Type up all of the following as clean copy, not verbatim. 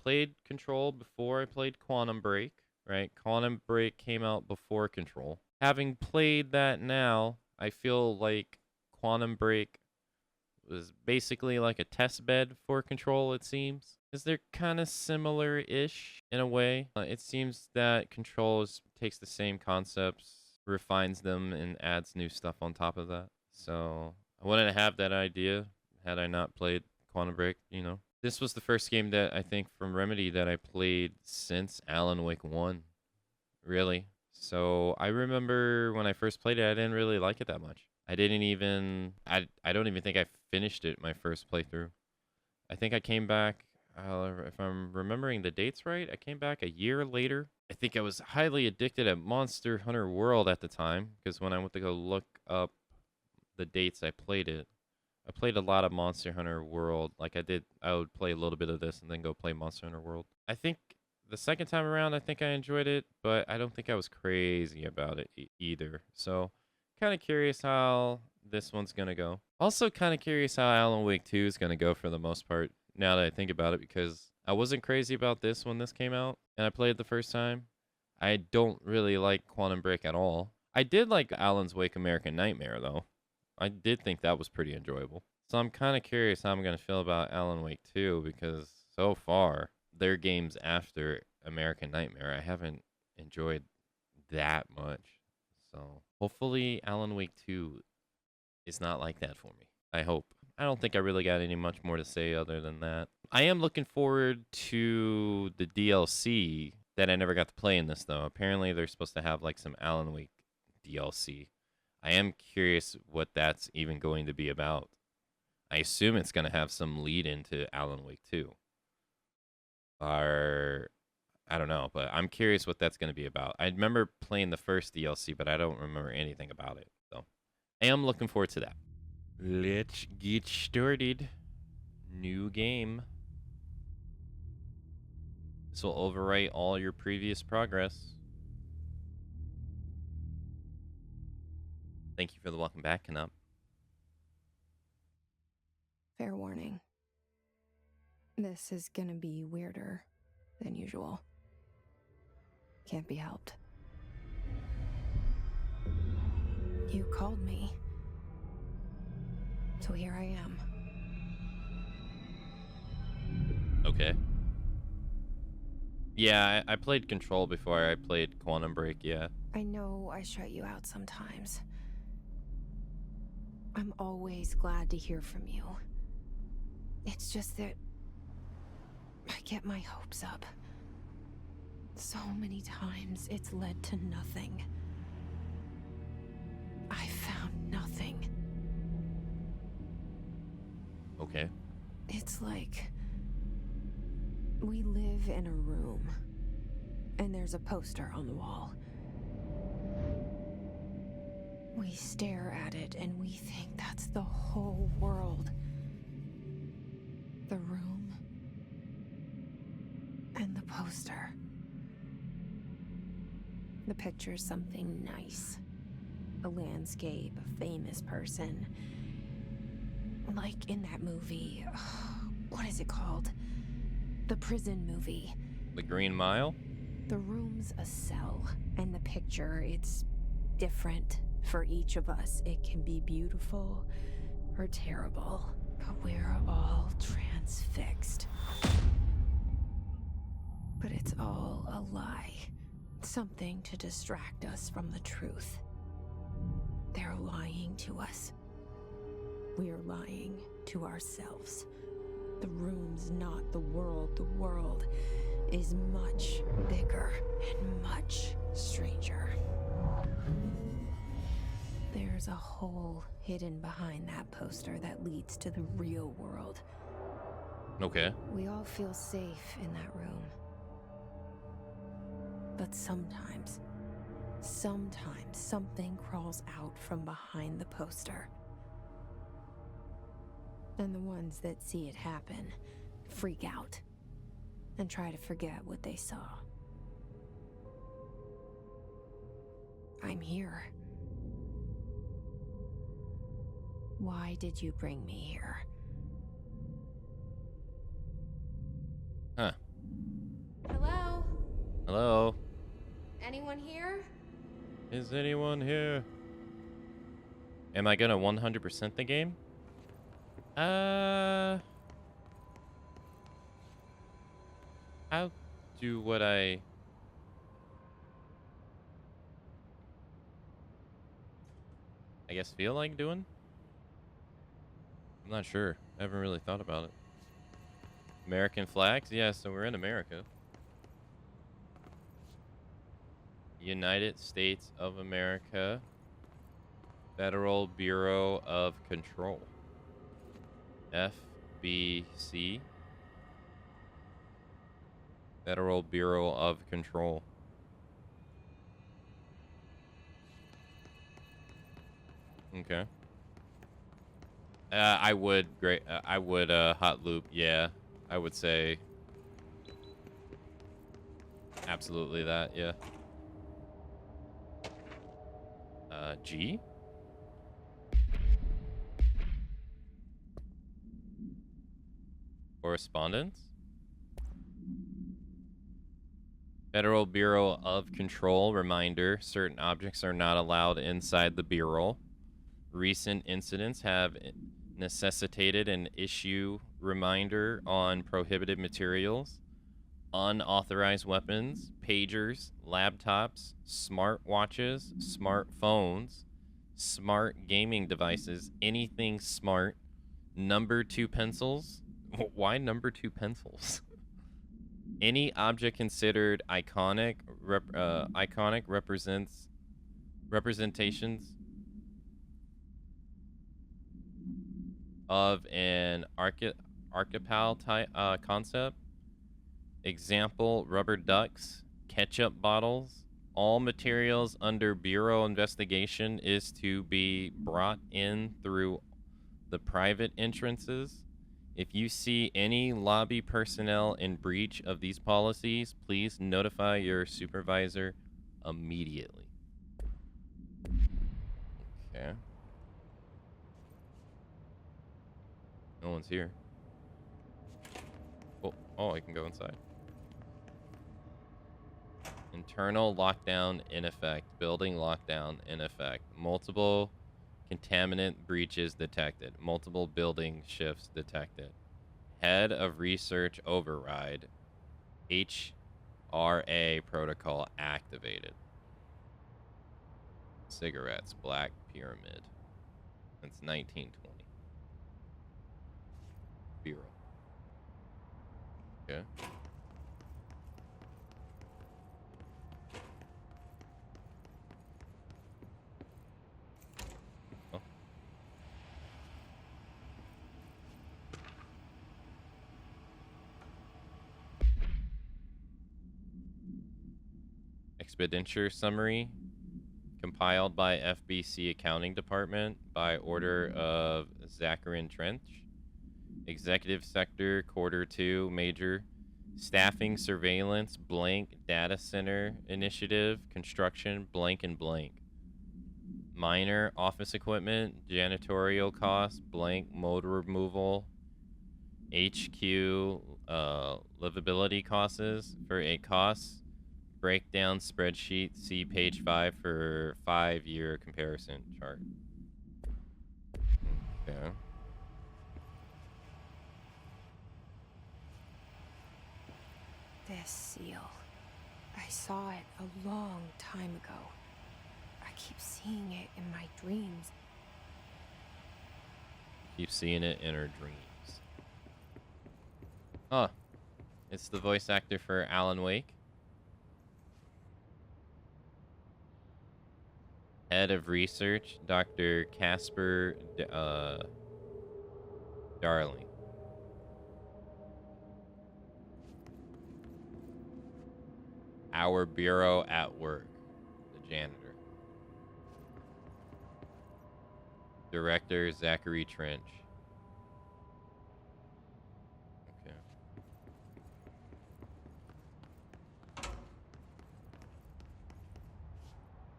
played Control before I played Quantum Break, right? Quantum Break came out before Control. Having played that now, I feel like Quantum Break was basically like a test bed for Control, it seems. Because they're kind of similar-ish in a way. It seems that Control takes the same concepts, refines them, and adds new stuff on top of that. So I wouldn't have that idea had I not played Quantum Break, you know. This was the first game that I think from Remedy that I played since Alan Wake 1, really. So I remember when I first played it, I didn't really like it that much. I don't even think I finished it my first playthrough. I think I came back, if I'm remembering the dates right, I came back a year later. I think I was highly addicted at Monster Hunter World at the time, because when I went to go look up the dates I played it, I played a lot of Monster Hunter World. Like I would play a little bit of this and then go play Monster Hunter World. I think the second time around, I think I enjoyed it, but I don't think I was crazy about it either. So, kind of curious how this one's going to go. Also, kind of curious how Alan Wake 2 is going to go for the most part, now that I think about it, because I wasn't crazy about this when this came out, and I played it the first time. I don't really like Quantum Break at all. I did like Alan's Wake American Nightmare, though. I did think that was pretty enjoyable. So I'm kind of curious how I'm going to feel about Alan Wake 2, because so far, their games after American Nightmare, I haven't enjoyed that much. So hopefully Alan Wake 2 is not like that for me. I hope. I don't think I really got any much more to say other than that. I am looking forward to the DLC that I never got to play in this, though. Apparently they're supposed to have like some Alan Wake DLC. I am curious what that's even going to be about. I assume it's going to have some lead into Alan Wake 2. Or I don't know, but I'm curious what that's going to be about. I remember playing the first DLC, but I don't remember anything about it. So I am looking forward to that. Let's get started. New game. This will overwrite all your previous progress. Thank you for the welcome back, Canup. Fair warning. This is gonna be weirder than usual. Can't be helped. You called me. So here I am. Okay. Yeah, I played Control before I played Quantum Break, yeah. I know I shut you out sometimes. I'm always glad to hear from you. It's just that I get my hopes up. So many times it's led to nothing. I found nothing. Okay. It's like we live in a room, and there's a poster on the wall. We stare at it, and we think that's the whole world. The room and the poster. The picture's something nice. A landscape, a famous person. Like in that movie, what is it called? The prison movie. The Green Mile? The room's a cell, and the picture, it's different for each of us. It can be beautiful or terrible, but we're all transfixed. But it's all a lie. Something to distract us from the truth. They're lying to us. We're lying to ourselves. The room's not the world. The world is much bigger and much stranger. There's a hole hidden behind that poster that leads to the real world. Okay. We all feel safe in that room. But sometimes something crawls out from behind the poster. And the ones that see it happen freak out and try to forget what they saw. I'm here. Why did you bring me here? Huh. Hello? Anyone here? Is anyone here? Am I gonna 100% the game? How do what I guess feel like doing? I'm not sure. I haven't really thought about it. American flags? Yeah, so we're in America. United States of America. Federal Bureau of Control. FBC. Federal Bureau of Control. Okay. I would hot loop. Yeah, I would say absolutely that. Yeah. G. Correspondence. Federal Bureau of Control reminder: certain objects are not allowed inside the bureau. Recent incidents have necessitated an issue reminder on prohibited materials. Unauthorized weapons, pagers, laptops, smartwatches, smartphones, smart gaming devices, anything smart. Number 2 pencils. Why number 2 pencils? Any object considered iconic representations of an archipel type concept. Example: rubber ducks, ketchup bottles. All materials under Bureau investigation is to be brought in through the private entrances. If you see any lobby personnel in breach of these policies, please notify your supervisor immediately. Okay. No one's here. Oh, I can go inside. Internal lockdown in effect. Building lockdown in effect. Multiple contaminant breaches detected. Multiple building shifts detected. Head of research override. HRA protocol activated. Cigarettes. Black Pyramid. That's 1920. Bureau. Okay. Oh. Expenditure summary compiled by FBC Accounting Department by order of Zacharin Trench. Executive Sector, Quarter 2, Major. Staffing, Surveillance, blank. Data Center Initiative, Construction, blank and blank. Minor, Office Equipment, Janitorial Costs, blank. Mold removal. HQ, livability costs for a costs. Breakdown spreadsheet, see page 5 for 5-year comparison chart. Okay. This seal. I saw it a long time ago. I keep seeing it in my dreams. Keep seeing it in her dreams. Huh. It's the voice actor for Alan Wake. Head of research, Dr. Casper Darling. Our bureau at work, the janitor. Director, Zachary Trench. Okay.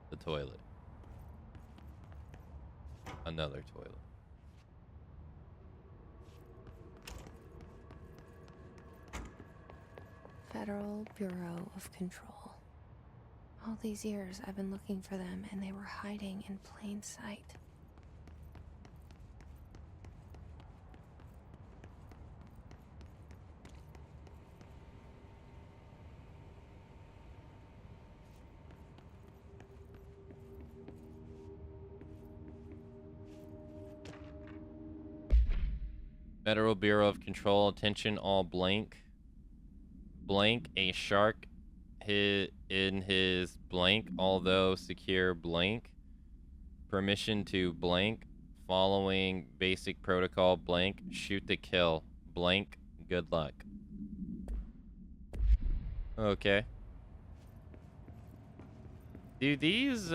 The toilet. Another toilet. Federal Bureau of Control. All these years I've been looking for them, and they were hiding in plain sight. Federal Bureau of Control, attention all blank. Blank, a shark hit in his blank, although secure blank. Permission to blank, following basic protocol blank, shoot to kill blank, good luck. Okay. Do these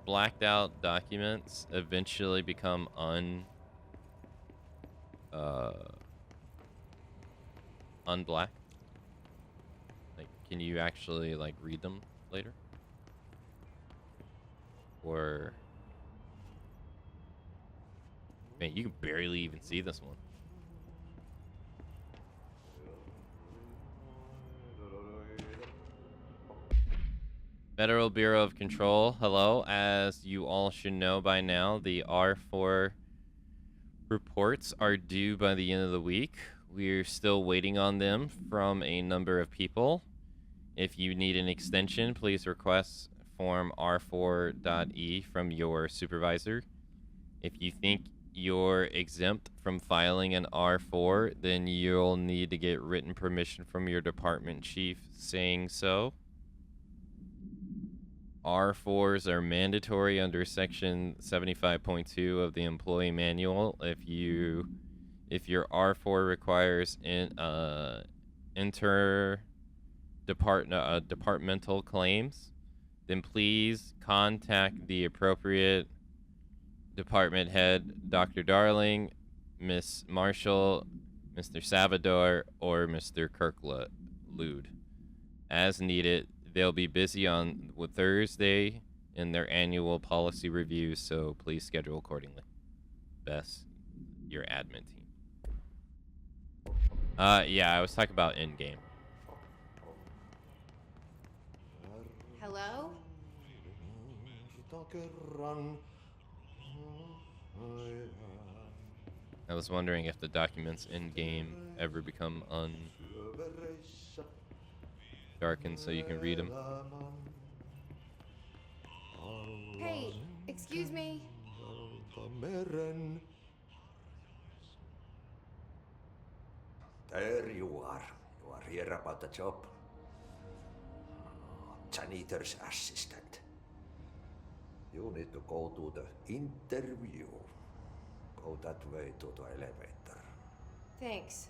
blacked out documents eventually become unblack? Like, can you actually like read them later? Or man, you can barely even see this one. Federal Bureau of Control, hello. As you all should know by now, the R4 reports are due by the end of the week. We're still waiting on them from a number of people. If you need an extension, please request form R4.E from your supervisor. If you think you're exempt from filing an R4, then you'll need to get written permission from your department chief saying so. R4s are mandatory under section 75.2 of the employee manual. If your R4 requires departmental claims, then please contact the appropriate department head, Dr. Darling, Miss Marshall, Mr. Salvador, or Mr. Kirklude. As needed, they'll be busy on Thursday in their annual policy review, so please schedule accordingly. Best, your admin team. Yeah, I was talking about in-game. Hello? I was wondering if the documents in-game ever become darkened so you can read them. Hey, excuse me. There you are. You are here about the job. Janitor's assistant. You need to go to the interview. Go that way to the elevator. Thanks.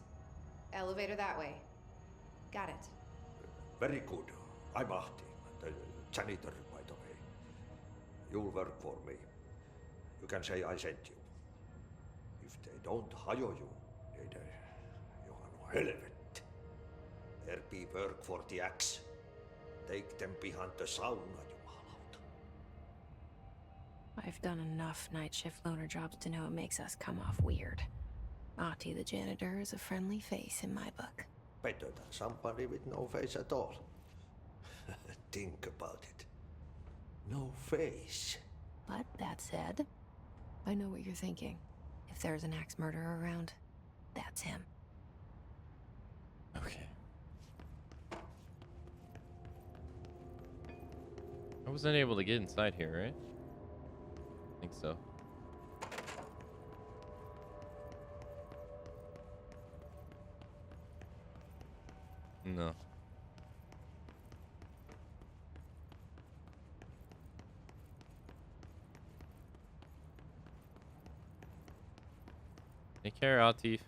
Elevator that way. Got it. Very good. I'm Ahti, the janitor, by the way. You'll work for me. You can say I sent you. If they don't hire you, you are no helvet. There be work for the axe. Take them behind the sauna, jumalauta. I've done enough night shift loner jobs to know it makes us come off weird. Ahti the janitor is a friendly face in my book. Better than somebody with no face at all. Think about it. No face. But that said, I know what you're thinking. If there's an axe murderer around, that's him. Okay. I wasn't able to get inside here, right? I think so. No. Take care, Atif.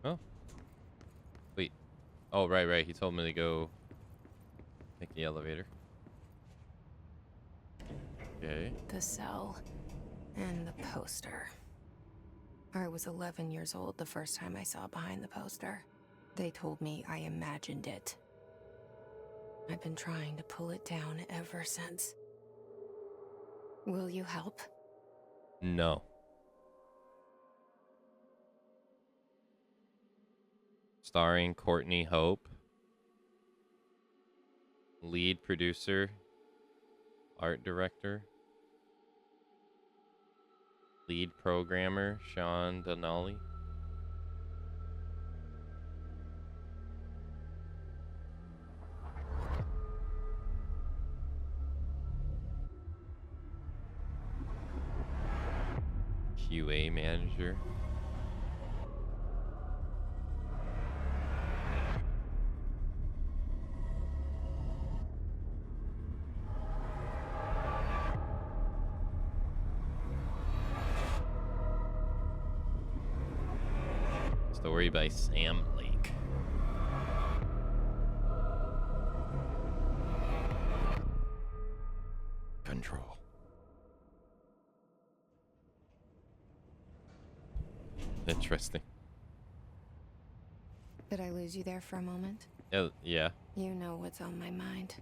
Oh. Wait. Oh, right. He told me to go take the elevator. Okay. The cell and the poster. I was 11 years old the first time I saw behind the poster. They told me I imagined it. I've been trying to pull it down ever since. Will you help? No. Starring Courtney Hope. Lead producer. Art director. Lead programmer, Sean Donnelly. QA manager. Story by Sam Lake. Control. Interesting. Did I lose you there for a moment? Yeah. You know what's on my mind.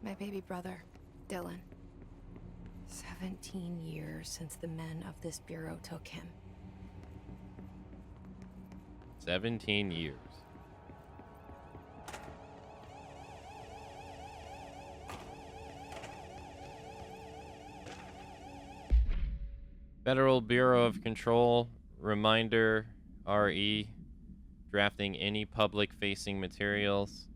My baby brother, Dylan. 17 years since the men of this bureau took him. 17 years. Federal Bureau of Control, reminder, RE, drafting any public-facing materials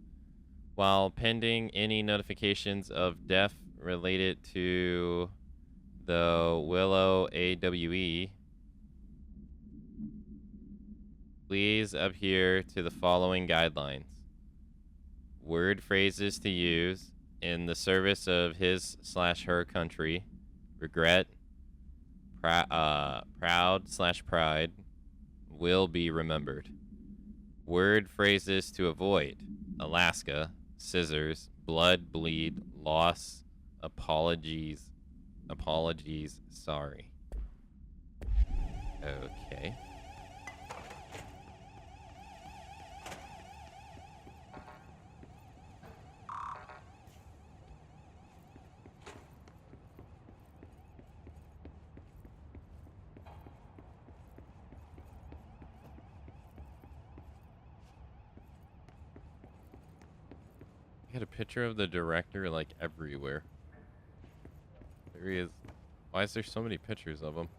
while pending any notifications of death related to the Willow AWE. Please adhere to the following guidelines. Word phrases to use in the service of his/her country. Regret, proud/pride will be remembered. Word phrases to avoid. Alaska, scissors, blood, bleed, loss, apologies, sorry. Okay. I got a picture of the director like everywhere. There he is. Why is there so many pictures of him?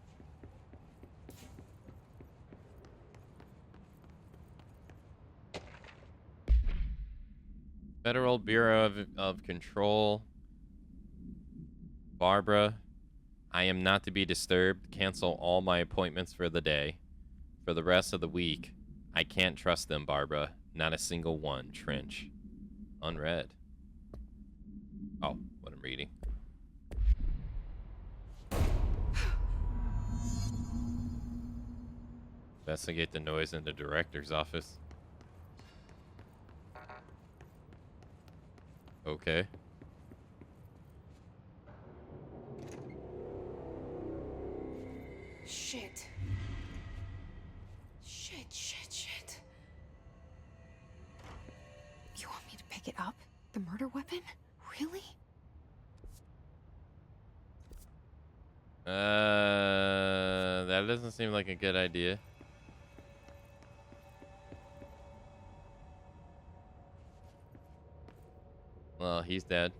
Federal Bureau of Control. Barbara, I am not to be disturbed. Cancel all my appointments for the day. For the rest of the week, I can't trust them, Barbara. Not a single one. Trench. Unread. Oh, what I'm reading. Investigate the noise in the director's office. Okay. Shit. Shit. You want me to pick it up? The murder weapon? Really? That doesn't seem like a good idea. Well, he's dead.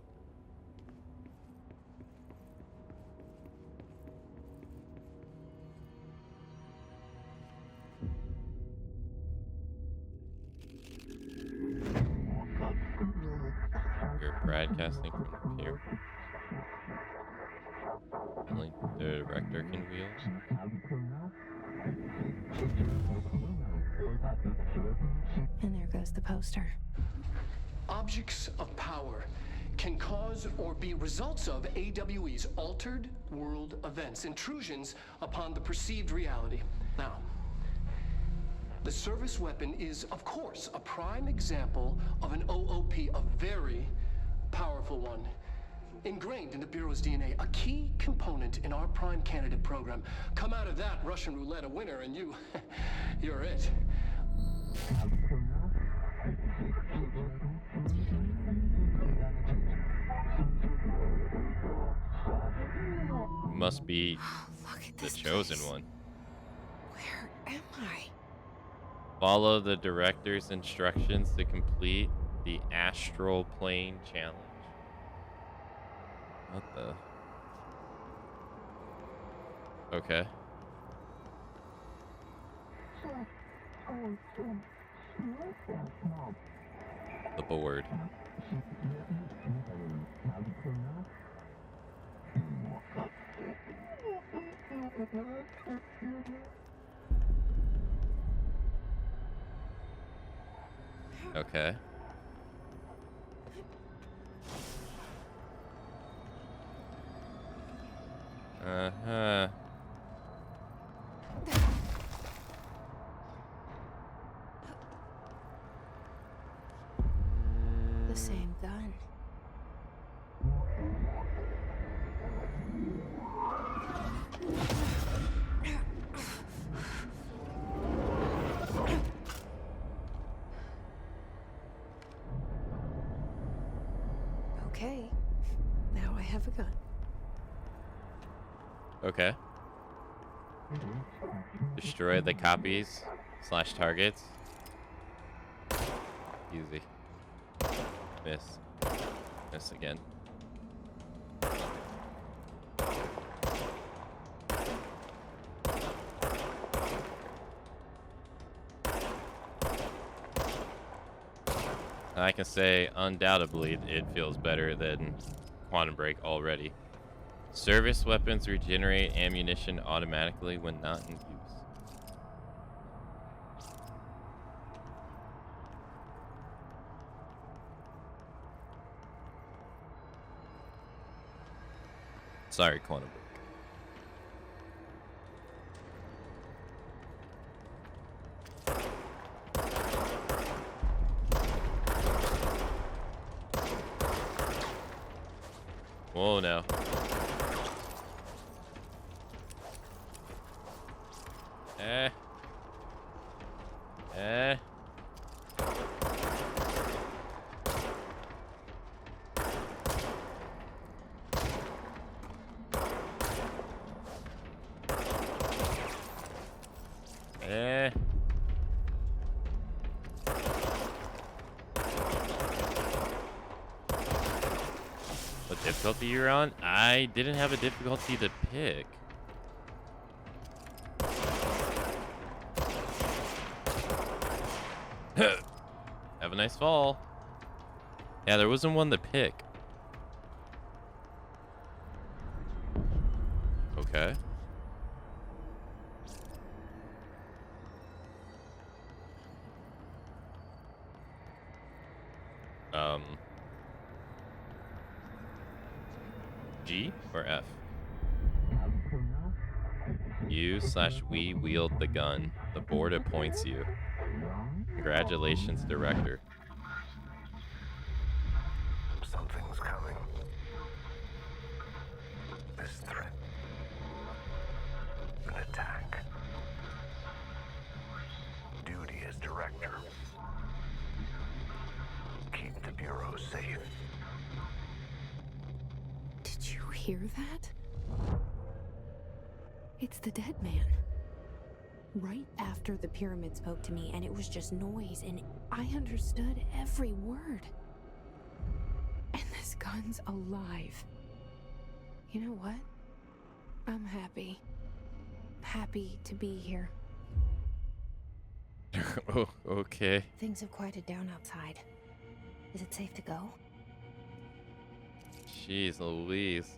You're broadcasting from here. Only the director can wield. And there goes the poster. Objects of power can cause or be results of AWE's altered world events, intrusions upon the perceived reality. Now, the service weapon is, of course, a prime example of an OOP, a very powerful one. Ingrained in the Bureau's DNA, a key component in our prime candidate program. Come out of that Russian roulette a winner and you're it. Must be Look at the this chosen place. one. Where am I? Follow the director's instructions to complete the astral plane challenge. What the? Okay. The board. Okay. Uh-huh. The same gun. Okay. Now I have a gun. Okay. Destroy the copies / targets. Easy. Miss. Miss again. I can say undoubtedly it feels better than Quantum Break already. Service weapons regenerate ammunition automatically when not in use. Sorry, Quantum Break. Whoa, no. Eh. Eh. Eh. What difficulty you're on? I didn't have a difficulty to pick. Have a nice fall. Yeah, there wasn't one to pick. Okay. G or F? U/we wield the gun. The board appoints you. Congratulations, director. Something's coming. This threat. An attack. Duty as director. Keep the Bureau safe. Did you hear that? It's the dead man. Right after the pyramid spoke to me, and it was just noise, and I understood every word. And this gun's alive. You know what? I'm happy. Happy to be here. Oh, okay. Things have quieted down outside. Is it safe to go? Jeez Louise.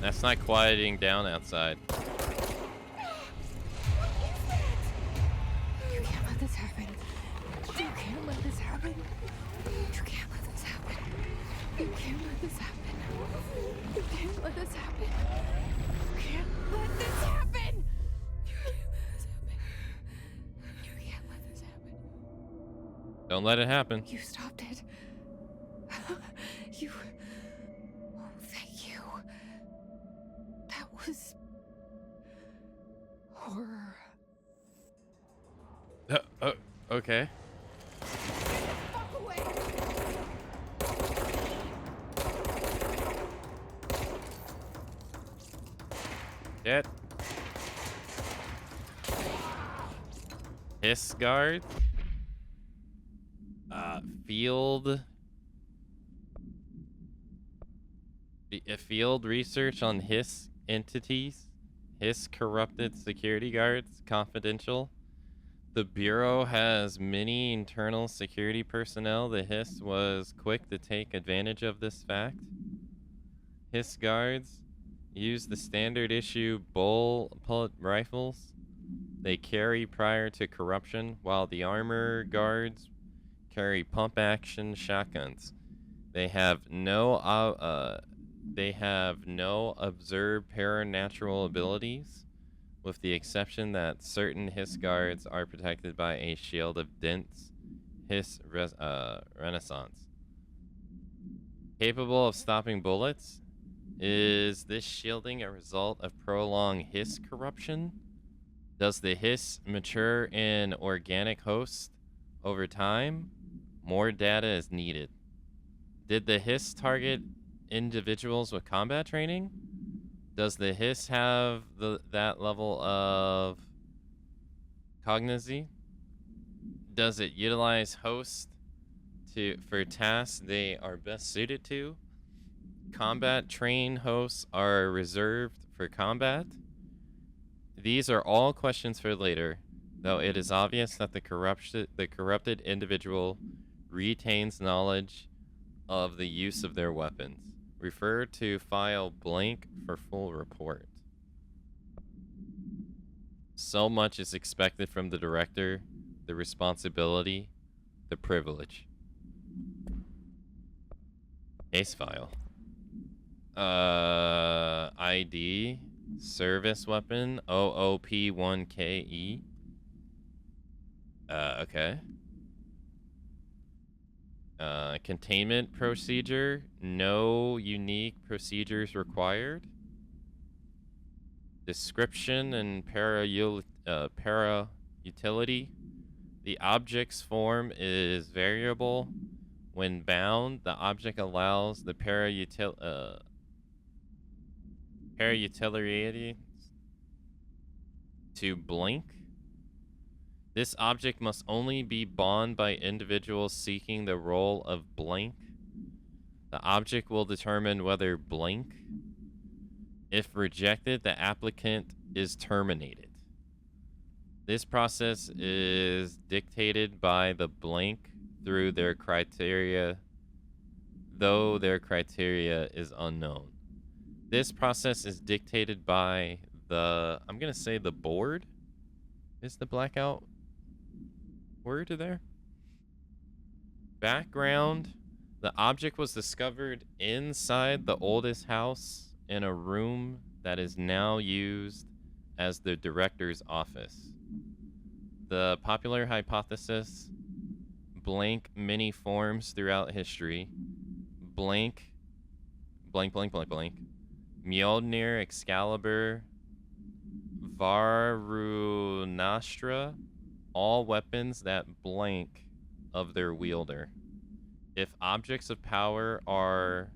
That's not quieting down outside. You can't let this happen. You can't let this happen. You can't let this happen. You can't let this happen. You can't let this happen. You can't let this happen. You can't let this happen. Don't let it happen. You stopped it. You. Oh, thank you. That was horror. Okay. Shit. Hiss guard. Field. Field research on Hiss entities. Hiss corrupted security guards. Confidential. The Bureau has many internal security personnel. The Hiss was quick to take advantage of this fact. Hiss guards use the standard issue bullet rifles they carry prior to corruption, while the armor guards carry pump action shotguns. They have no observed paranatural abilities, with the exception that certain Hiss guards are protected by a shield of dense Hiss renaissance. Capable of stopping bullets? Is this shielding a result of prolonged Hiss corruption? Does the Hiss mature in organic hosts over time? More data is needed. Did the Hiss target individuals with combat training? Does the Hiss have that level of cognizy? Does it utilize hosts for tasks they are best suited to? Combat trained hosts are reserved for combat? These are all questions for later, though it is obvious that the corrupted individual retains knowledge of the use of their weapons. Refer to file blank for full report. So much is expected from the director, the responsibility, the privilege. Case file. ID, service weapon, OOP1KE. Okay. Containment procedure, no unique procedures required. Description and para-utility. The object's form is variable. When bound, the object allows the para-utility to blink. This object must only be bound by individuals seeking the role of blank. The object will determine whether blank. If rejected, the applicant is terminated. This process is dictated by the blank through their criteria, though their criteria is unknown. This process is dictated by the, I'm going to say the board. Is the blackout word there? Background. The object was discovered inside the oldest house in a room that is now used as the director's office. The popular hypothesis, blank many forms throughout history. Blank, blank, blank, blank, blank. Mjolnir, Excalibur, Varunastra, all weapons that blank of their wielder. If objects of power are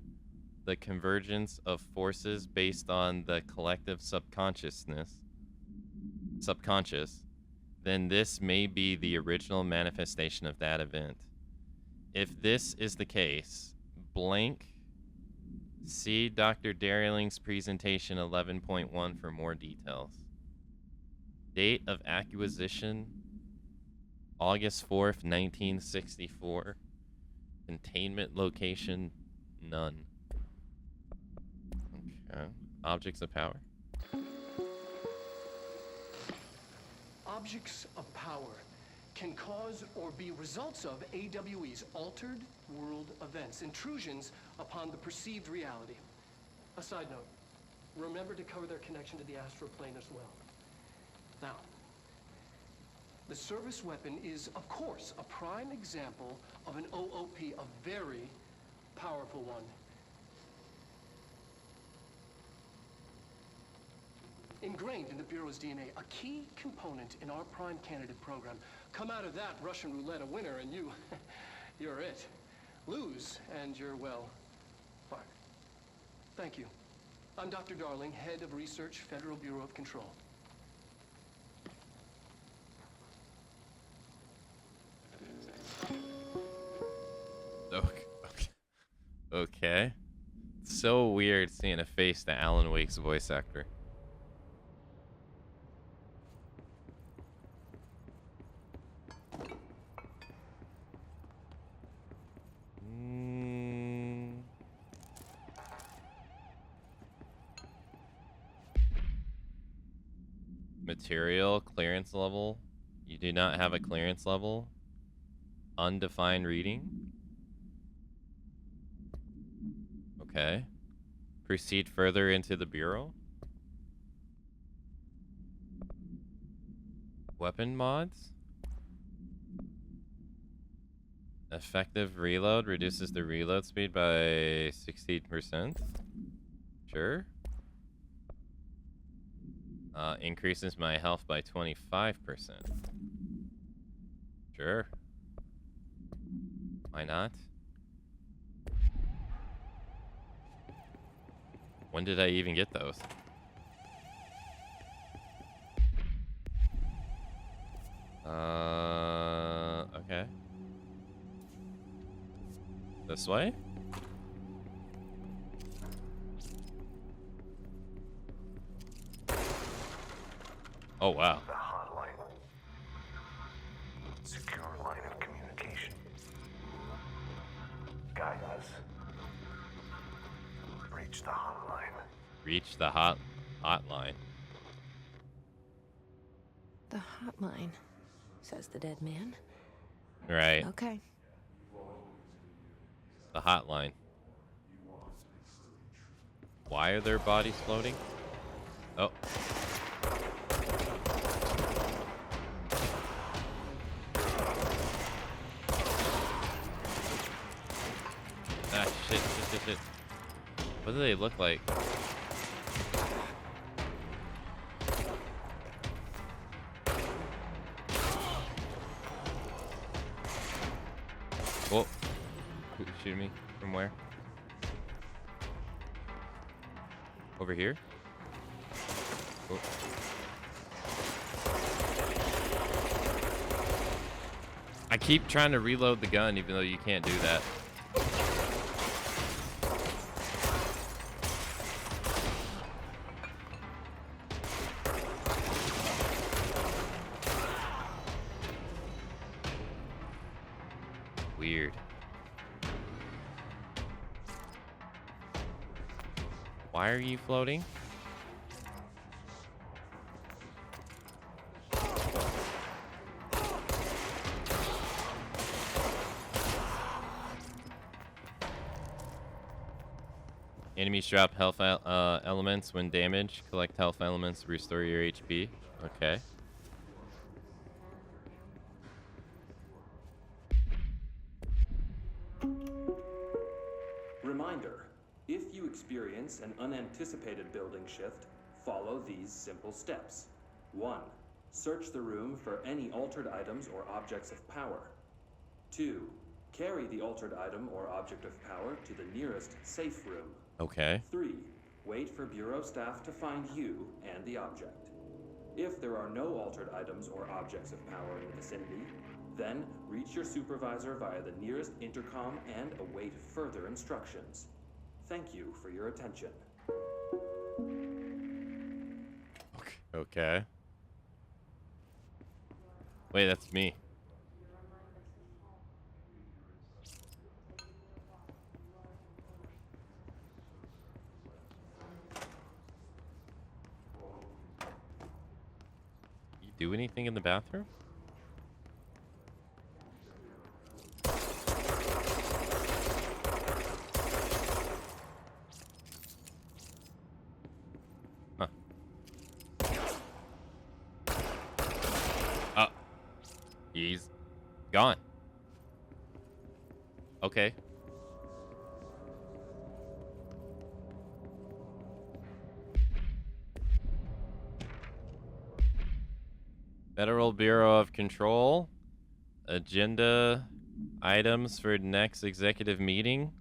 the convergence of forces based on the collective subconscious, then this may be the original manifestation of that event. If this is the case, blank, see Dr. Darling's presentation 11.1 for more details. Date of acquisition, August 4th, 1964. Containment location, none. Okay. Objects of power. Objects of power can cause or be results of AWE's altered world events, intrusions upon the perceived reality. A side note, remember to cover their connection to the astral plane as well. Now, the service weapon is, of course, a prime example of an OOP, a very powerful one. Ingrained in the Bureau's DNA, a key component in our prime candidate program. Come out of that Russian roulette a winner and you're it. Lose and you're, well, fired. Thank you. I'm Dr. Darling, head of research, Federal Bureau of Control. Okay. It's so weird seeing a face to Alan Wake's voice actor. Material clearance level. You do not have a clearance level. Undefined reading. Okay. Proceed further into the bureau. Weapon mods. Effective reload reduces the reload speed by 16%. Sure. Increases my health by 25%. Sure. Why not? When did I even get those? Okay. This way? Oh, wow. The hotline. Secure line of communication. Guidance. Reach the hotline. Reach the hotline. The hotline, says the dead man. Right. Okay. The hotline. Why are their bodies floating? Oh. Ah, shit. What do they look like? Whoa. Who's shooting me? From where? Over here? Oh. I keep trying to reload the gun even though you can't do that. Weird. Why are you floating? Enemies drop health elements when damaged. Collect health elements to restore your HP. Okay. Reminder, if you experience an unanticipated building shift, follow these simple steps. 1. Search the room for any altered items or objects of power. 2. Carry the altered item or object of power to the nearest safe room. Okay. 3. Wait for Bureau staff to find you and the object. If there are no altered items or objects of power in the vicinity, then reach your supervisor via the nearest intercom and await further instructions. Thank you for your attention. Okay. Wait, that's me. You do anything in the bathroom? Huh. Oh. He's gone. Okay. Federal Bureau of Control. Agenda items for next executive meeting.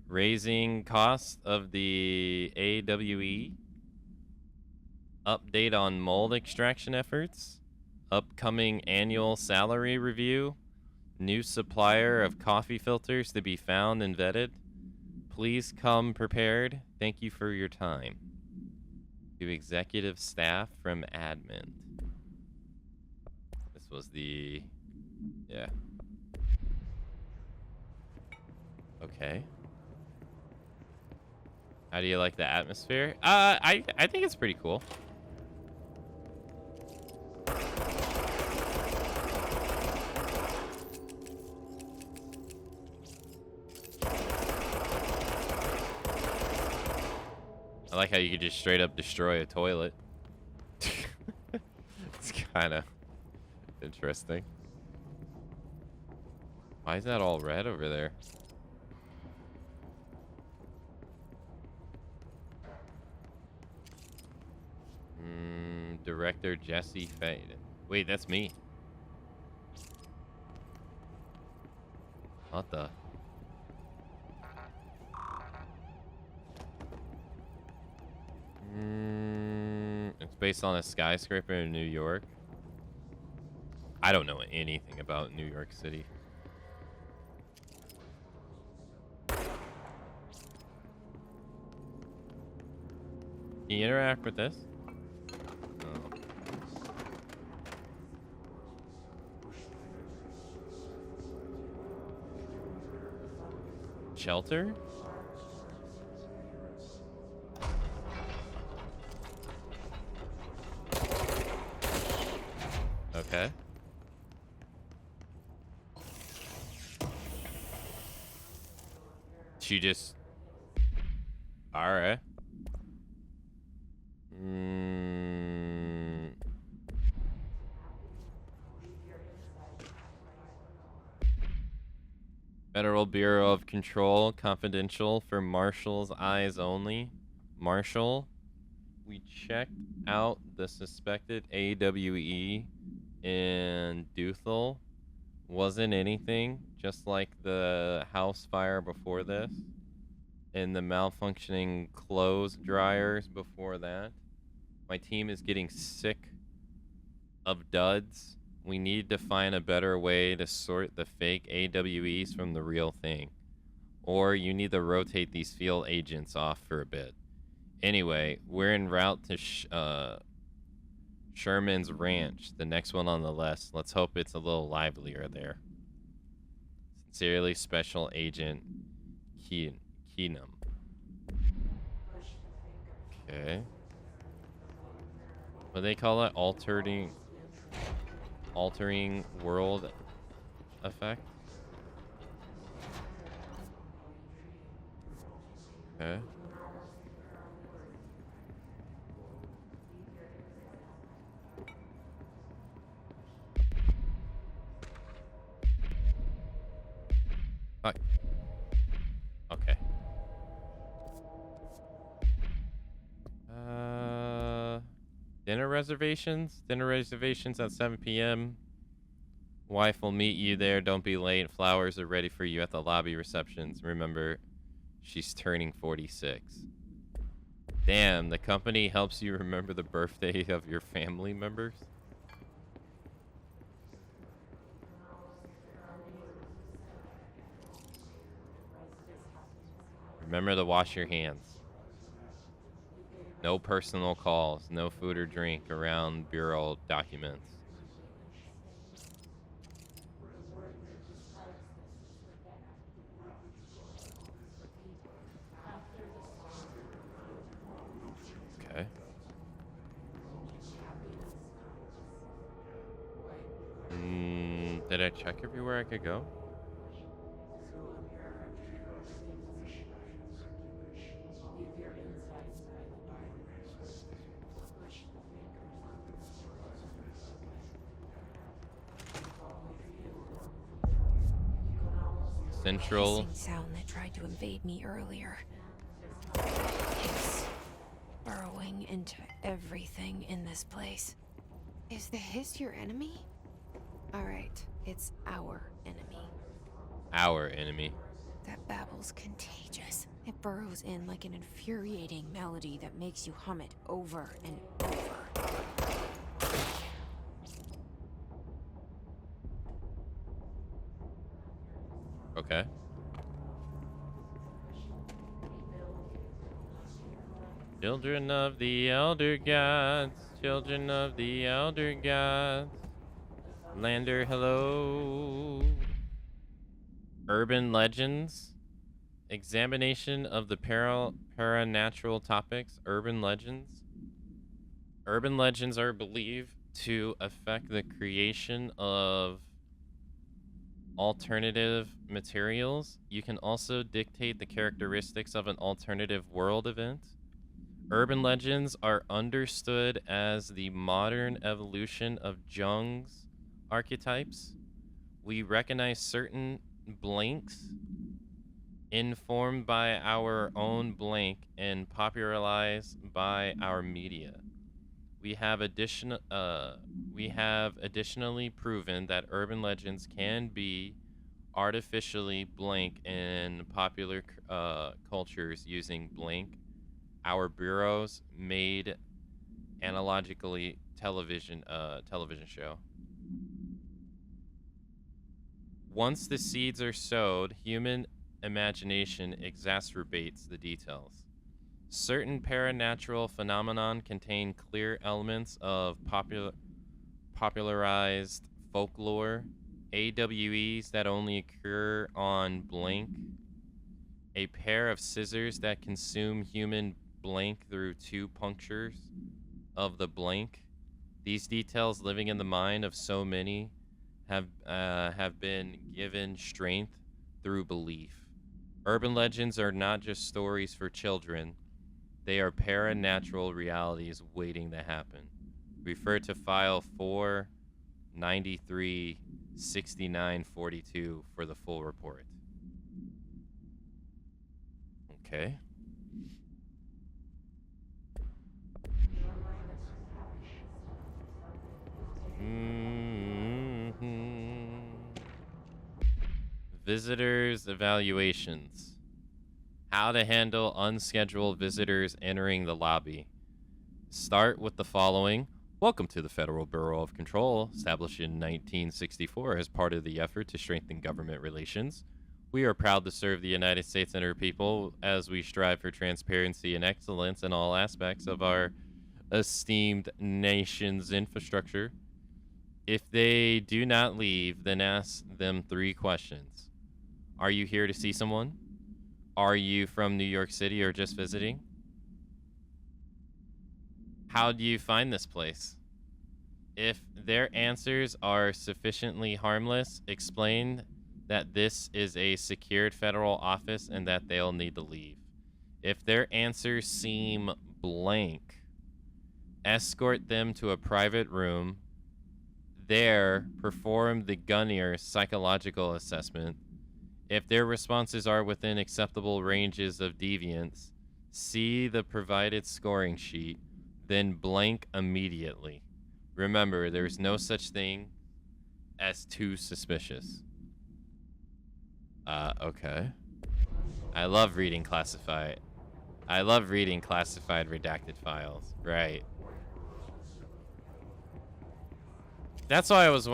Raising costs of the AWE. Update on mold extraction efforts. Upcoming annual salary review. New supplier of coffee filters to be found and vetted. Please come prepared. Thank you for your time. To executive staff from admin. This was the... Yeah. Okay. How do you like the atmosphere? I think it's pretty cool. I like how you could just straight up destroy a toilet. It's kind of interesting. Why is that all red over there? Director Jesse Fade. Wait, that's me. What the? It's based on a skyscraper in New York. I don't know anything about New York City. Can you interact with this? Oh. Shelter? Okay. She just... Alright. Federal Bureau of Control, confidential for Marshall's eyes only. Marshall, we checked out the suspected AWE in Duthel. Wasn't anything, just like the house fire before this. And the malfunctioning clothes dryers before that. My team is getting sick of duds. We need to find a better way to sort the fake AWEs from the real thing. Or you need to rotate these field agents off for a bit. Anyway, we're en route to Sherman's Ranch, the next one on the list. Let's hope it's a little livelier there. Sincerely, Special Agent Keenum. Okay. What do they call it? Altering world effect? Okay. Okay. Dinner reservations? Dinner reservations at 7 p.m. Wife will meet you there. Don't be late. Flowers are ready for you at the lobby receptions. Remember, she's turning 46. Damn, the company helps you remember the birthday of your family members? Remember to wash your hands. No personal calls, no food or drink around bureau documents. Okay. Did I check everywhere I could go? Central. Hissing sound that tried to invade me earlier. Hiss. Burrowing into everything in this place. Is the hiss your enemy? Alright, it's our enemy. Our enemy. That babble's contagious. It burrows in like an infuriating melody that makes you hum it over and over. Okay. Children of the Elder Gods, children of the Elder Gods. Lander, hello. Urban legends. Examination of the paranatural topics. Urban legends. Urban legends are believed to affect the creation of alternative materials. You can also dictate the characteristics of an alternative world event. Urban legends are understood as the modern evolution of Jung's archetypes. We recognize certain blanks informed by our own blank and popularized by our media. We have additionally proven that urban legends can be artificially blank in popular cultures using blank. Our bureaus made analogically television show. Once the seeds are sowed, human imagination exacerbates the details. Certain paranatural phenomenon contain clear elements of popularized folklore, AWEs that only occur on blank, a pair of scissors that consume human blank through 2 punctures of the blank. These details living in the mind of so many have been given strength through belief. Urban legends are not just stories for children. They are paranatural realities waiting to happen. Refer to file 493-6942 for the full report. Okay. Visitors evaluations. How to handle unscheduled visitors entering the lobby. Start with the following. Welcome to the Federal Bureau of Control, established in 1964 as part of the effort to strengthen government relations. We are proud to serve the United States and her people as we strive for transparency and excellence in all aspects of our esteemed nation's infrastructure. If they do not leave, then ask them 3 questions. Are you here to see someone? Are you from New York City or just visiting? How do you find this place? If their answers are sufficiently harmless, explain that this is a secured federal office and that they'll need to leave. If their answers seem blank, escort them to a private room. There, perform the Gunnier psychological assessment. If their responses are within acceptable ranges of deviance, see the provided scoring sheet, then blank immediately. Remember, there's no such thing as too suspicious. Okay. I love reading classified redacted files. Right. That's why I was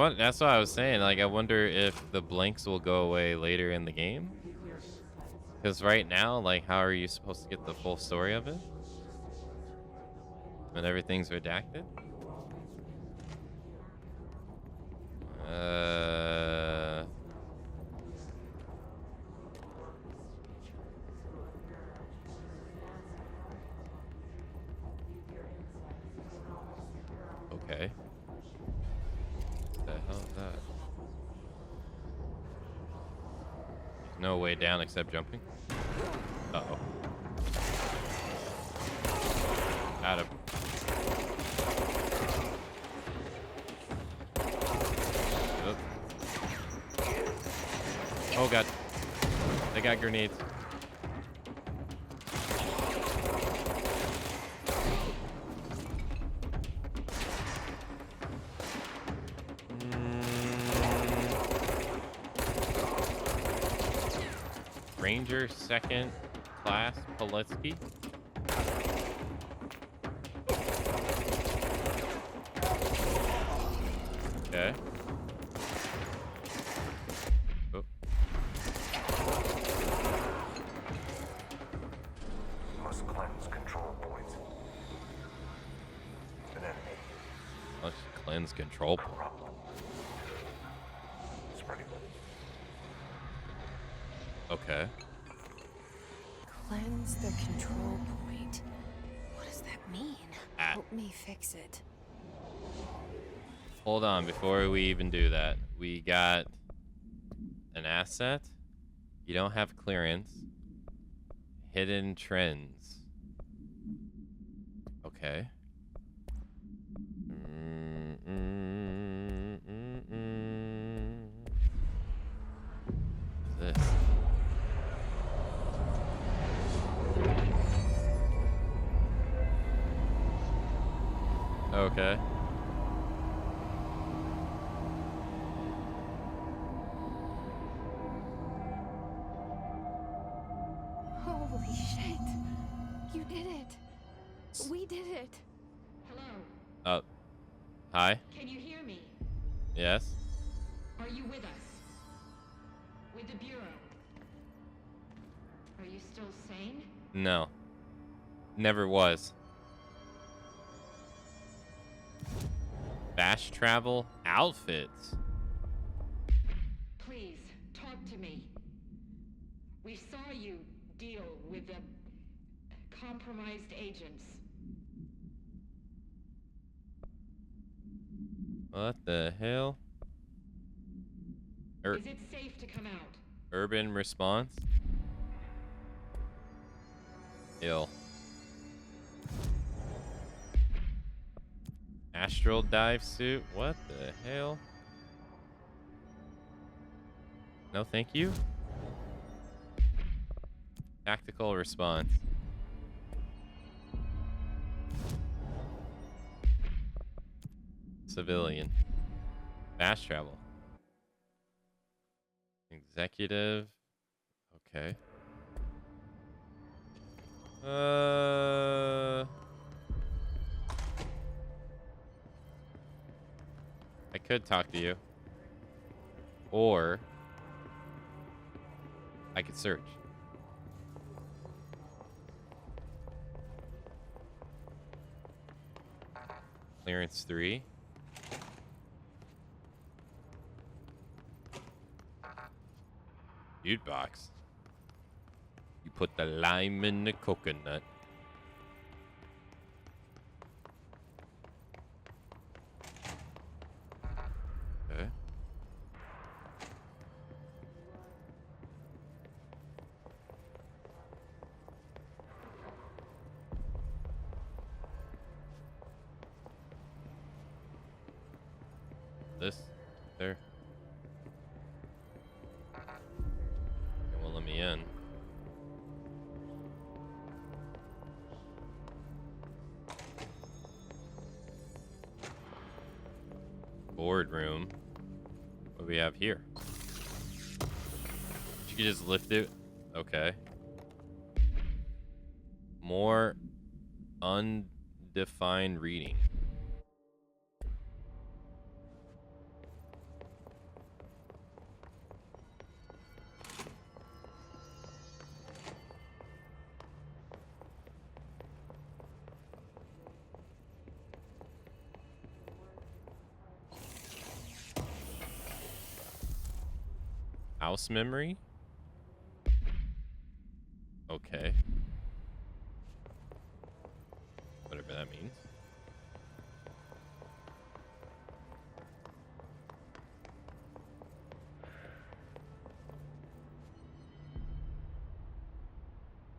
saying, like, I wonder if the blanks will go away later in the game. Because right now, like, how are you supposed to get the full story of it when everything's redacted? Okay. What the hell is that? There's no way down except jumping. Uh-oh. Got him. Oh god. They got grenades. Ranger second class Poletsky. Okay. Oh. Must cleanse control points. An enemy. Let's cleanse control. Corrupt. Spreading. Okay. Cleanse the control point. What does that mean? Ah. Help me fix it. Hold on, before we even do that, we got an asset. You don't have clearance. Hidden trends. Okay. What's this? Okay. Holy shit. You did it. We did it. Hello, Hi? can you hear me? Yes? Are you with us? With the Bureau? Are you still sane? No. Never was. Fast travel outfits. Please, talk to me. We saw you deal with the compromised agents. What the hell? Is it safe to come out? Urban response? Ill. Astral dive suit? What the hell? No, thank you. Tactical response. Civilian. Fast travel. Executive. Okay. I could talk to you. Or I could search. Clearance 3. Dude box. You put the lime in the coconut. Okay. This there. It won't let me in. Boardroom. What do we have here? You could just lift it. Okay. More undefined reading. House memory? Okay. Whatever that means.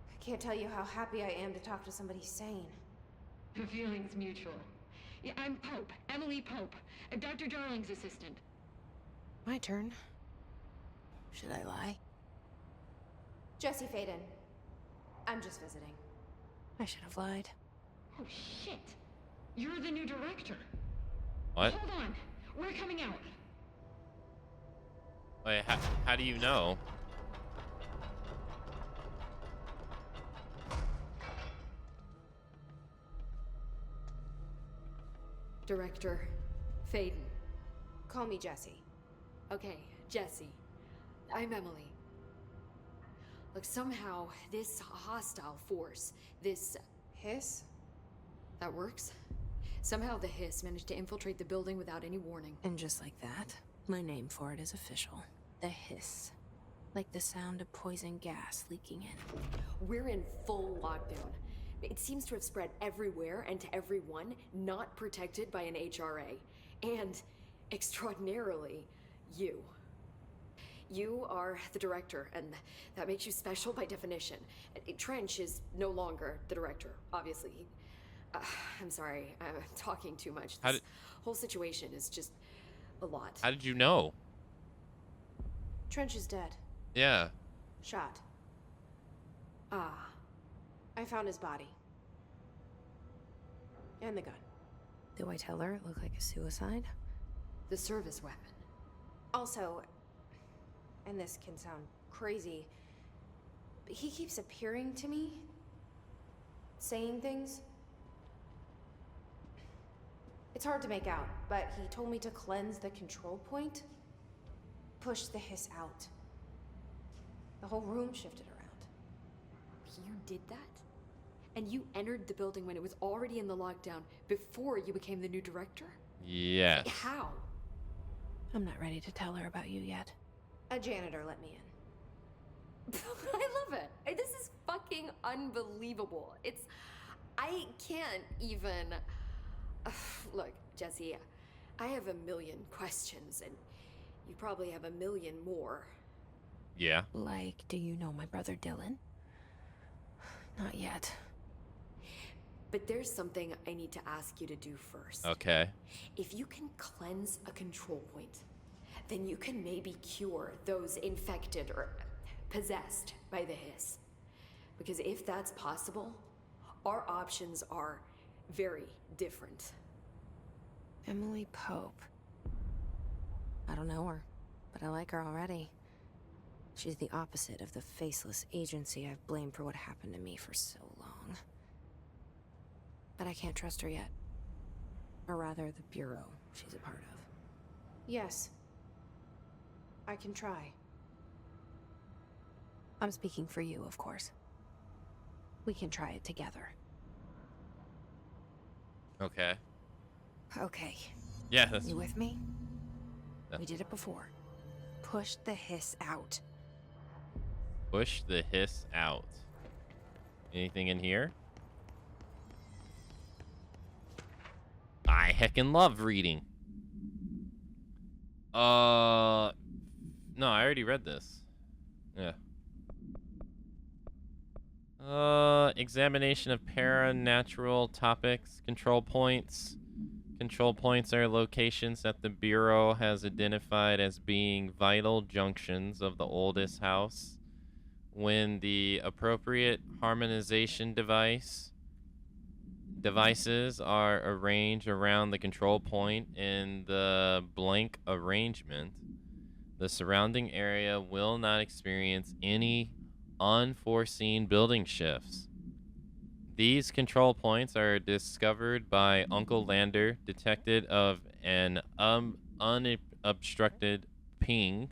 I can't tell you how happy I am to talk to somebody sane. The feeling's mutual. Yeah, I'm Pope, Emily Pope, Dr. Darling's assistant. My turn. Should I lie? Jesse Faden. I'm just visiting. I should have lied. Oh, shit. You're the new director. What? Hold on. We're coming out. Wait, how do you know? Director Faden. Call me Jessie. Okay, Jessie. I'm Emily. Look, somehow this hostile force, this Hiss? that works? Somehow the hiss managed to infiltrate the building without any warning. And just like that, my name for it is official. The hiss. Like the sound of poison gas leaking in. We're in full lockdown. It seems to have spread everywhere and to everyone not protected by an HRA. And, extraordinarily, you. You are the director, and that makes you special by definition. Trench is no longer the director, obviously. I'm sorry, I'm talking too much. This whole situation is just a lot. How did you know? Trench is dead. Yeah. Shot. Ah. I found his body. And the gun. Do I tell her it looked like a suicide? The service weapon. Also, and this can sound crazy, but he keeps appearing to me, saying things. It's hard to make out, but he told me to cleanse the control point, push the hiss out. The whole room shifted around. You did that? And you entered the building when it was already in the lockdown before you became the new director? Yes. How? I'm not ready to tell her about you yet. A janitor let me in. I love it. This is fucking unbelievable. I can't even... Look, Jessie, I have a million questions, and you probably have a million more. Yeah. Like, do you know my brother Dylan? Not yet. But there's something I need to ask you to do first. Okay. If you can cleanse a control point, then you can maybe cure those infected or possessed by the hiss. Because if that's possible, our options are very different. Emily Pope. I don't know her, but I like her already. She's the opposite of the faceless agency I've blamed for what happened to me for so long. But I can't trust her yet. Or rather, the Bureau she's a part of. Yes. I can try. I'm speaking for you, of course. We can try it together. Okay. Okay. Yeah, that's... You with me? Yeah. We did it before. Push the hiss out. Push the hiss out. Anything in here? I heckin' love reading. No, I already read this. Yeah. Examination of paranatural topics. Control points. Control points are locations that the Bureau has identified as being vital junctions of the oldest house. When the appropriate harmonization devices are arranged around the control point in the blank arrangement, the surrounding area will not experience any unforeseen building shifts. These control points are discovered by Uncle Lander, detected of an unobstructed ping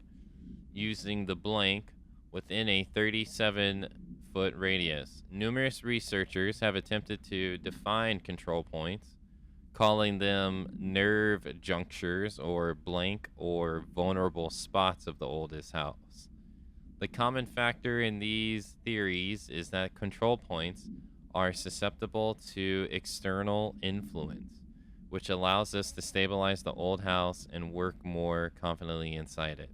using the blank within a 37-foot radius. Numerous researchers have attempted to define control points, calling them nerve junctures or blank or vulnerable spots of the oldest house. The common factor in these theories is that control points are susceptible to external influence, which allows us to stabilize the old house and work more confidently inside it.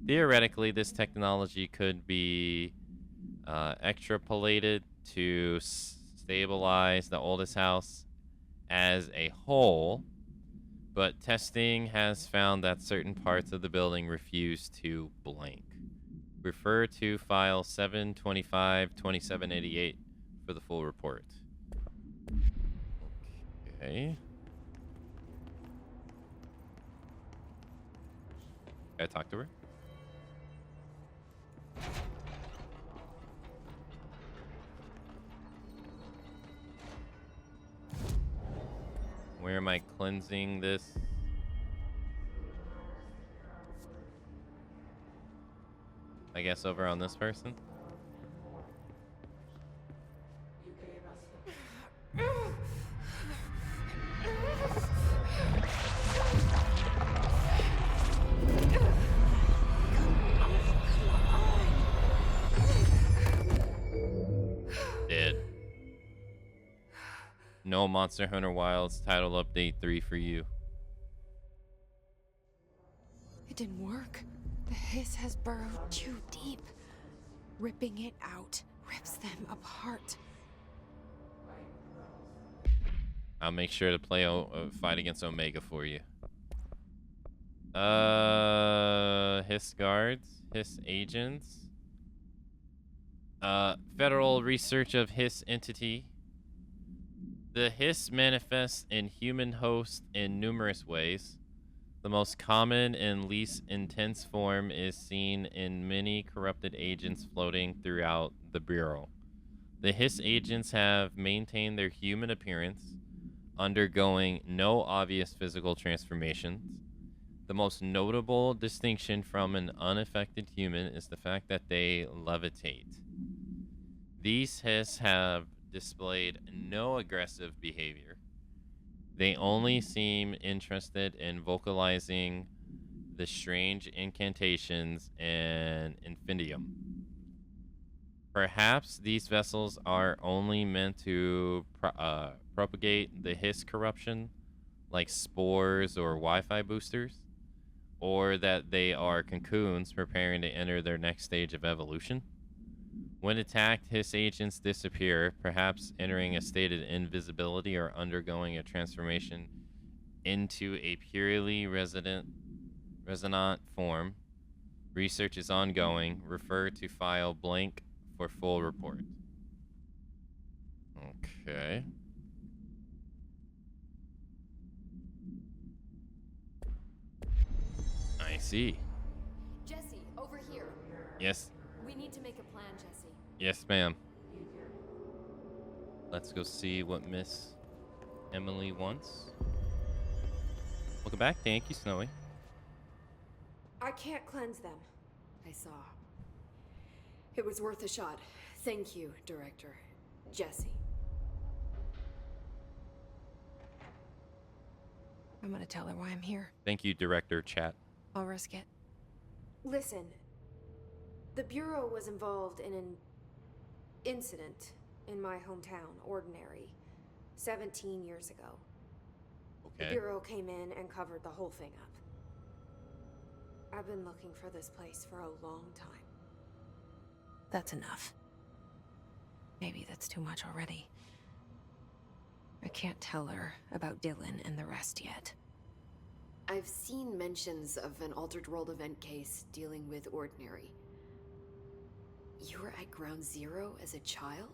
Theoretically, this technology could be extrapolated to stabilize the oldest house as a whole, but testing has found that certain parts of the building refuse to blank. Refer to file 725-2788 for the full report. Okay. Can I talk to her? Where am I cleansing this? I guess over on this person. Dead. No Monster Hunter Wilds title update 3 for you. It didn't work. The hiss has burrowed too deep. Ripping it out rips them apart. I'll make sure to play fight against Omega for you. Hiss guards, hiss agents. Federal research of hiss entity. The hiss manifests in human hosts in numerous ways. The most common and least intense form is seen in many corrupted agents floating throughout the Bureau. The hiss agents have maintained their human appearance, undergoing no obvious physical transformations. The most notable distinction from an unaffected human is the fact that they levitate. These hiss have displayed no aggressive behavior. They only seem interested in vocalizing the strange incantations and infinitium. Perhaps these vessels are only meant to propagate the hiss corruption, like spores or Wi-Fi boosters, or that they are cocoons preparing to enter their next stage of evolution. When attacked, hiss agents disappear, perhaps entering a state of invisibility or undergoing a transformation into a purely resonant form. Research is ongoing. Refer to file blank for full report. Okay. I see. Jesse, over here. Yes. We need to make a plan, Jesse. Yes, ma'am. Let's go see what Miss Emily wants. Welcome back. Thank you, Snowy. I can't cleanse them. I saw. It was worth a shot. Thank you, Director. Jesse. I'm gonna tell her why I'm here. Thank you, Director Chat. I'll risk it. Listen, the Bureau was involved in an incident in my hometown, Ordinary, 17 years ago. Okay. The Bureau came in and covered the whole thing up. I've been looking for this place for a long time. That's enough. Maybe that's too much already. I can't tell her about Dylan and the rest yet. I've seen mentions of an Altered World event case dealing with Ordinary. You were at Ground Zero as a child?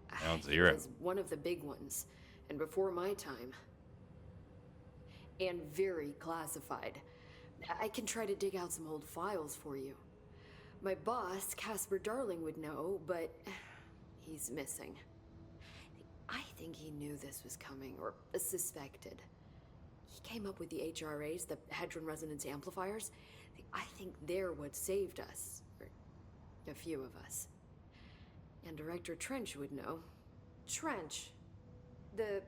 Ground Zero. It was one of the big ones, and before my time. And very classified. I can try to dig out some old files for you. My boss, Casper Darling, would know, but he's missing. I think he knew this was coming, or suspected. He came up with the HRAs, the Hadron Resonance Amplifiers. I think they're what saved us. Or a few of us. And Director Trench would know. Trench, the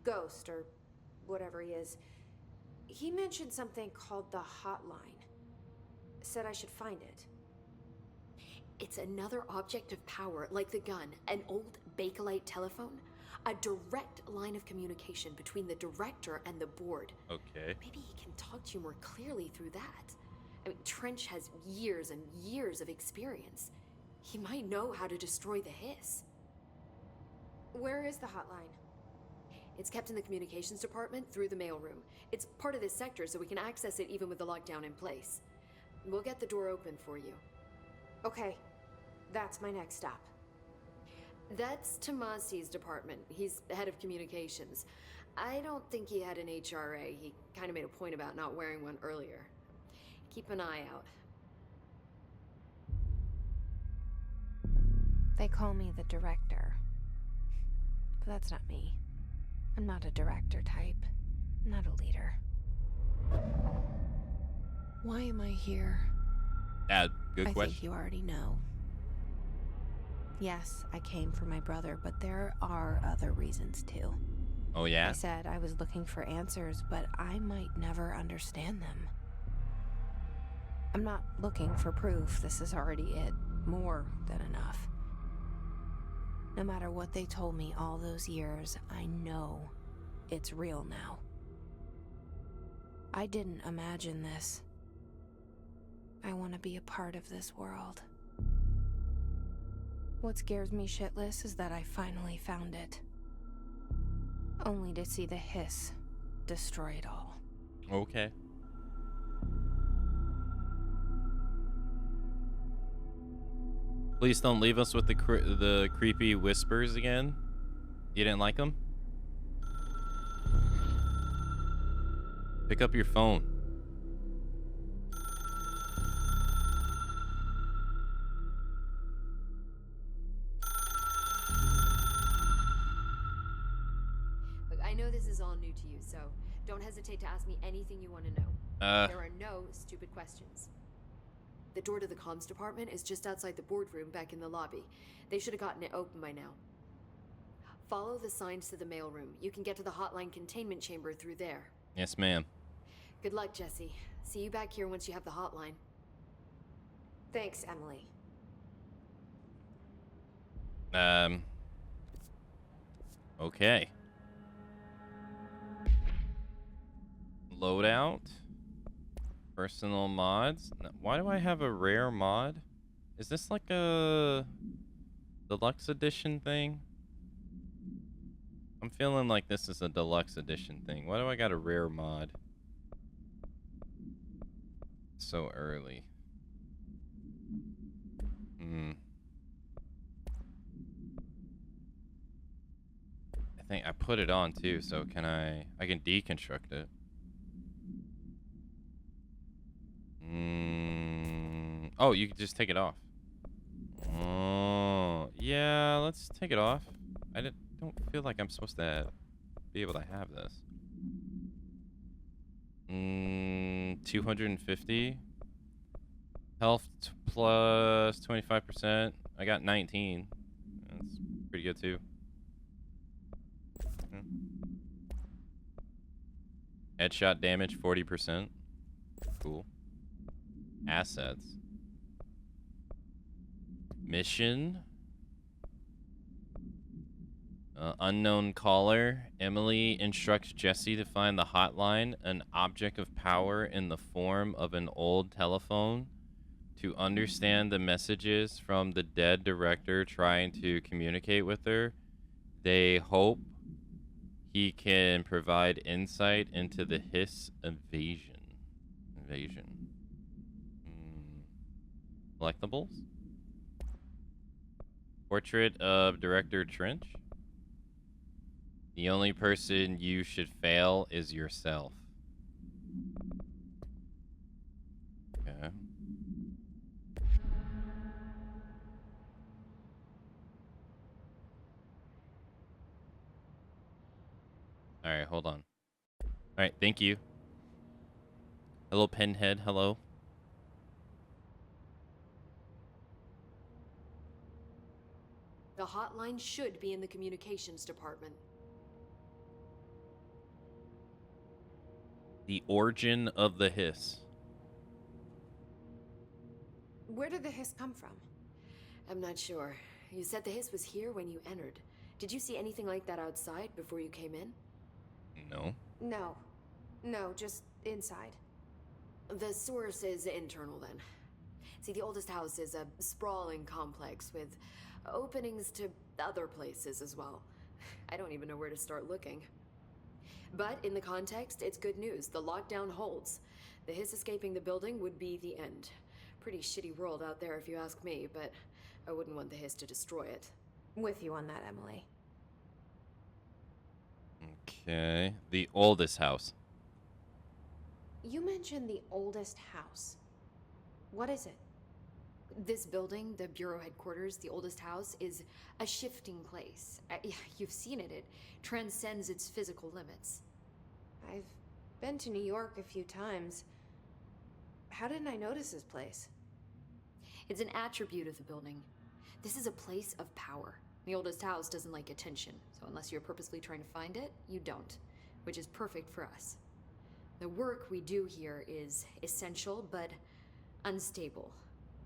ghost, or whatever he is, he mentioned something called the Hotline. Said I should find it. It's another object of power, like the gun, an old Bakelite telephone. A direct line of communication between the director and the board. Okay. Maybe he can talk to you more clearly through that. I mean, Trench has years and years of experience. He might know how to destroy the hiss. Where is the hotline? It's kept in the communications department through the mailroom. It's part of this sector, so we can access it even with the lockdown in place. We'll get the door open for you. Okay, that's my next stop. That's Tomasi's department. He's head of communications. I don't think he had an HRA. He kind of made a point about not wearing one earlier. Keep an eye out. They call me the director. But that's not me. I'm not a director type. I'm not a leader. Why am I here? Good I question. think you already know. Yes, I came for my brother, but there are other reasons too. Oh, yeah? I said I was looking for answers, but I might never understand them. I'm not looking for proof. This is already it. More than enough. No matter what they told me all those years, I know it's real now. I didn't imagine this. I want to be a part of this world. What scares me shitless is that I finally found it. Only to see the hiss destroy it all. Okay. Please don't leave us with the creepy whispers again. You didn't like them? Pick up your phone. Look, I know this is all new to you, so don't hesitate to ask me anything you want to know. There are no stupid questions. The door to the comms department is just outside the boardroom back in the lobby. They should have gotten it open by now. Follow the signs to the mailroom. You can get to the hotline containment chamber through there. Yes, ma'am. Good luck, Jesse. See you back here once you have the hotline. Thanks, Emily. Okay. Loadout. Personal mods. Why do I have a rare mod? Is this like a deluxe edition thing? I'm feeling like this is a deluxe edition thing. Why do I got a rare mod? So early. I think I put it on too, so can I can deconstruct it. Oh, you can just take it off. Oh, yeah, let's take it off. I don't feel like I'm supposed to be able to have this. 250. Health plus 25%. I got 19. That's pretty good too. Headshot damage 40%. Cool. Assets. Mission. Unknown caller. Emily instructs Jesse to find the hotline, an object of power in the form of an old telephone, to understand the messages from the dead director trying to communicate with her. They hope he can provide insight into the hiss invasion. Collectibles. Portrait of Director Trench. The only person you should fail is yourself. Okay. Alright, hold on. Alright, thank you. Hello, Pinhead. Hello. The hotline should be in the communications department. The origin of the hiss. Where did the hiss come from? I'm not sure. You said the hiss was here when you entered. Did you see anything like that outside before you came in? No. No, just inside. The source is internal then. See, the oldest house is a sprawling complex with openings to other places as well. I don't even know where to start looking. But in the context, it's good news. The lockdown holds. The hiss escaping the building would be the end. Pretty shitty world out there if you ask me, but I wouldn't want the hiss to destroy it. With you on that, Emily. Okay. The oldest house. You mentioned the oldest house. What is it? This building, the Bureau headquarters, the oldest house, is a shifting place. Yeah, you've seen it. It transcends its physical limits. I've been to New York a few times. How didn't I notice this place? It's an attribute of the building. This is a place of power. The oldest house doesn't like attention, so unless you're purposely trying to find it, you don't, which is perfect for us. The work we do here is essential, but unstable.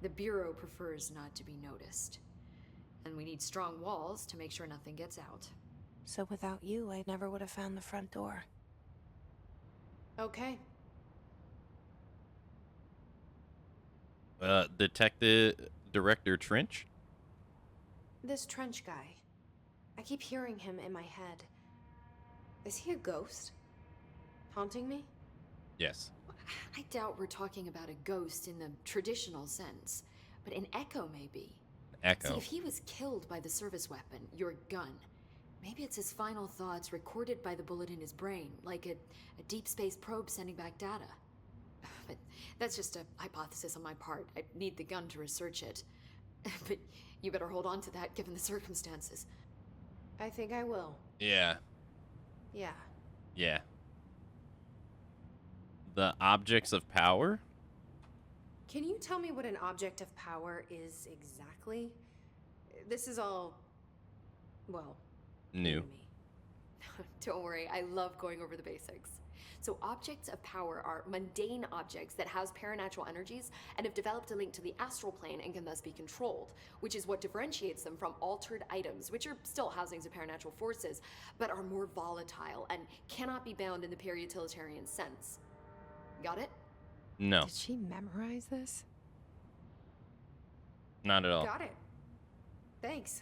The Bureau prefers not to be noticed. And we need strong walls to make sure nothing gets out. So without you, I never would have found the front door. Okay. Detective Director Trench? This Trench guy. I keep hearing him in my head. Is he a ghost? Haunting me? Yes. I doubt we're talking about a ghost in the traditional sense, but an echo maybe. Echo. See, if he was killed by the service weapon, your gun, maybe it's his final thoughts recorded by the bullet in his brain, like a deep space probe sending back data. But that's just a hypothesis on my part. I need the gun to research it. But you better hold on to that given the circumstances. I think I will. Yeah. Yeah. Yeah. The objects of power? Can you tell me what an object of power is exactly? This is all, well, New. to me. Don't worry, I love going over the basics. So objects of power are mundane objects that house paranatural energies and have developed a link to the astral plane and can thus be controlled, which is what differentiates them from altered items, which are still housings of paranatural forces, but are more volatile and cannot be bound in the peri-utilitarian sense. Got it? No, Did she memorize this? not at all. Got it. Thanks.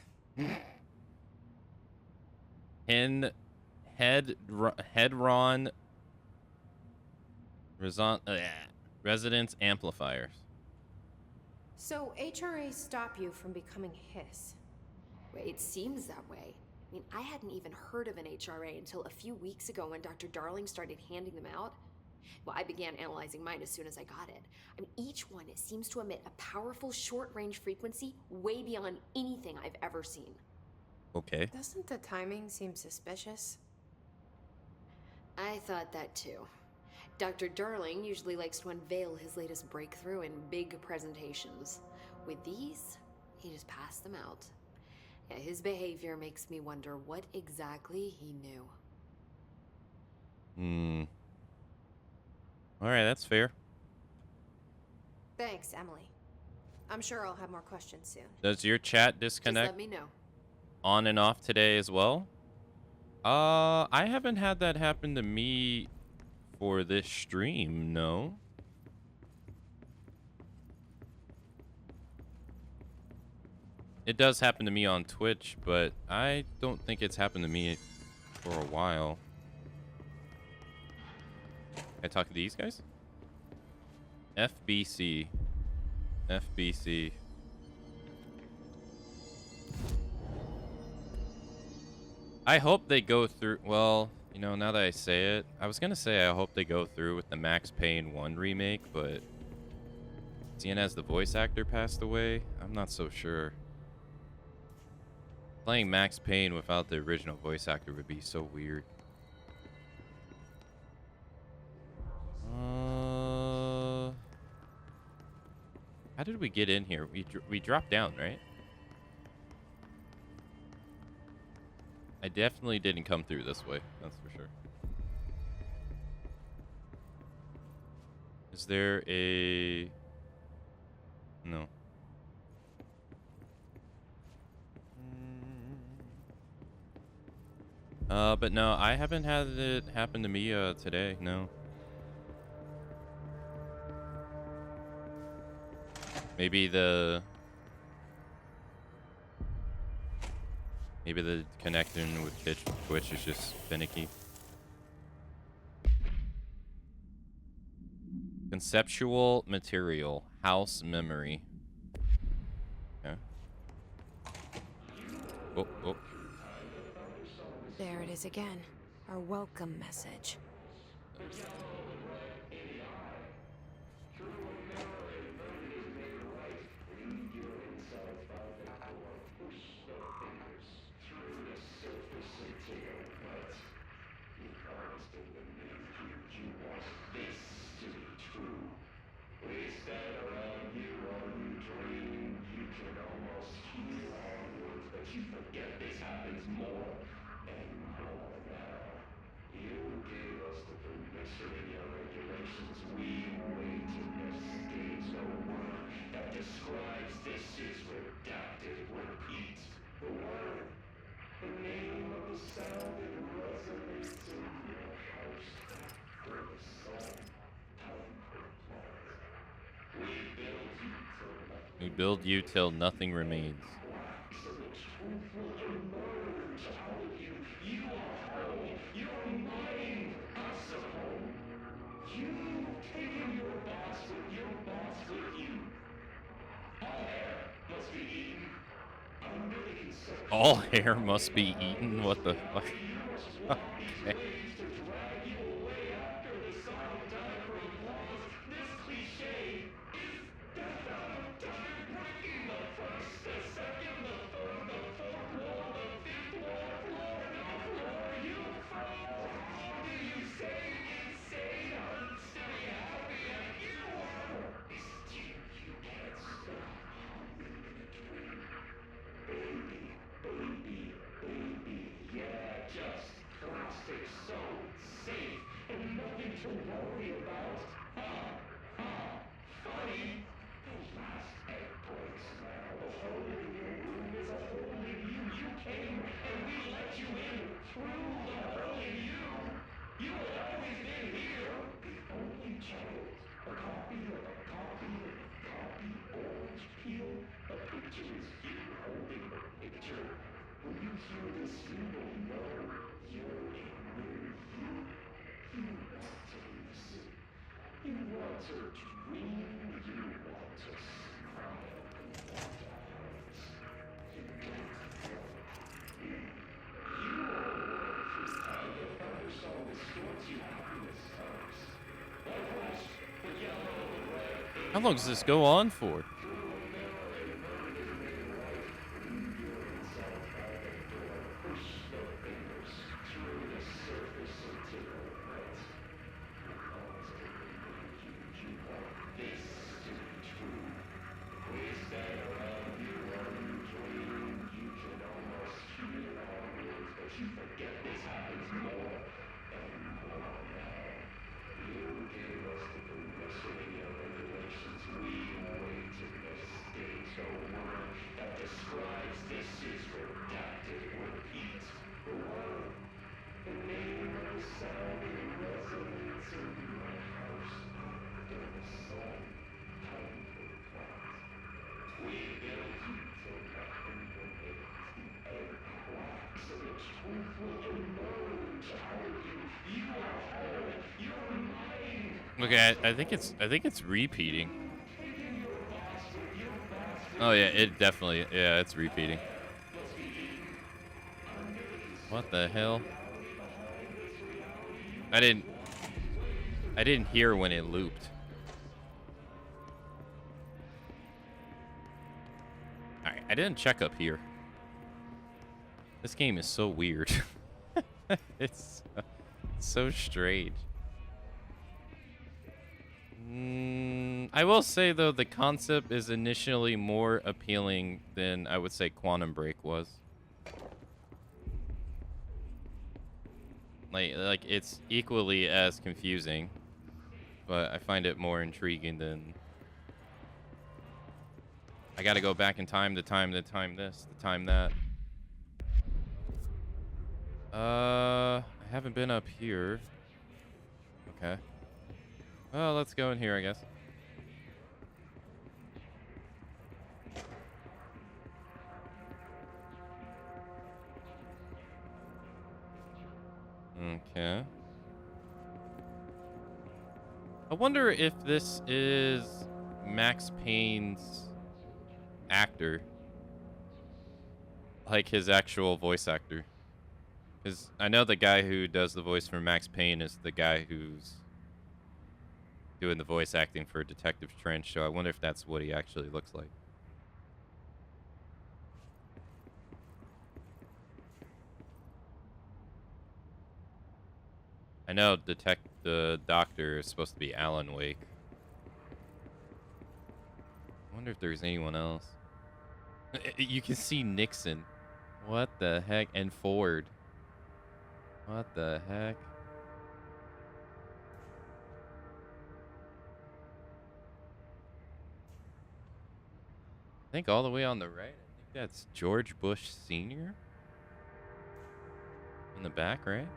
Headron resonance amplifiers. So HRA stop you from becoming Hiss? Well, it seems that way. I mean, I hadn't even heard of an HRA until a few weeks ago when Dr. Darling started handing them out. Well, I began analyzing mine as soon as I got it. I mean, each one seems to emit a powerful short-range frequency way beyond anything I've ever seen. Okay. Doesn't the timing seem suspicious? I thought that too. Dr. Darling usually likes to unveil his latest breakthrough in big presentations. With these, he just passed them out. Yeah, his behavior makes me wonder what exactly he knew. Alright, that's fair. Thanks, Emily. I'm sure I'll have more questions soon. Does your chat Just disconnect let me know. on and off today as well? I haven't had that happen to me for this stream, no. It does happen to me on Twitch, but I don't think it's happened to me for a while. Can I talk to these guys? FBC. FBC. I hope they go through. Well, you know, now that I say it, I was gonna say I hope they go through with the Max Payne 1 remake, but seeing as the voice actor passed away, I'm not so sure. Playing Max Payne without the original voice actor would be so weird. How did we get in here? We dropped down, right? I definitely didn't come through this way, that's for sure. Is there a... No. But no, I haven't had it happen to me today, no. Maybe the connection with Twitch is just finicky. Conceptual material, house memory. Okay. Oh. There it is again. Our welcome message. We build you till nothing remains. All hair must be eaten? What the fuck? Okay. How long does this go on for? Okay, I think it's repeating. Oh yeah, it definitely, yeah, it's repeating. What the hell? I didn't hear when it looped. Alright, I didn't check up here. This game is so weird. It's so strange. I will say, though, the concept is initially more appealing than I would say Quantum Break was. Like it's equally as confusing, but I find it more intriguing than... I gotta go back in time to time this, to time that. I haven't been up here. Okay. Well, let's go in here, I guess. Okay. I wonder if this is Max Payne's actor. Like his actual voice actor. Because I know the guy who does the voice for Max Payne is the guy who's doing the voice acting for Detective Trench, so I wonder if that's what he actually looks like. I know the doctor is supposed to be Alan Wake. I wonder if there's anyone else. You can see Nixon. What the heck? And Ford. What the heck? think all the way on the right. I think that's George Bush Sr. in the back, right?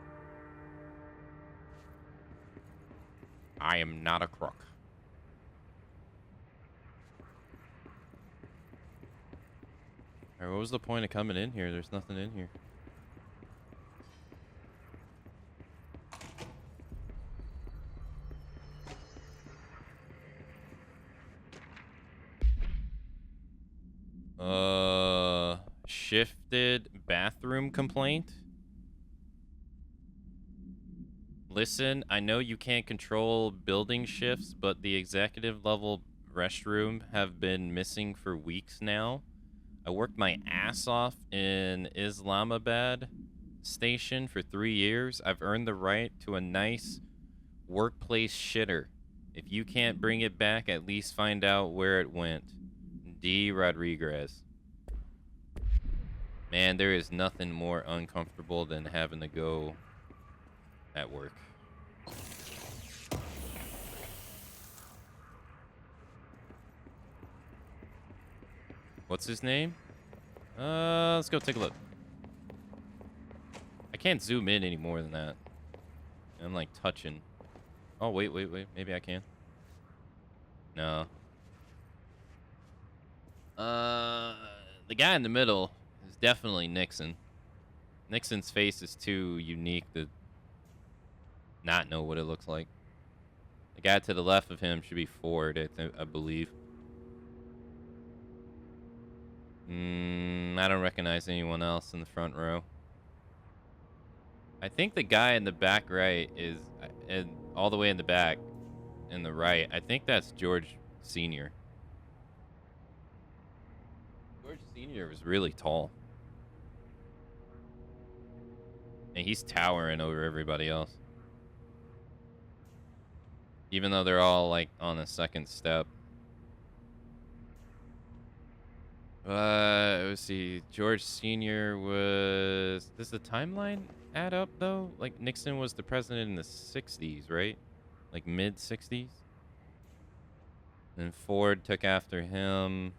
I am not a crook. Alright, what was the point of coming in here? There's nothing in here. Shifted bathroom complaint? Listen, I know you can't control building shifts, but the executive level restroom have been missing for weeks now. I worked my ass off in Islamabad station for 3 years. I've earned the right to a nice workplace shitter. If you can't bring it back, at least find out where it went. D. Rodriguez. Man, there is nothing more uncomfortable than having to go at work. What's his name? Let's go take a look. I can't zoom in any more than that. I'm like touching. Oh, wait. Maybe I can. No. The guy in the middle is definitely Nixon. Nixon's face is too unique to not know what it looks like. The guy to the left of him should be Ford, I believe. I don't recognize anyone else in the front row. I think the guy in the back right is, all the way in the back, in the right, I think that's George Sr. George Sr. was really tall. And he's towering over everybody else. Even though they're all, like, on the second step. Let's see. George Sr. was... Does the timeline add up, though? Like, Nixon was the president in the 60s, right? Like, mid-60s? And Ford took after him.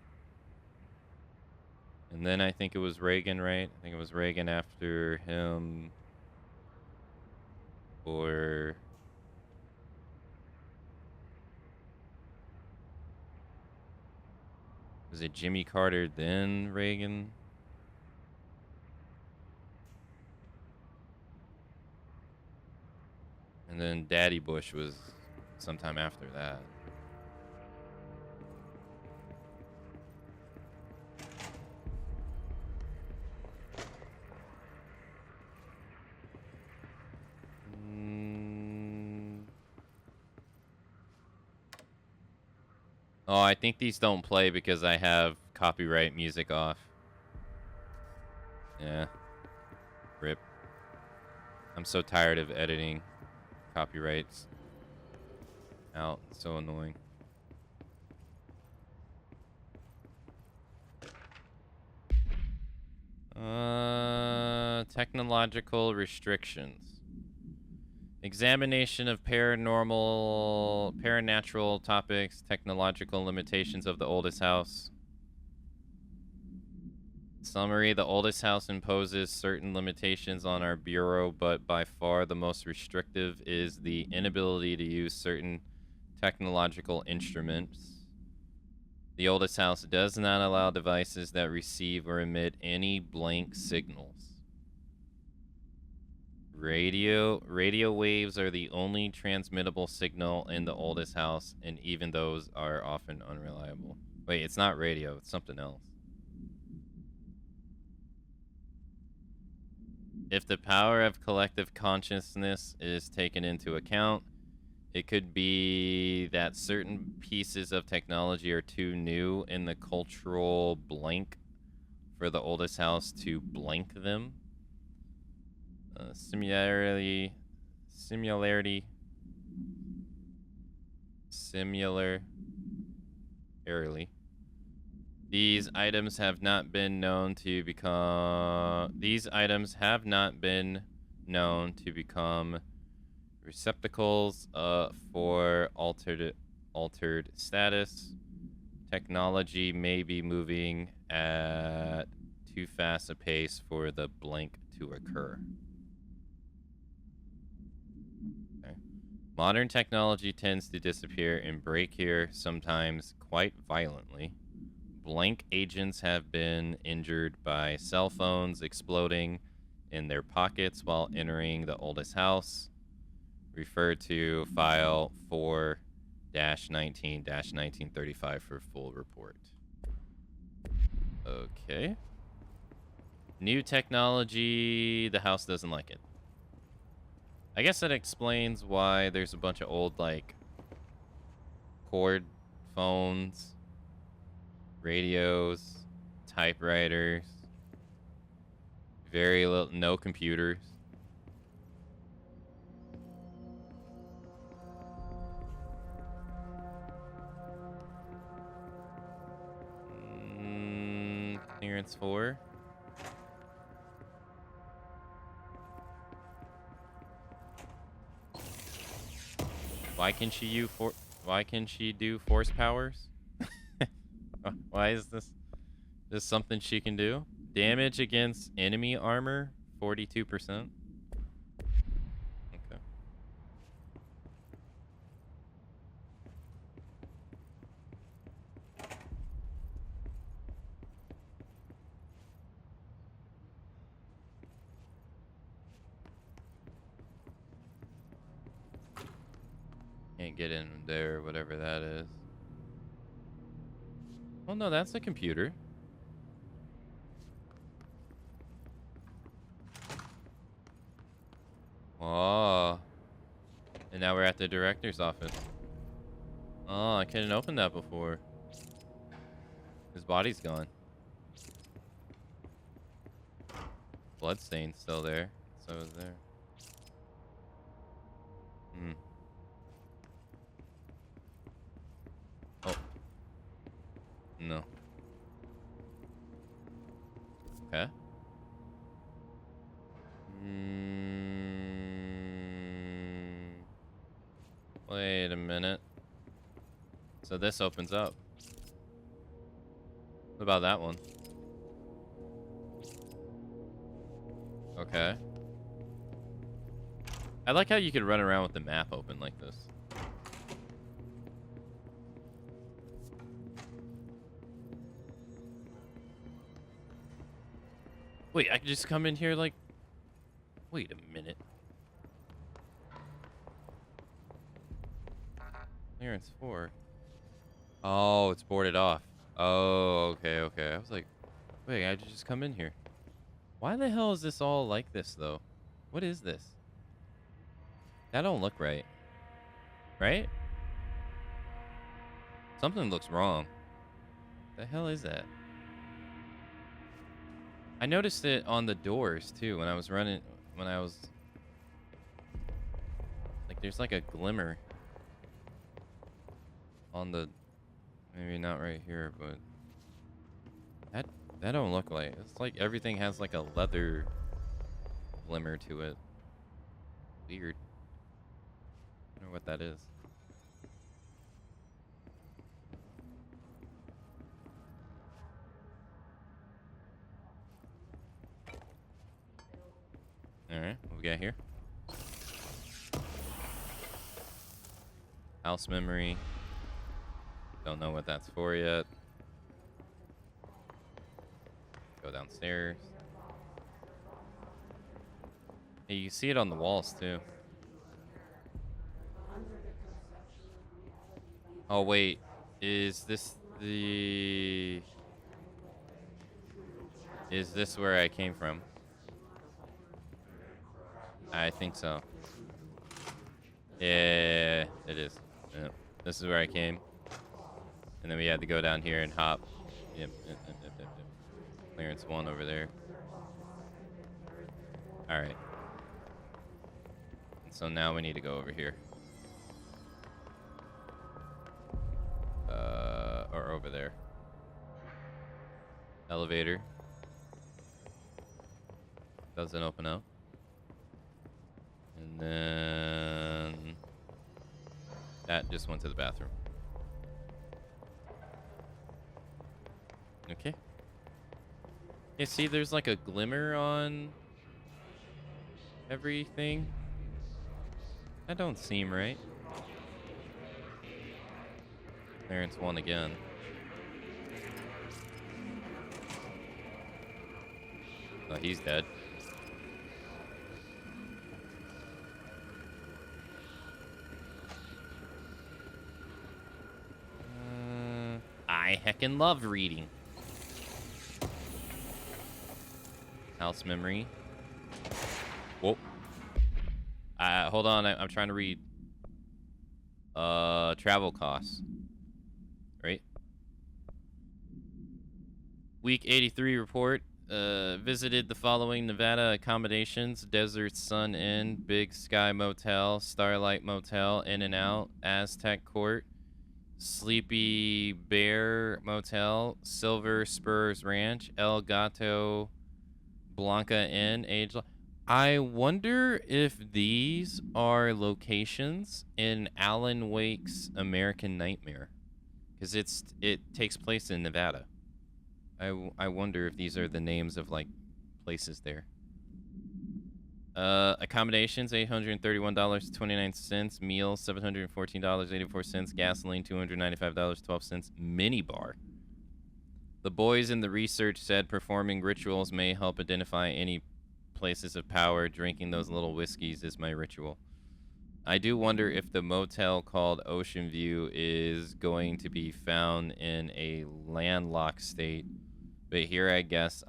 And then I think it was Reagan, right? I think it was Reagan after him. Or... Was it Jimmy Carter, then Reagan? And then Daddy Bush was sometime after that. Oh, I think these don't play because I have copyright music off. Yeah. Rip. I'm so tired of editing copyrights out. It's so annoying. Technological restrictions. Examination of paranatural topics, technological limitations of the oldest house. Summary, the oldest house imposes certain limitations on our bureau, but by far the most restrictive is the inability to use certain technological instruments. The oldest house does not allow devices that receive or emit any blank signals. Radio waves are the only transmittable signal in the oldest house, and even those are often unreliable. Wait, it's not radio, it's something else. If the power of collective consciousness is taken into account, it could be that certain pieces of technology are too new in the cultural blank for the oldest house to blank them. Similarly. These items have not been known to become receptacles for altered status, Technology may be moving at too fast a pace for the blank to occur. Okay. Modern technology tends to disappear and break here, sometimes quite violently. Blank agents have been injured by cell phones exploding in their pockets while entering the oldest house. Refer to file 4-19-1935 for full report. Okay. New technology, the house doesn't like it. I guess that explains why there's a bunch of old, like, cord phones, radios, typewriters, very little, no computers. Clearance 4. Why can she do force powers? Why is this something she can do? Damage against enemy armor 42%. Okay. Can't get in there, whatever that is. Oh no, that's a computer. Oh. And now we're at the director's office. Oh, I couldn't open that before. His body's gone. Bloodstain's still there. So is there. Oh. No. Okay. Wait a minute. So this opens up. What about that one? Okay. I like how you could run around with the map open like this. Wait, I can just come in here like... Wait a minute. Clearance 4. Oh, it's boarded off. Oh, okay, okay. I was like, wait, I just come in here. Why the hell is this all like this, though? What is this? That don't look right. Right? Something looks wrong. The hell is that? I noticed it on the doors, too, when I was running... When I was... Like, there's like a glimmer on the... Maybe not right here, but... That don't look like... It's like everything has like a leather glimmer to it. Weird. I don't know what that is. Alright, what we got here? House memory. Don't know what that's for yet. Go downstairs. Hey, you can see it on the walls too. Oh wait, is this the... Is this where I came from? I think so. Yeah, it is. Yep. This is where I came. And then we had to go down here and hop. Yep. Clearance 1 over there. Alright. And so now we need to go over here. Or over there. Elevator. Doesn't open up. And then... That just went to the bathroom. Okay. Yeah, see, there's like a glimmer on everything. That don't seem right. There's one again. Oh, he's dead. I heckin' love reading. House memory. Whoa. Hold on. I'm trying to read. Travel costs. Right? Week 83 report. Visited the following Nevada accommodations: Desert Sun Inn, Big Sky Motel, Starlight Motel, In-N-Out, Aztec Court, Sleepy Bear Motel, Silver Spurs Ranch, El Gato Blanca Inn, I wonder if these are locations in Alan Wake's American Nightmare, because it takes place in Nevada. I wonder if these are the names of like places there. Accommodations $831.29, meals $714.84, gasoline $295.12, minibar. The boys in the research said performing rituals may help identify any places of power. Drinking those little whiskeys is my ritual. I do wonder if the motel called Ocean View is going to be found in a landlocked state. But here I guess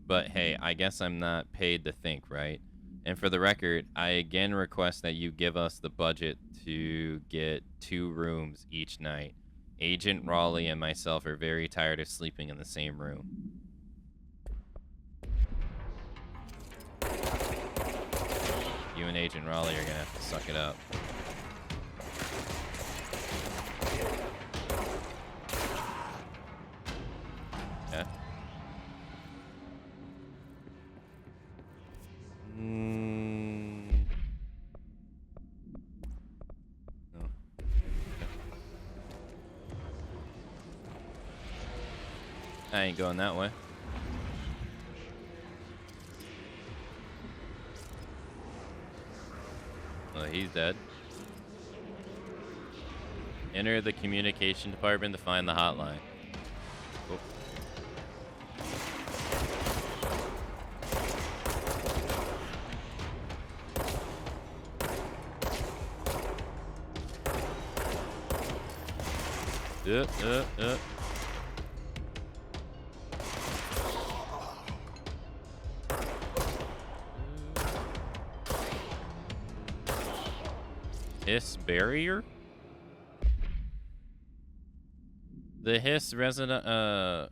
but hey, I guess I'm not paid to think, right? And for the record, I again request that you give us the budget to get 2 rooms each night. Agent Raleigh and myself are very tired of sleeping in the same room. You and Agent Raleigh are gonna have to suck it up. Okay. No. Okay. I ain't going that way. Well, he's dead. Enter the communication department to find the hotline. Oh. Hiss barrier? The Hiss resonance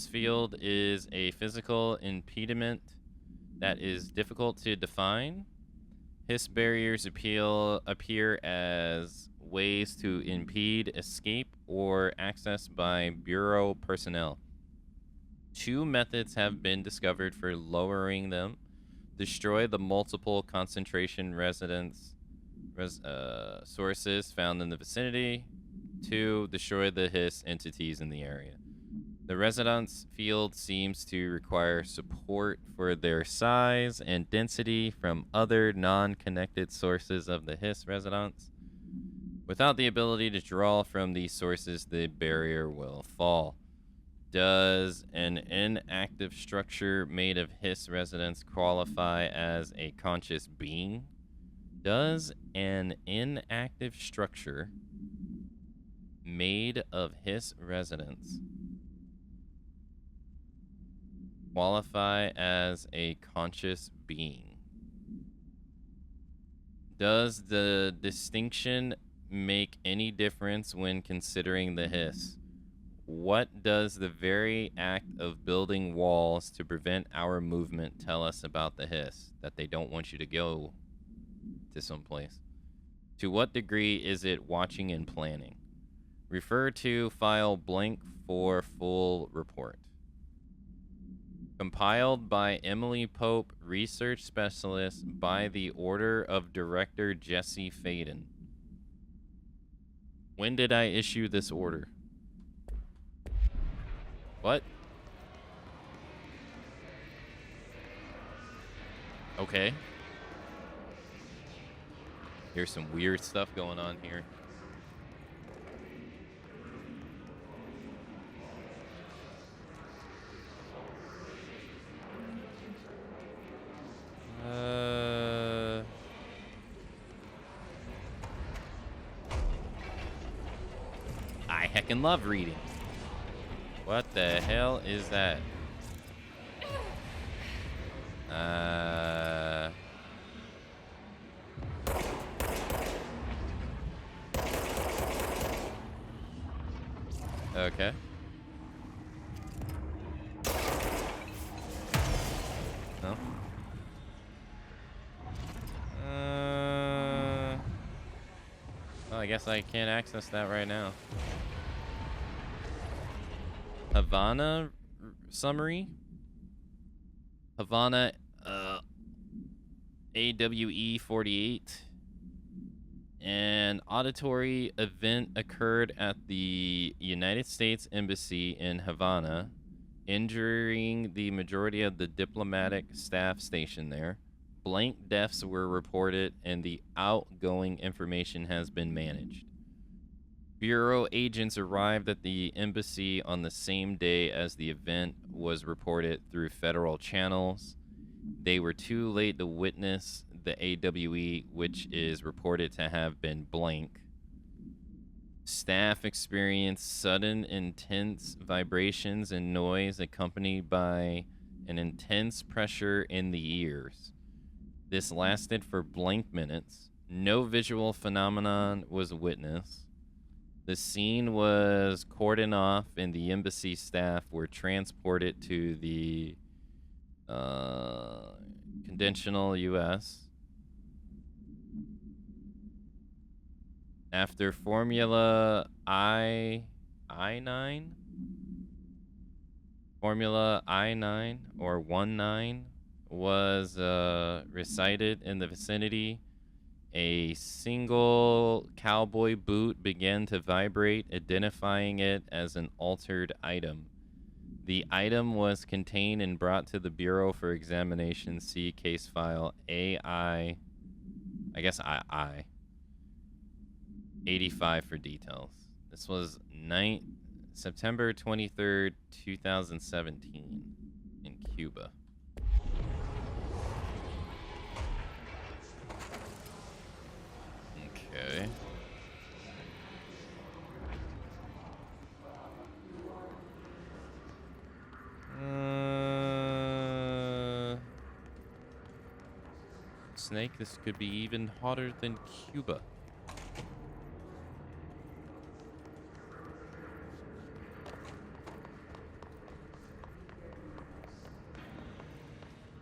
field is a physical impediment that is difficult to define. Hiss barriers appear as ways to impede escape or access by Bureau personnel. 2 methods have been discovered for lowering them. Destroy the multiple concentration sources found in the vicinity. 2, destroy the Hiss entities in the area. The resonance field seems to require support for their size and density from other non-connected sources of the Hiss resonance. Without the ability to draw from these sources, the barrier will fall. Does an inactive structure made of Hiss resonance qualify as a conscious being? Does an inactive structure made of Hiss resonance qualify as a conscious being? Does the distinction make any difference when considering the Hiss? What does the very act of building walls to prevent our movement tell us about the Hiss? That they don't want you to go to someplace. To what degree is it watching and planning? Refer to file blank for full report. Compiled by Emily Pope, research specialist, by the order of Director Jesse Faden. When did I issue this order? What? Okay. Here's some weird stuff going on here. I heckin' love reading. What the hell is that? Okay. No. Well, I guess I can't access that right now. Havana summary. Havana AWE 48. An auditory event occurred at the United States Embassy in Havana, injuring the majority of the diplomatic staff stationed there. Blank deaths were reported, and the outgoing information has been managed. Bureau agents arrived at the embassy on the same day as the event was reported through federal channels. They were too late to witness the AWE, which is reported to have been blank. Staff experienced sudden, intense vibrations and noise accompanied by an intense pressure in the ears. This lasted for blank minutes. No visual phenomenon was witnessed. The scene was cordoned off, and the embassy staff were transported to the conventional U.S. After Formula I-9 or 19 was recited in the vicinity, a single cowboy boot began to vibrate, identifying it as an altered item. The item was contained and brought to the Bureau for examination. See case file AI, I guess II 85 for details. This was September 23rd, 2017 in Cuba. Okay. Snake, this could be even hotter than Cuba.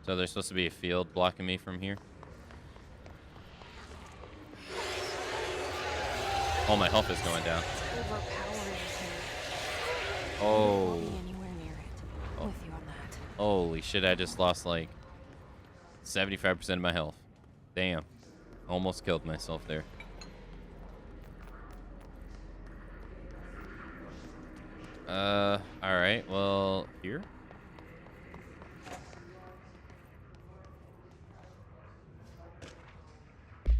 So there's supposed to be a field blocking me from here. Oh, my health is going down. Oh. Anywhere near it. With you on that. Holy shit, I just lost like 75% of my health. Damn. Almost killed myself there. Alright, well, here?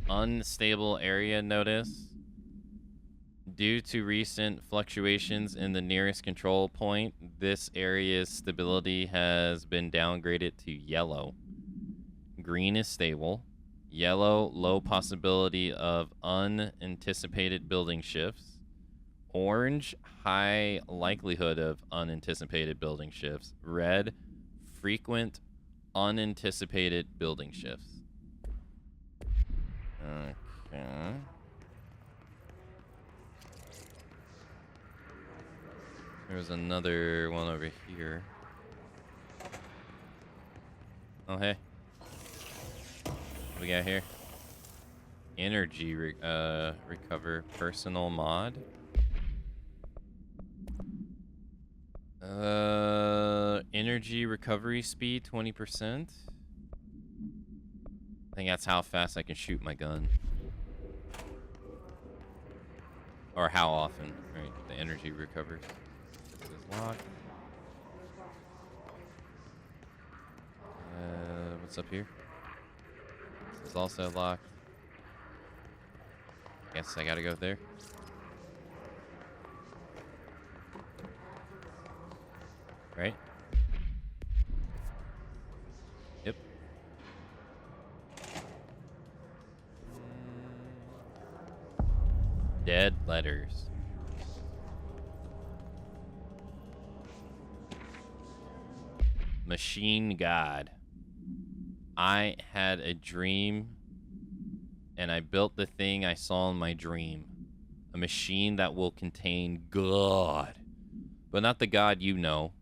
Unstable area notice. Due to recent fluctuations in the nearest control point, this area's stability has been downgraded to yellow. Green is stable. Yellow, low possibility of unanticipated building shifts. Orange, high likelihood of unanticipated building shifts. Red, frequent unanticipated building shifts. Okay. There's another one over here. Oh, hey. What we got here? Energy recover personal mod. Energy recovery speed 20%. I think that's how fast I can shoot my gun. Or how often, right? The energy recovers. This is locked. What's up here? This is also locked. Guess I gotta go there. Right? Yep. Dead letters. Machine God. I had a dream and I built the thing I saw in my dream. A machine that will contain God. But not the God you know,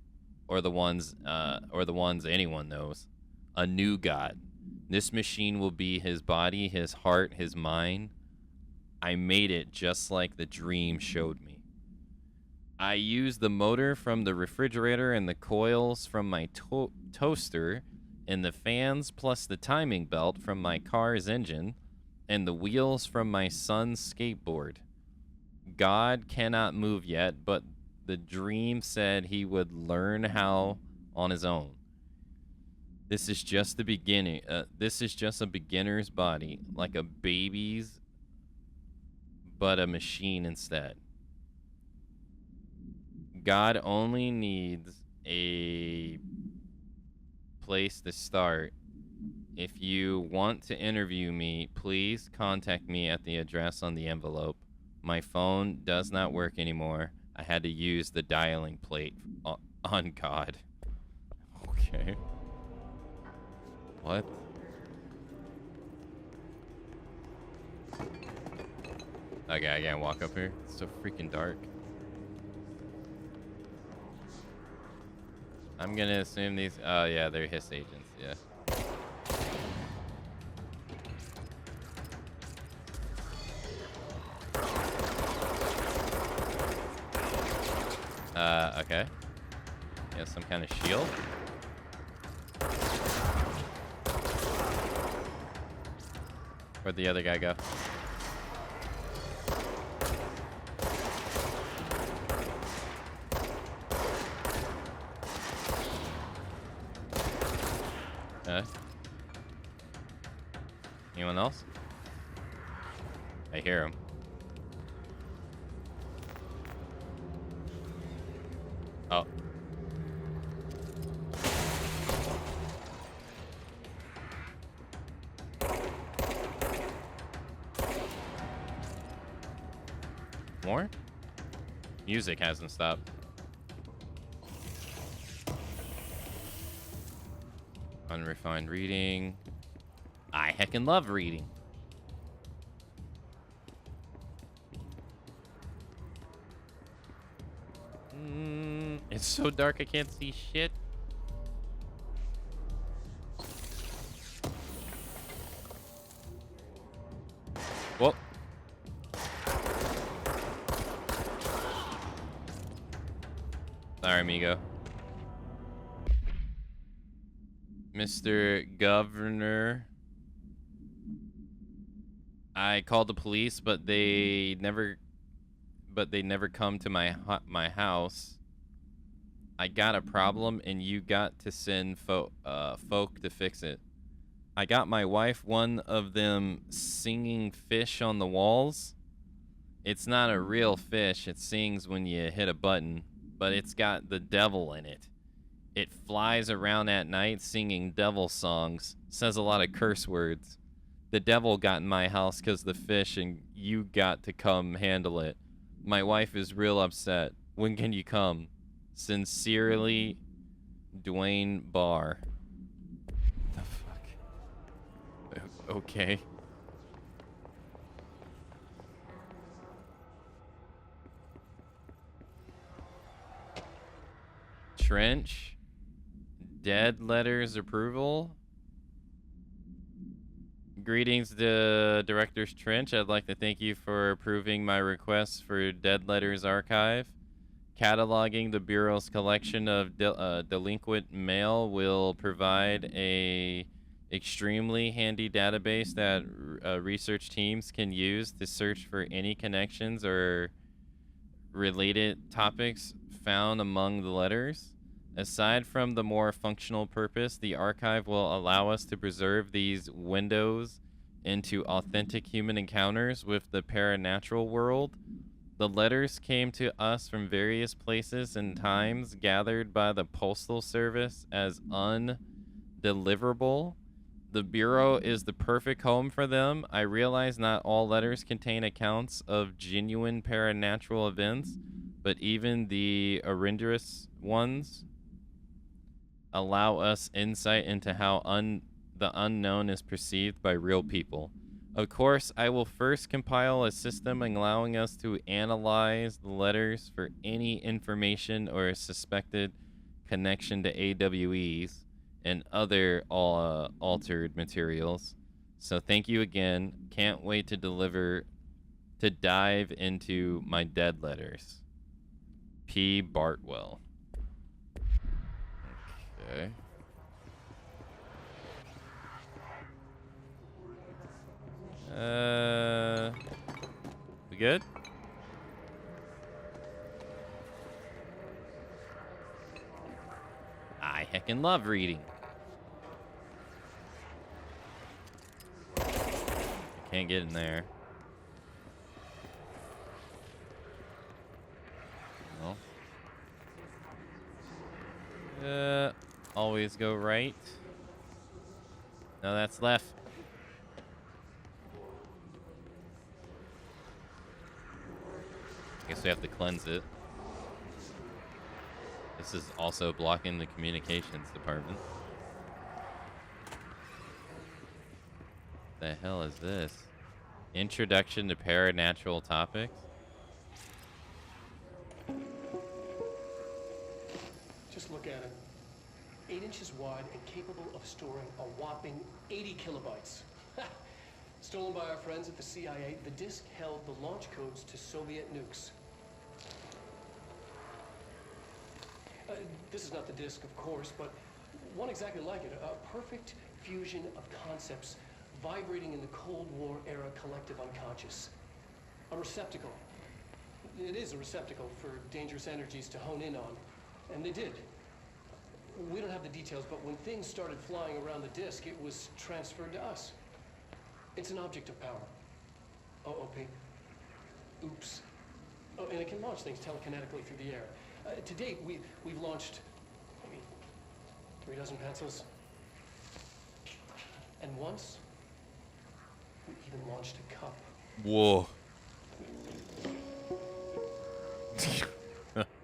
or the ones anyone knows. A new God. This machine will be his body, his heart, his mind. I made it just like the dream showed me. I used the motor from the refrigerator and the coils from my toaster and the fans plus the timing belt from my car's engine and the wheels from my son's skateboard. God cannot move yet, but the dream said he would learn how on his own. This is just the beginning. This is just a beginner's body, like a baby's, but a machine instead. God only needs a place to start. If you want to interview me, please contact me at the address on the envelope. My phone does not work anymore. I had to use the dialing plate on God. Okay. What? Okay, I can't walk up here. It's so freaking dark. I'm gonna assume these. Oh yeah, they're Hiss agents. Yeah. Okay. Yeah, some kind of shield. Where'd the other guy go? Anyone else? I hear him. Oh. More? Music hasn't stopped. Unrefined reading. I heckin' love reading. It's so dark I can't see shit. Whoa. Sorry, amigo. Mr. Governor. I called the police, but they never come to my house. I got a problem, and you got to send folk to fix it. I got my wife one of them singing fish on the walls. It's not a real fish. It sings when you hit a button, but it's got the devil in it. It flies around at night singing devil songs. Says a lot of curse words. The devil got in my house because the fish, and you got to come handle it. My wife is real upset. When can you come? Sincerely, Dwayne Barr. The fuck? Okay. Trench. Dead letters approval. Greetings to Director's Trench. I'd like to thank you for approving my request for Dead Letters Archive. Cataloging the Bureau's collection of delinquent mail will provide a extremely handy database that research teams can use to search for any connections or related topics found among the letters. Aside from the more functional purpose, the archive will allow us to preserve these windows into authentic human encounters with the paranatural world. The letters came to us from various places and times, gathered by the Postal Service as undeliverable. The Bureau is the perfect home for them. I realize not all letters contain accounts of genuine paranatural events, but even the horrendous ones allow us insight into how the unknown is perceived by real people. Of course, I will first compile a system allowing us to analyze the letters for any information or suspected connection to AWEs and other altered materials. So thank you again. Can't wait to dive into my dead letters. P. Bartwell. Okay. We good? I heckin' love reading. I can't get in there. No. Always go right. No, that's left. I guess we have to cleanse it. This is also blocking the communications department. The hell is this? Introduction to paranatural topics? Just look at it. 8 inches wide and capable of storing a whopping 80 kilobytes. Stolen by our friends at the CIA, the disk held the launch codes to Soviet nukes. This is not the disk, of course, but one exactly like it. A perfect fusion of concepts vibrating in the Cold War era collective unconscious. A receptacle. It is a receptacle for dangerous energies to hone in on. And they did. We don't have the details, but when things started flying around the disk, it was transferred to us. It's an object of power. OOP. Oops. Oh, and it can launch things telekinetically through the air. To date, we've launched maybe 3 dozen pencils. And once, we even launched a cup. Whoa.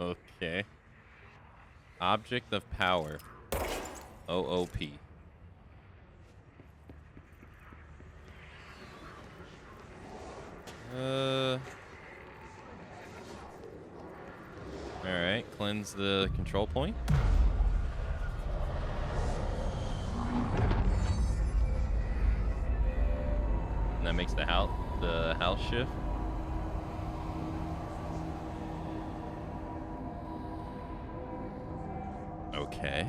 Okay. Object of power. OOP. Alright, cleanse the control point. And that makes the house shift. Okay.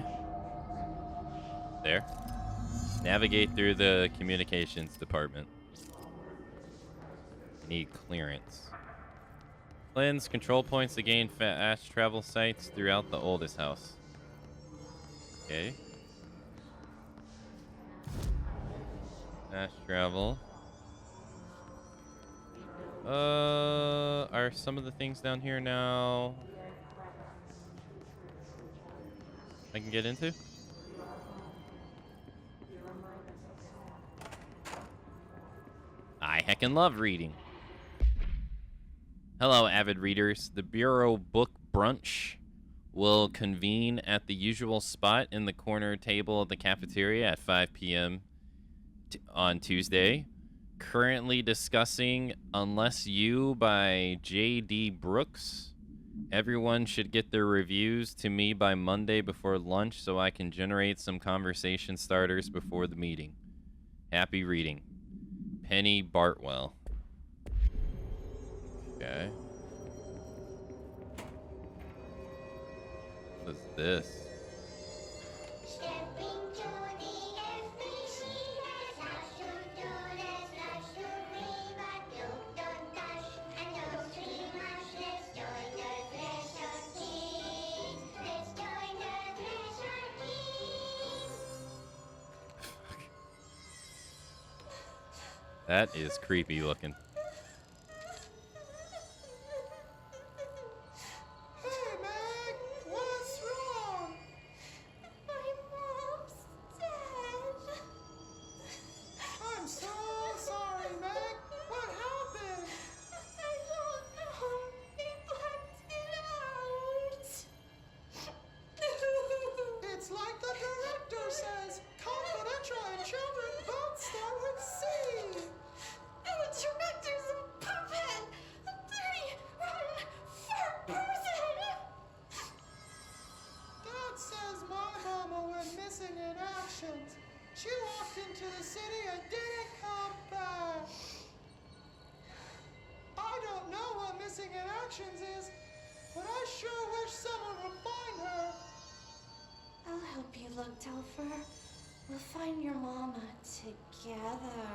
There. Navigate through the communications department. Need clearance. Cleanse control points to gain fast travel sites throughout the oldest house. Okay. Fast travel. Are some of the things down here now I can get into? I heckin' love reading. Hello, avid readers. The Bureau Book Brunch will convene at the usual spot in the corner table of the cafeteria at 5 p.m. On Tuesday. Currently discussing Unless You by J.D. Brooks. Everyone should get their reviews to me by Monday before lunch so I can generate some conversation starters before the meeting. Happy reading. Penny Bartwell. Okay. What is this? That is creepy looking. Hey, Meg! What's wrong? My mom's dead. I'm so sorry, Meg. What happened? I don't know. They blacked it out. It's like the director says, confidential and children both start with C. The director's a puppet. A dirty, rotten, fat person. Dad says my mama went missing in action. She walked into the city and didn't come back. I don't know what missing in actions is, but I sure wish someone would find her. I'll help you look, Telfer. We'll find your mama together.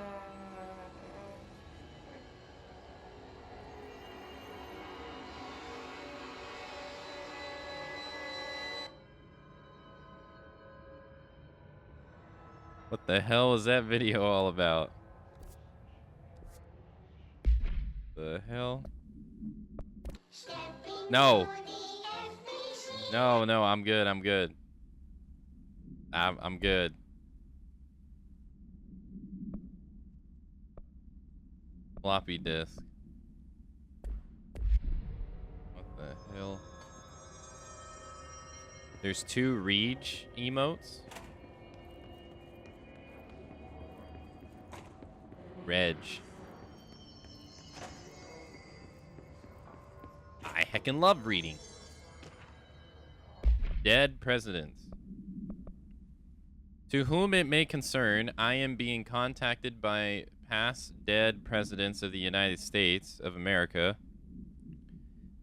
What the hell is that video all about? The hell? No. No, no, I'm good. I'm good. I'm good. Floppy disk. What the hell? There's 2 Reg emotes. Reg. I heckin' love reading. Dead presidents. To whom it may concern, I am being contacted by past dead presidents of the United States of America.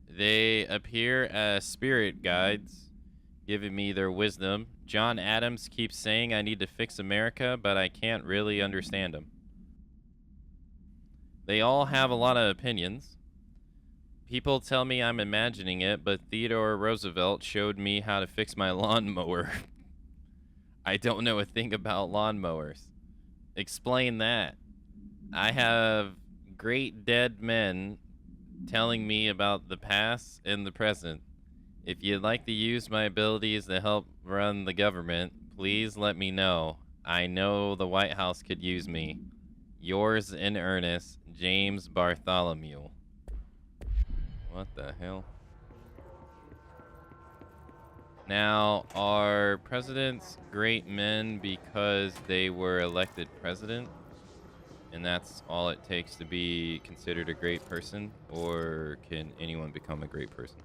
They appear as spirit guides, giving me their wisdom. John Adams keeps saying I need to fix America, but I can't really understand him. They all have a lot of opinions. People tell me I'm imagining it, but Theodore Roosevelt showed me how to fix my lawnmower. I don't know a thing about lawnmowers. Explain that. I have great dead men telling me about the past and the present. If you'd like to use my abilities to help run the government, please let me know. I know the White House could use me. Yours in earnest, James Bartholomew. What the hell? Now, are presidents great men because they were elected president? And that's all it takes to be considered a great person? Or can anyone become a great person?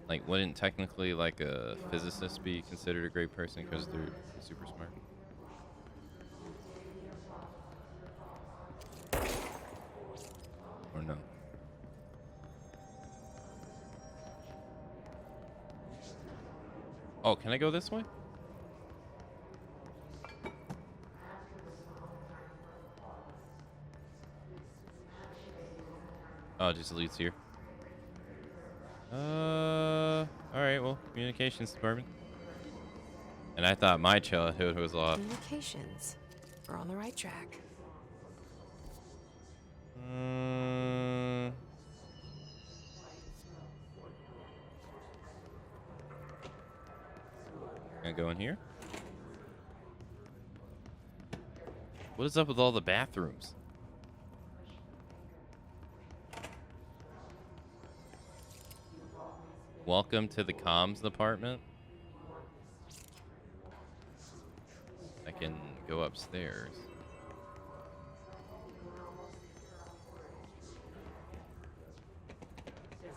Like, wouldn't technically, like, a physicist be considered a great person because they're super smart? Or no? Oh, can I go this way? Oh, it just leads here. Alright, well, communications department. And I thought my childhood was off. Communications. We're on the right track. Can I go in here? What is up with all the bathrooms? Welcome to the comms department. I can go upstairs.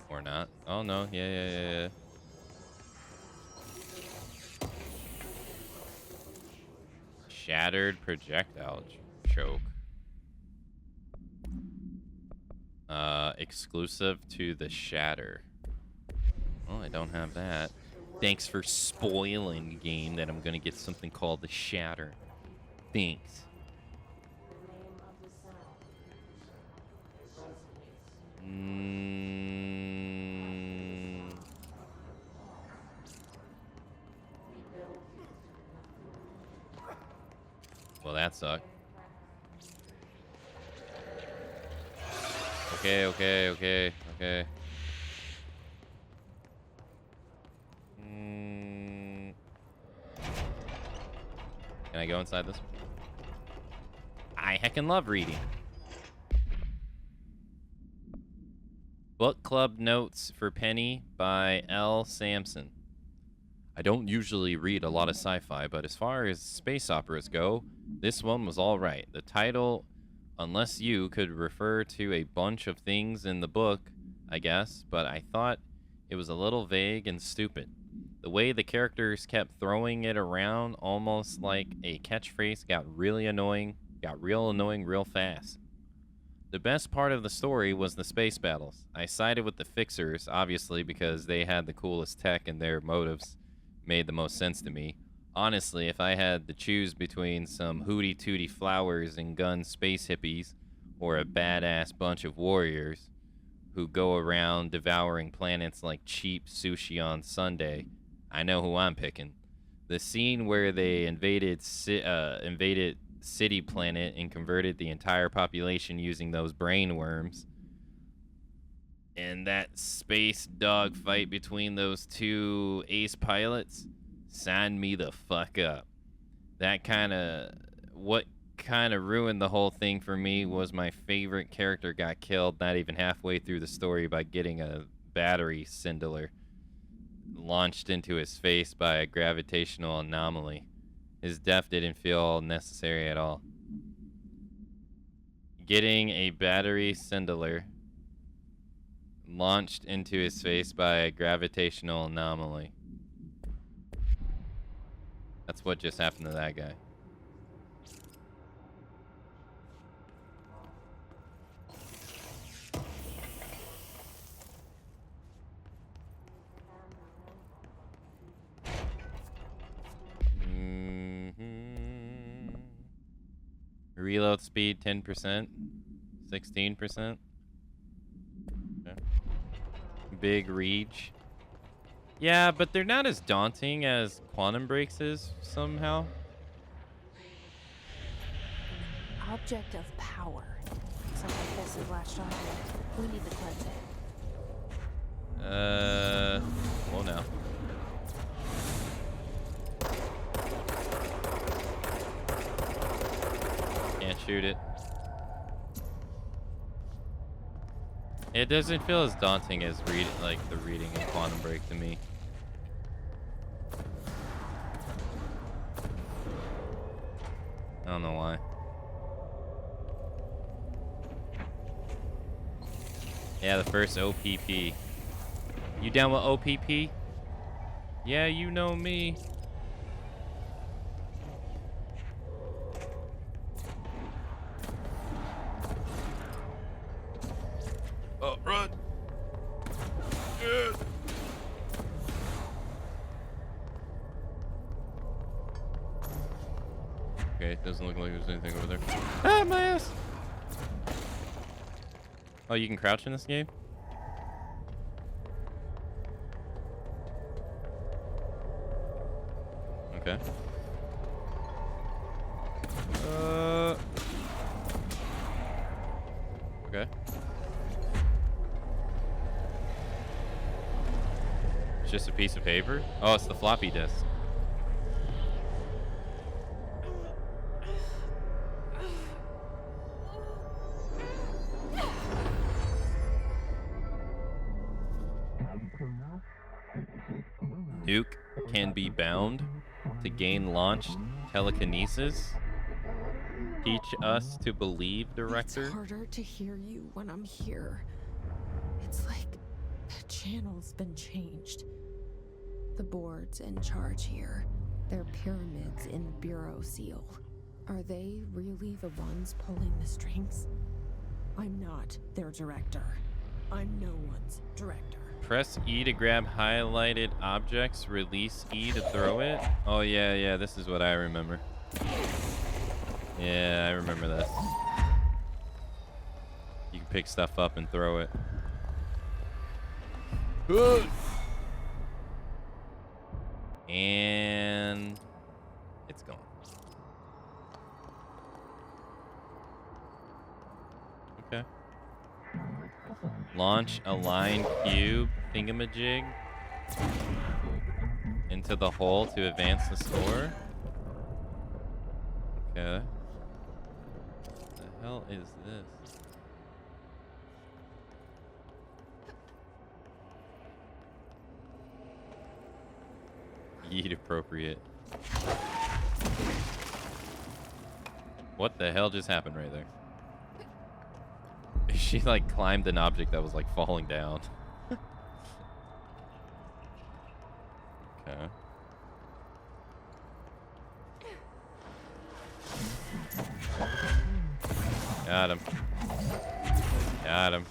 Or not. Oh no, yeah. Shattered projectile choke. Exclusive to the Shatter. Oh, I don't have that. Thanks for spoiling the game that I'm gonna get something called the Shatter. Thanks. Well, that sucked. Okay. Can I go inside this one? I heckin' love reading. Book Club Notes for Penny by L. Sampson. I don't usually read a lot of sci-fi, but as far as space operas go, this one was all right. The title, Unless You, could refer to a bunch of things in the book, I guess, but I thought it was a little vague and stupid. The way the characters kept throwing it around almost like a catchphrase got real annoying real fast. The best part of the story was the space battles. I sided with the Fixers, obviously, because they had the coolest tech and their motives made the most sense to me. Honestly, if I had to choose between some hooty-tooty flowers and gun space hippies or a badass bunch of warriors who go around devouring planets like cheap sushi on Sunday, I know who I'm picking. The scene where they invaded City Planet and converted the entire population using those brain worms, and that space dog fight between those two ace pilots, signed me the fuck up. What kind of ruined the whole thing for me was my favorite character got killed not even halfway through the story by getting a battery cinder launched into his face by a gravitational anomaly. His death didn't feel necessary at all. Getting a battery cinder launched into his face by a gravitational anomaly. That's what just happened to that guy. Reload speed 10%, 16%. Okay. Big reach. Yeah, but they're not as daunting as Quantum Breaks is somehow. Object of power. Something like this is latched onto it. We need to cleanse it. Well, no. Can't shoot it. It doesn't feel as daunting as the reading in Quantum Break to me. I don't know why. Yeah, the first OPP. You down with OPP? Yeah, you know me. Oh, run! Good. Okay, it doesn't look like there's anything over there. Ah, my ass! Oh, you can crouch in this game? Okay. Okay. It's just a piece of paper? Oh, it's the floppy disk. Nuke can be bound to gain launched telekinesis. Teach us to believe, director. It's harder to hear you when I'm here. It's like the channel's been changed. The board's in charge here. They're pyramids in Bureau Seal. Are they really the ones pulling the strings? I'm not their director. I'm no one's director. Press E to grab highlighted objects. Release E to throw it. Oh, yeah, this is what I remember. Yeah, I remember this. You can pick stuff up and throw it. And it's gone. Launch a line cube thingamajig into the hole to advance the score. Okay. What the hell is this? Yeet appropriate. What the hell just happened right there? She like climbed an object that was like falling down. Okay. Got him. Got him.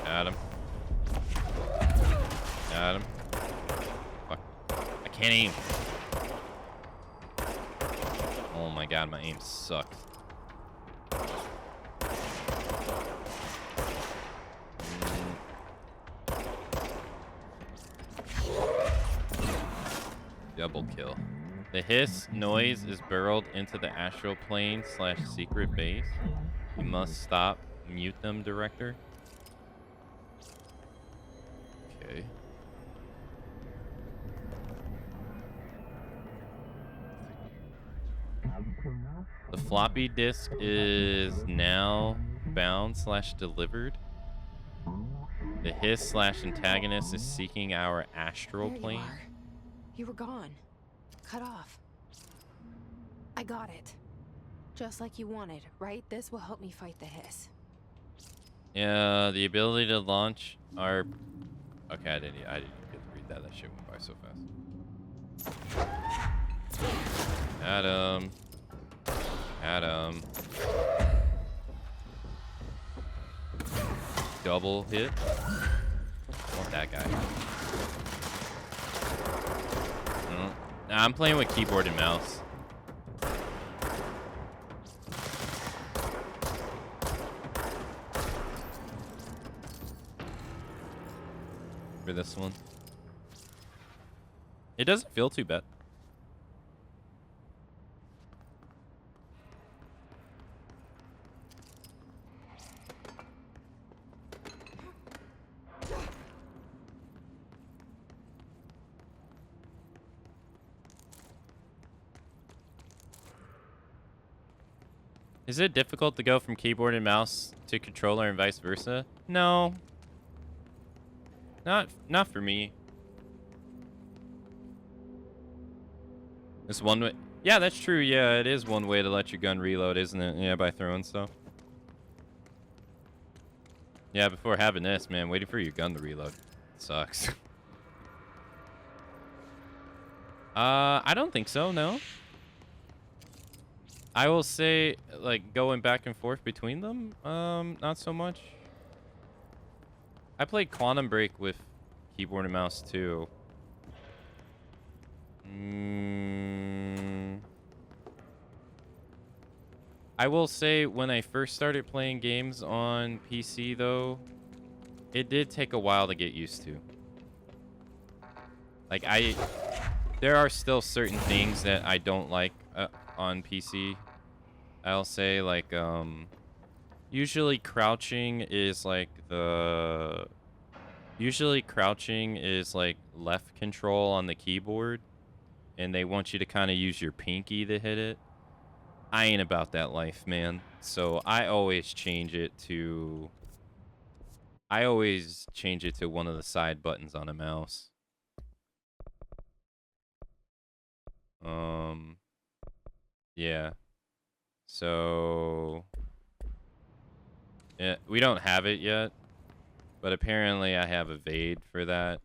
Got him. Got him. Fuck. I can't aim. Oh my god, my aim sucks. Double kill. The hiss noise is burrowed into the astral plane / secret base. You must stop. Mute them, director. Okay. The floppy disk is now bound / delivered. The hiss / antagonist is seeking our astral plane. You were gone. Cut off. I got it. Just like you wanted, right? This will help me fight the hiss. Yeah, the ability to launch our... Okay, I didn't get to read that. That shit went by so fast. Adam. Adam. Double hit. I want that guy. No. Nah, I'm playing with keyboard and mouse. For this one. It doesn't feel too bad. Is it difficult to go from keyboard and mouse to controller and vice versa? No. Not for me. It's one way. Yeah, that's true. Yeah, it is one way to let your gun reload, isn't it? Yeah, by throwing stuff. Yeah, before having this, man, waiting for your gun to reload sucks. I don't think so, no. I will say, like, going back and forth between them, not so much. I played Quantum Break with keyboard and mouse, too. I will say, when I first started playing games on PC, though, it did take a while to get used to. Like, there are still certain things that I don't like on PC. I'll say, like, usually crouching is like left control on the keyboard, and they want you to kind of use your pinky to hit it. I ain't about that life, man. So I always change it to one of the side buttons on a mouse. Yeah. So yeah, we don't have it yet, but apparently I have a VOD for that.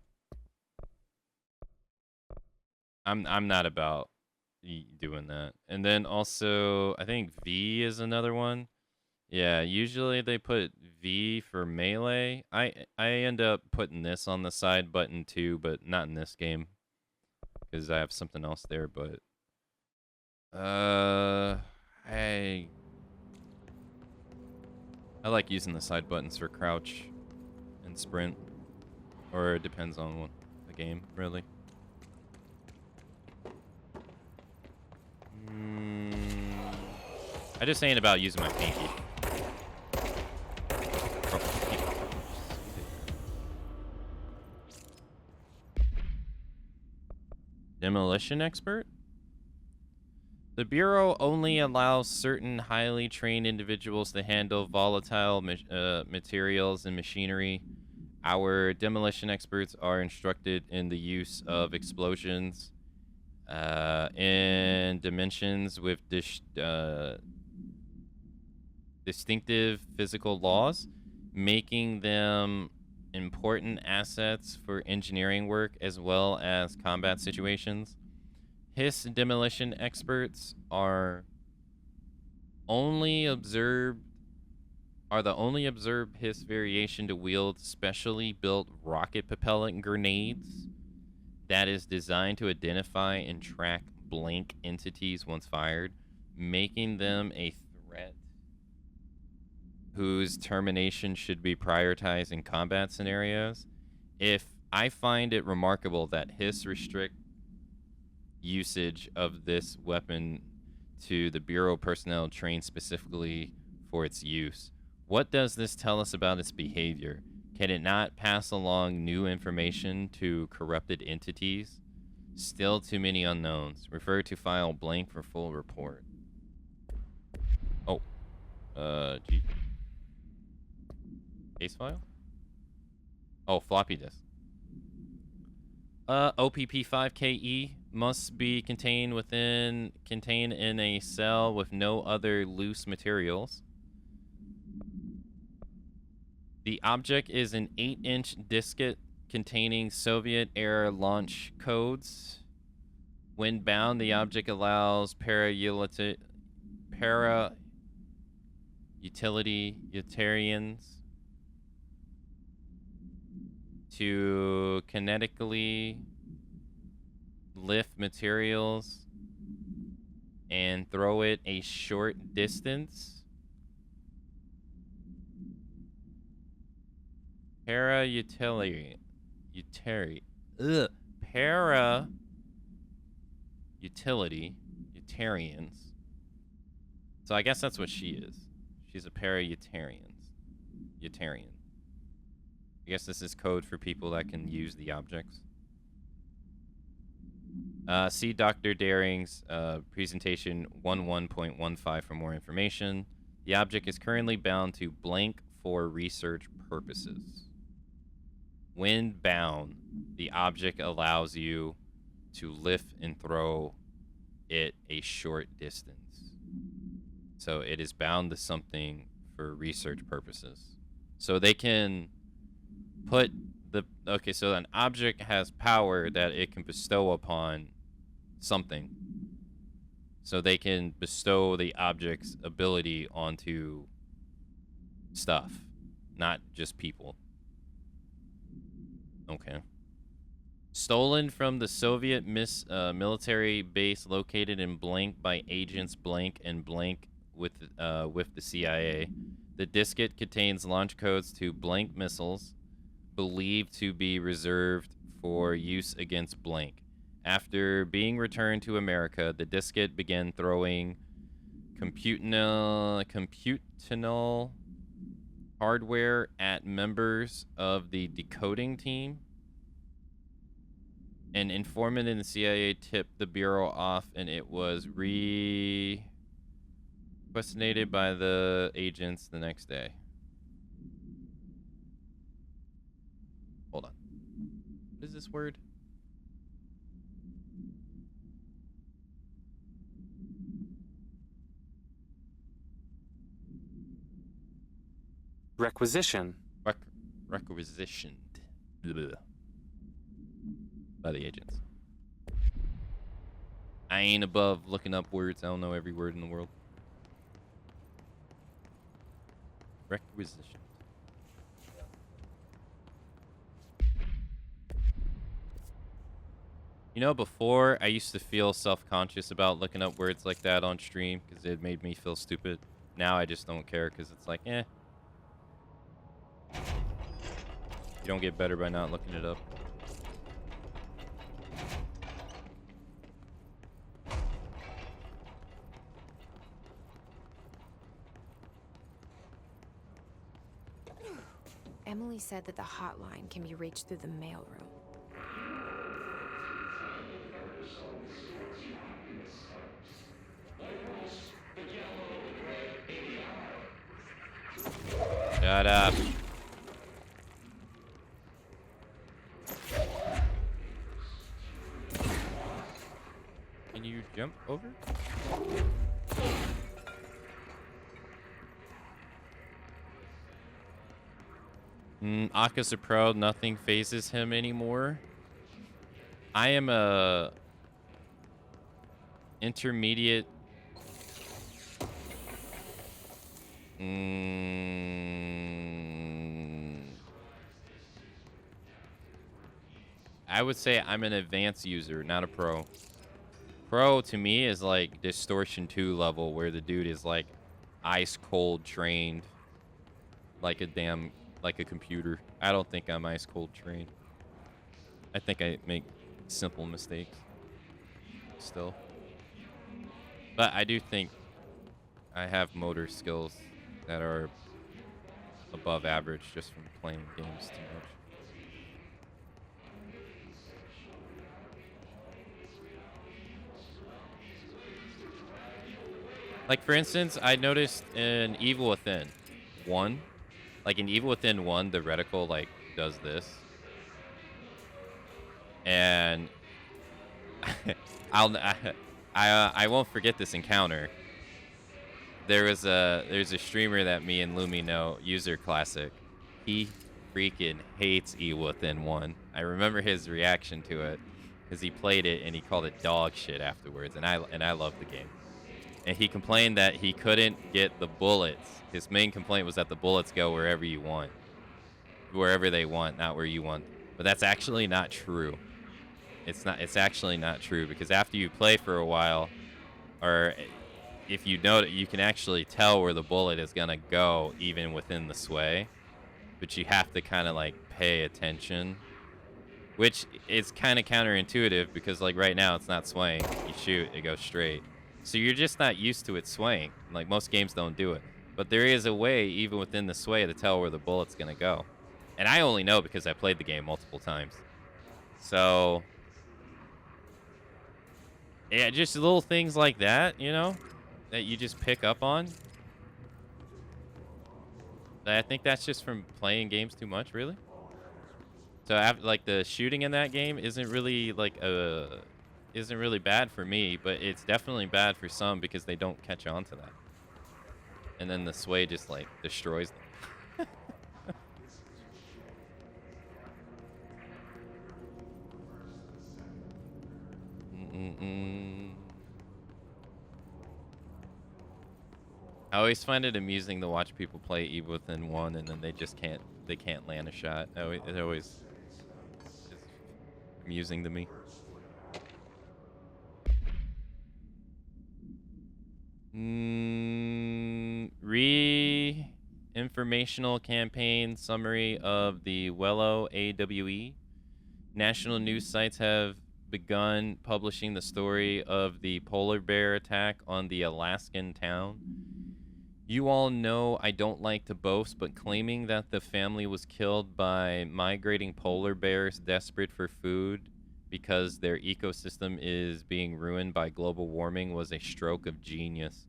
I'm not about doing that. And then also, I think V is another one. Yeah, usually they put V for melee. I end up putting this on the side button too, but not in this game because I have something else there. But I like using the side buttons for crouch and sprint, or it depends on the game, really. I just ain't about using my pinky. Demolition expert? The Bureau only allows certain highly trained individuals to handle volatile materials and machinery. Our demolition experts are instructed in the use of explosions in dimensions with distinctive physical laws, making them important assets for engineering work as well as combat situations. Hiss demolition experts are the only observed Hiss variation to wield specially built rocket propellant grenades that is designed to identify and track blank entities once fired, making them a threat whose termination should be prioritized in combat scenarios. If I find it remarkable that Hiss restrict usage of this weapon to the Bureau personnel trained specifically for its use. What does this tell us about its behavior? Can it not pass along new information to corrupted entities? Still too many unknowns. Refer to file blank for full report. Oh. G. Case file? Oh, floppy disk. OPP5KE must be contained in a cell with no other loose materials. The object is an 8-inch diskette containing Soviet-era launch codes. When bound, the object allows para-utilitarians to kinetically lift materials and throw it a short distance. Para-utilitarians. So I guess that's what she is. She's a para-utilitarian. I guess this is code for people that can use the objects. See Dr. Daring's presentation 11.15 for more information. The object is currently bound to blank for research purposes. When bound, the object allows you to lift and throw it a short distance. So it is bound to something for research purposes. So they can put okay, so an object has power that it can bestow upon something. So they can bestow the object's ability onto stuff, not just people. Okay. Stolen from the Soviet military base located in blank by agents blank and blank with the CIA. The diskette contains launch codes to blank missiles, believed to be reserved for use against blank. After being returned to America, the diskette began throwing computational hardware at members of the decoding team. An informant in the CIA tipped the Bureau off, and it was questioned by the agents the next day. Hold on. What is this word? Requisition. Requisitioned. Blah. By the agents. I ain't above looking up words. I don't know every word in the world. Requisition. You know, before I used to feel self-conscious about looking up words like that on stream because it made me feel stupid. Now I just don't care because it's like, eh. You don't get better by not looking it up. Emily said that the hotline can be reached through the mailroom. Shut up. Can you jump over? Akamatzu Pro, nothing phases him anymore. I am a intermediate. I would say I'm an advanced user, not a pro. Pro to me is like Distortion 2 level, where the dude is like ice cold trained like a computer. I don't think I'm ice cold trained. I think I make simple mistakes still. But I do think I have motor skills that are above average just from playing games too much. Like, for instance, I noticed in Evil Within 1, like in Evil Within 1, the reticle, like, does this. And I won't forget this encounter. There's a streamer that me and Lumi know, User Classic. He freaking hates Evil Within 1. I remember his reaction to it because he played it and he called it dog shit afterwards, and I love the game. And he complained that he couldn't get the bullets. His main complaint was that the bullets go wherever you want. Wherever they want, not where you want. But that's actually not true. It's actually not true, because after you play for a while, or if you know, you can actually tell where the bullet is gonna go even within the sway. But you have to kind of like pay attention, which is kind of counterintuitive, because like right now it's not swaying. You shoot, it goes straight. So you're just not used to it swaying. Like, most games don't do it. But there is a way, even within the sway, to tell where the bullet's going to go. And I only know because I played the game multiple times. So, yeah, just little things like that, you know, that you just pick up on. I think that's just from playing games too much, really. So, like, the shooting in that game isn't really, like, isn't really bad for me, but it's definitely bad for some because they don't catch on to that. And then the sway just, like, destroys them. I always find it amusing to watch people play Evil Within 1 and then they just can't land a shot. It always is amusing to me. Informational campaign summary of the Wello AWE. National news sites have begun publishing the story of the polar bear attack on the Alaskan town. You all know I don't like to boast, but claiming that the family was killed by migrating polar bears desperate for food because their ecosystem is being ruined by global warming was a stroke of genius.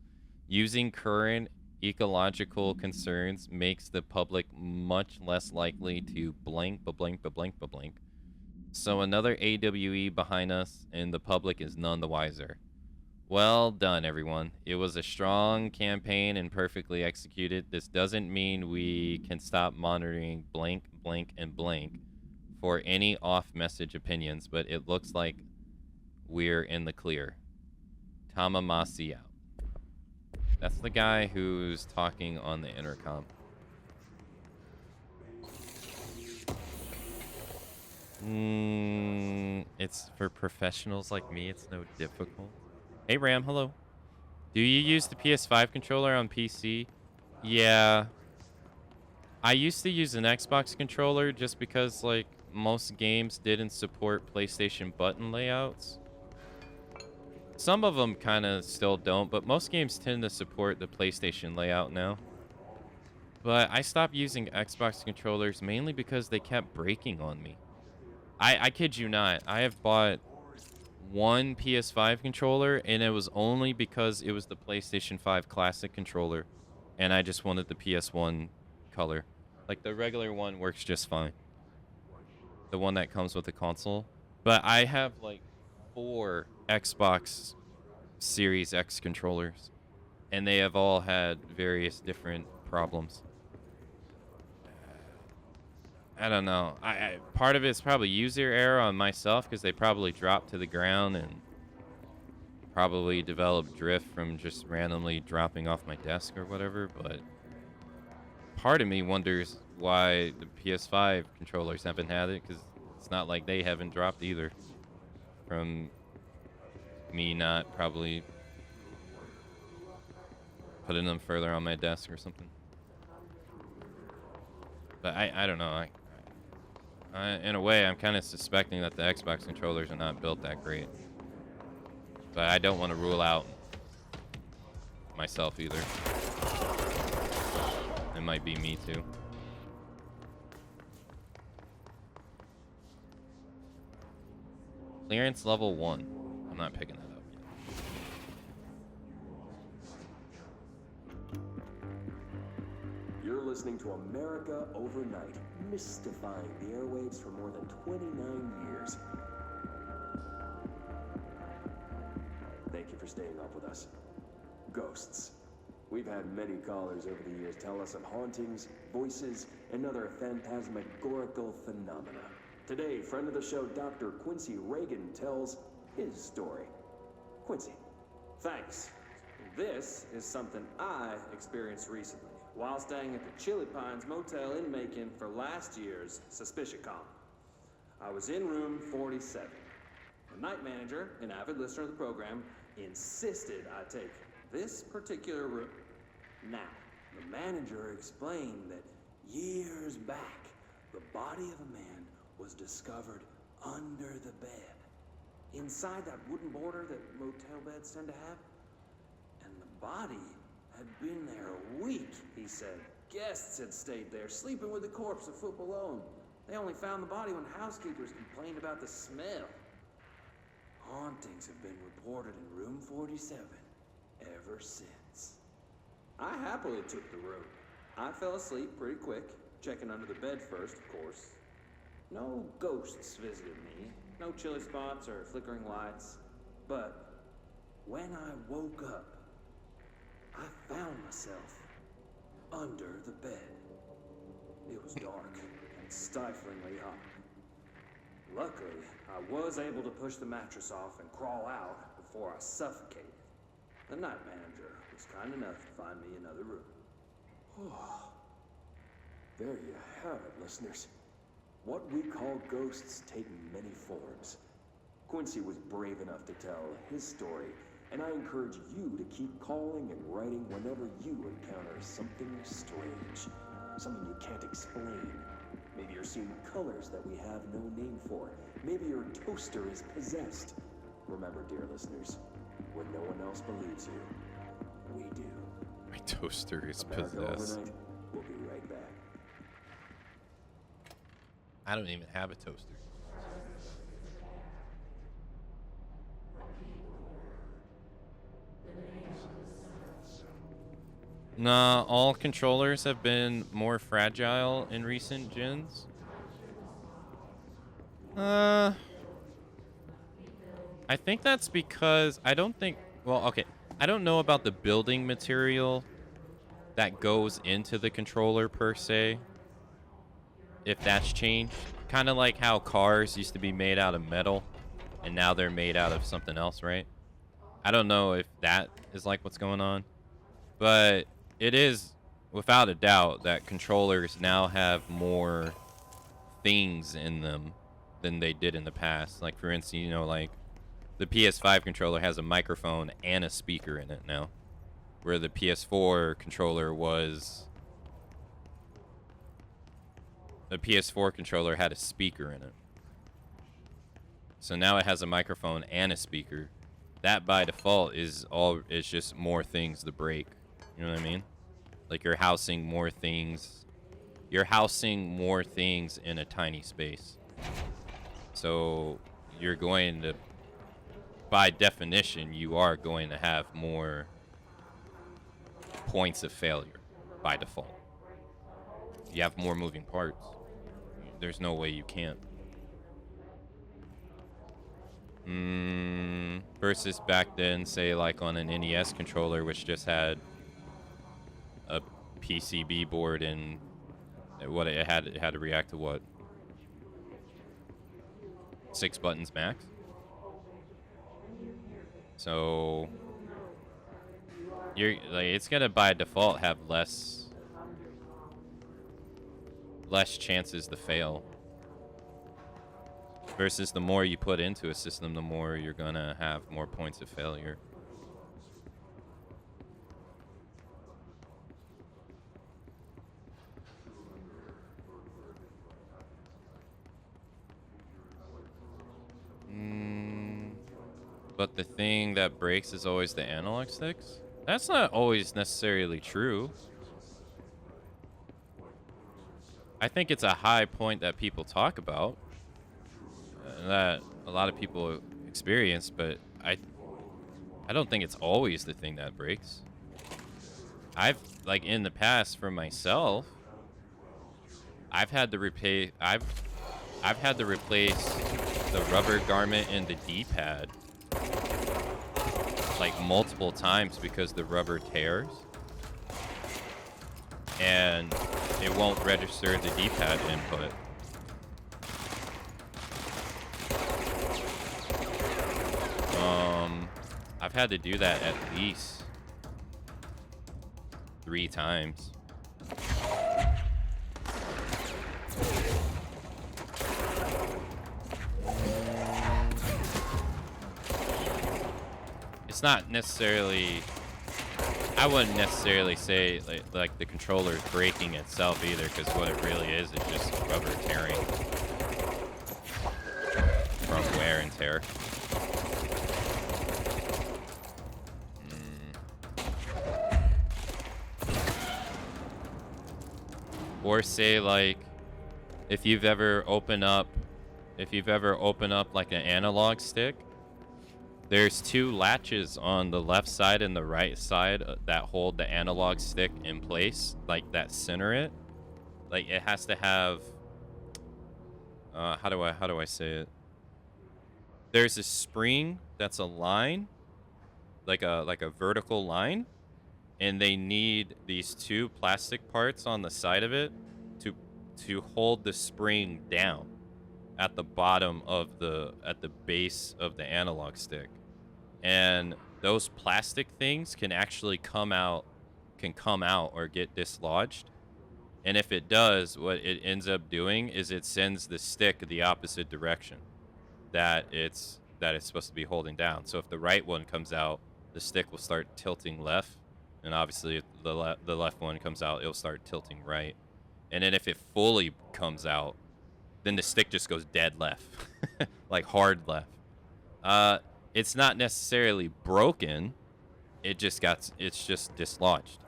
Using current ecological concerns makes the public much less likely to blank. So another AWE behind us, and the public is none the wiser. Well done, everyone. It was a strong campaign and perfectly executed. This doesn't mean we can stop monitoring blank for any off-message opinions, but it looks like we're in the clear. Tamamasi out. That's the guy who's talking on the intercom. It's for professionals like me. It's no difficult. Hey, Ram. Hello. Do you use the PS5 controller on PC? Yeah. I used to use an Xbox controller just because, like, most games didn't support PlayStation button layouts. Some of them kind of still don't, but most games tend to support the PlayStation layout now. But I stopped using Xbox controllers mainly because they kept breaking on me. I kid you not. I have bought one PS5 controller, and it was only because it was the PlayStation 5 Classic controller, and I just wanted the PS1 color. Like the regular one works just fine. The one that comes with the console. But I have like 4 Xbox Series X controllers, and they have all had various different problems. I don't know. I part of it's probably user error on myself because they probably dropped to the ground and probably developed drift from just randomly dropping off my desk or whatever. But part of me wonders why the PS5 controllers haven't had it, because it's not like they haven't dropped either from me not probably putting them further on my desk or something. But I don't know. In a way, I'm kind of suspecting that the Xbox controllers are not built that great. But I don't want to rule out myself either. It might be me too. Clearance level 1. I'm not picking that up yet. You're listening to America Overnight, mystifying the airwaves for more than 29 years. Thank you for staying up with us. Ghosts. We've had many callers over the years tell us of hauntings, voices, and other phantasmagorical phenomena. Today, friend of the show, Dr. Quincy Reagan, tells his story. Quincy. Thanks. This is something I experienced recently while staying at the Chili Pines Motel in Macon for last year's SuspiciaCon. I was in room 47. The night manager, an avid listener of the program, insisted I take this particular room. Now, the manager explained that years back, the body of a man was discovered under the bed, inside that wooden border that motel beds tend to have. And the body had been there a week, he said. Guests had stayed there, sleeping with the corpse a foot below them. They only found the body when housekeepers complained about the smell. Hauntings have been reported in room 47 ever since. I happily took the room. I fell asleep pretty quick, checking under the bed first, of course. No ghosts visited me, no chilly spots or flickering lights. But when I woke up, I found myself under the bed. It was dark and stiflingly hot. Luckily, I was able to push the mattress off and crawl out before I suffocated. The night manager was kind enough to find me another room. There you have it, listeners. What we call ghosts take many forms. Quincy was brave enough to tell his story, and I encourage you to keep calling and writing whenever you encounter something strange, something you can't explain. Maybe you're seeing colors that we have no name for. Maybe your toaster is possessed. Remember, dear listeners, when no one else believes you, we do. My toaster is America possessed. Overnight. We'll be right back. I don't even have a toaster. Nah, all controllers have been more fragile in recent gens. I think that's because I don't know about the building material that goes into the controller per se. If that's changed. Kind of like how cars used to be made out of metal and now they're made out of something else, right? I don't know if that is like what's going on. But it is without a doubt that controllers now have more things in them than they did in the past. Like, for instance, you know, like the PS5 controller has a microphone and a speaker in it now, where the PS4 controller was... The PS4 controller had a speaker in it. So now it has a microphone and a speaker. That by default is just more things to break. You know what I mean? Like you're housing more things. You're housing more things in a tiny space. So you're going to, by definition, you are going to have more points of failure by default. You have more moving parts. There's no way you can't. Versus back then, say like on an NES controller, which just had a PCB board and what it had to react to what? 6 buttons max. So you're like, it's gonna by default have less chances to fail. Versus the more you put into a system, the more you're gonna have more points of failure. But the thing that breaks is always the analog sticks? That's not always necessarily true. I think it's a high point that people talk about. That a lot of people experience, but I don't think it's always the thing that breaks. I've, like, in the past for myself, I've had to replace the rubber garment in the D-pad like multiple times because the rubber tears and it won't register the D-pad input. I've had to do that at least 3 times. It's not necessarily, I wouldn't necessarily say like the controller is breaking itself either, because what it really is just rubber tearing from wear and tear. Or say like if you've ever opened up like an analog stick, there's 2 latches on the left side and the right side that hold the analog stick in place, like that center it. Like it has to have how do I say it? There's a spring that's a line, like a vertical line, and they need these 2 plastic parts on the side of it to hold the spring down at the bottom of at the base of the analog stick. And those plastic things can actually come out or get dislodged. And if it does, what it ends up doing is it sends the stick the opposite direction that it's supposed to be holding down. So if the right one comes out, the stick will start tilting left. And obviously, if the left one comes out, it'll start tilting right. And then if it fully comes out, then the stick just goes dead left, like hard left. It's not necessarily broken. It's just dislodged.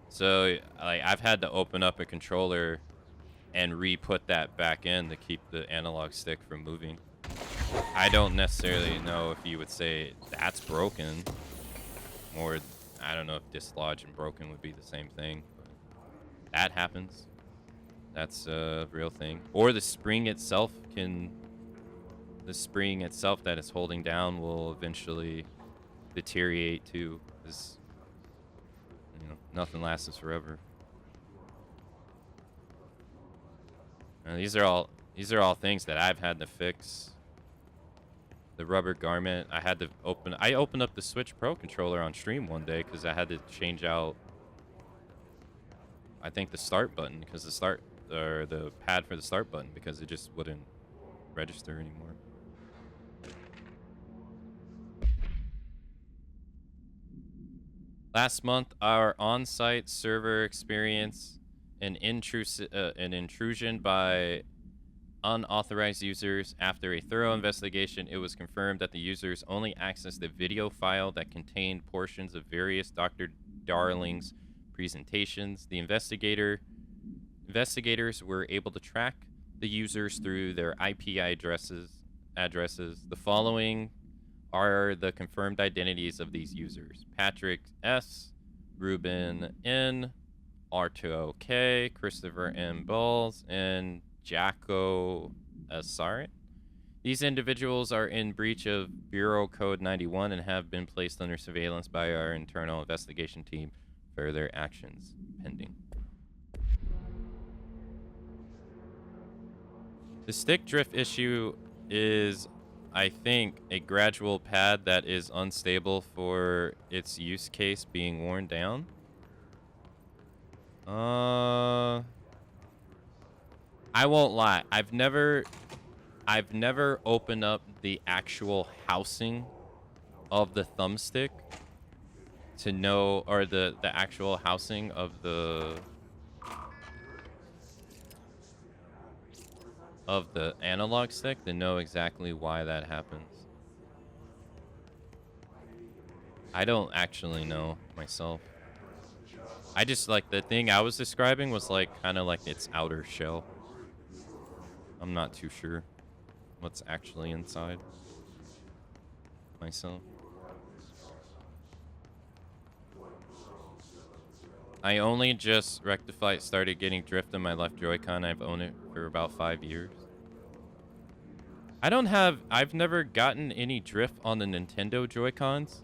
So like I've had to open up a controller and re-put that back in to keep the analog stick from moving. I don't necessarily know if you would say that's broken, or I don't know if dislodged and broken would be the same thing. But that happens. That's a real thing. Or the spring itself that it's holding down will eventually deteriorate too, because nothing lasts forever. And these are all things that I've had to fix. The rubber garment, I opened up the Switch Pro controller on stream one day because I had to change out, I think, the start button, because the pad for the start button, because it just wouldn't register anymore. Last month, our on-site server experienced an intrusion by unauthorized users. After a thorough investigation, it was confirmed that the users only accessed a video file that contained portions of various Dr. Darling's presentations. The investigators were able to track the users through their IP addresses. The following are the confirmed identities of these users: Patrick S., Ruben N., R2OK, Christopher M. Balls, and Jacko Assarit. These individuals are in breach of Bureau Code 91 and have been placed under surveillance by our internal investigation team. Further actions pending. The stick drift issue is, I think, a gradual pad that is unstable for its use case being worn down. I won't lie. I've never opened up the actual housing of the thumbstick to know, or the actual housing of the analog stick to know exactly why that happens. I don't actually know myself. I just, like, the thing I was describing was like kind of like its outer shell. I'm not too sure what's actually inside myself. I only just started getting drift in my left Joy-Con. I've owned it for about 5 years. I've never gotten any drift on the Nintendo Joy-Cons,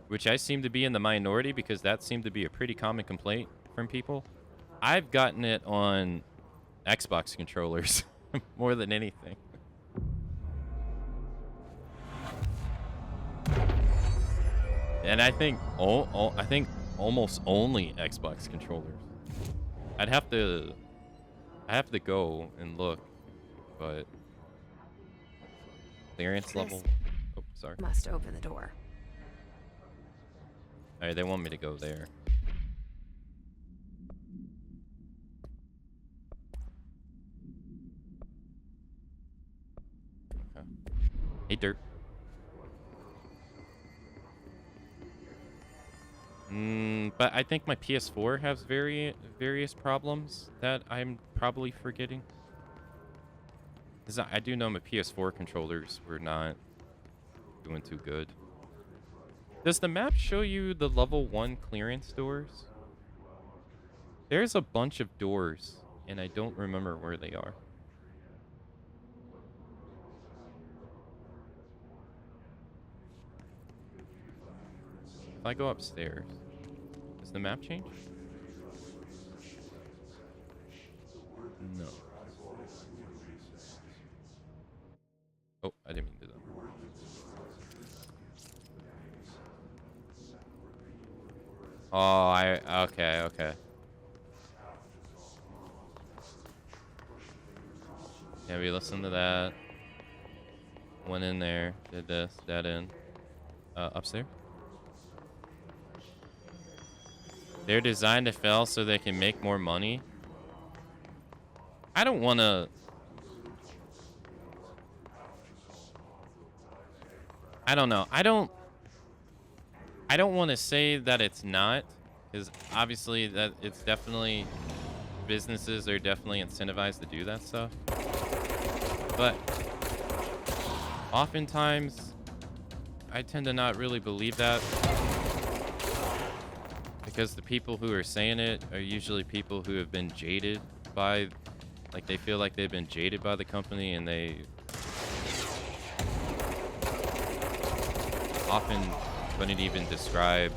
which I seem to be in the minority because that seemed to be a pretty common complaint from people. I've gotten it on Xbox controllers more than anything. And I think almost only Xbox controllers. I have to go and look, but clearance level. Oh, sorry. Must open the door. All right, they want me to go there. Okay. Hey, Dirt. But I think my PS4 has various problems that I'm probably forgetting. 'Cause I do know my PS4 controllers were not doing too good. Does the map show you the level 1 clearance doors? There's a bunch of doors, and I don't remember where they are. If I go upstairs, does the map change? No. Oh, I didn't mean to do that. Oh, okay. Yeah, we listened to that. Went in there, did this, that in. Upstairs? They're designed to fail so they can make more money. I don't want to... I don't know. I don't want to say that it's not, because obviously that it's definitely... businesses are definitely incentivized to do that stuff. But oftentimes, I tend to not really believe that. Because the people who are saying it are usually people who have been jaded by, like, they feel like they've been jaded by the company, and they often couldn't even describe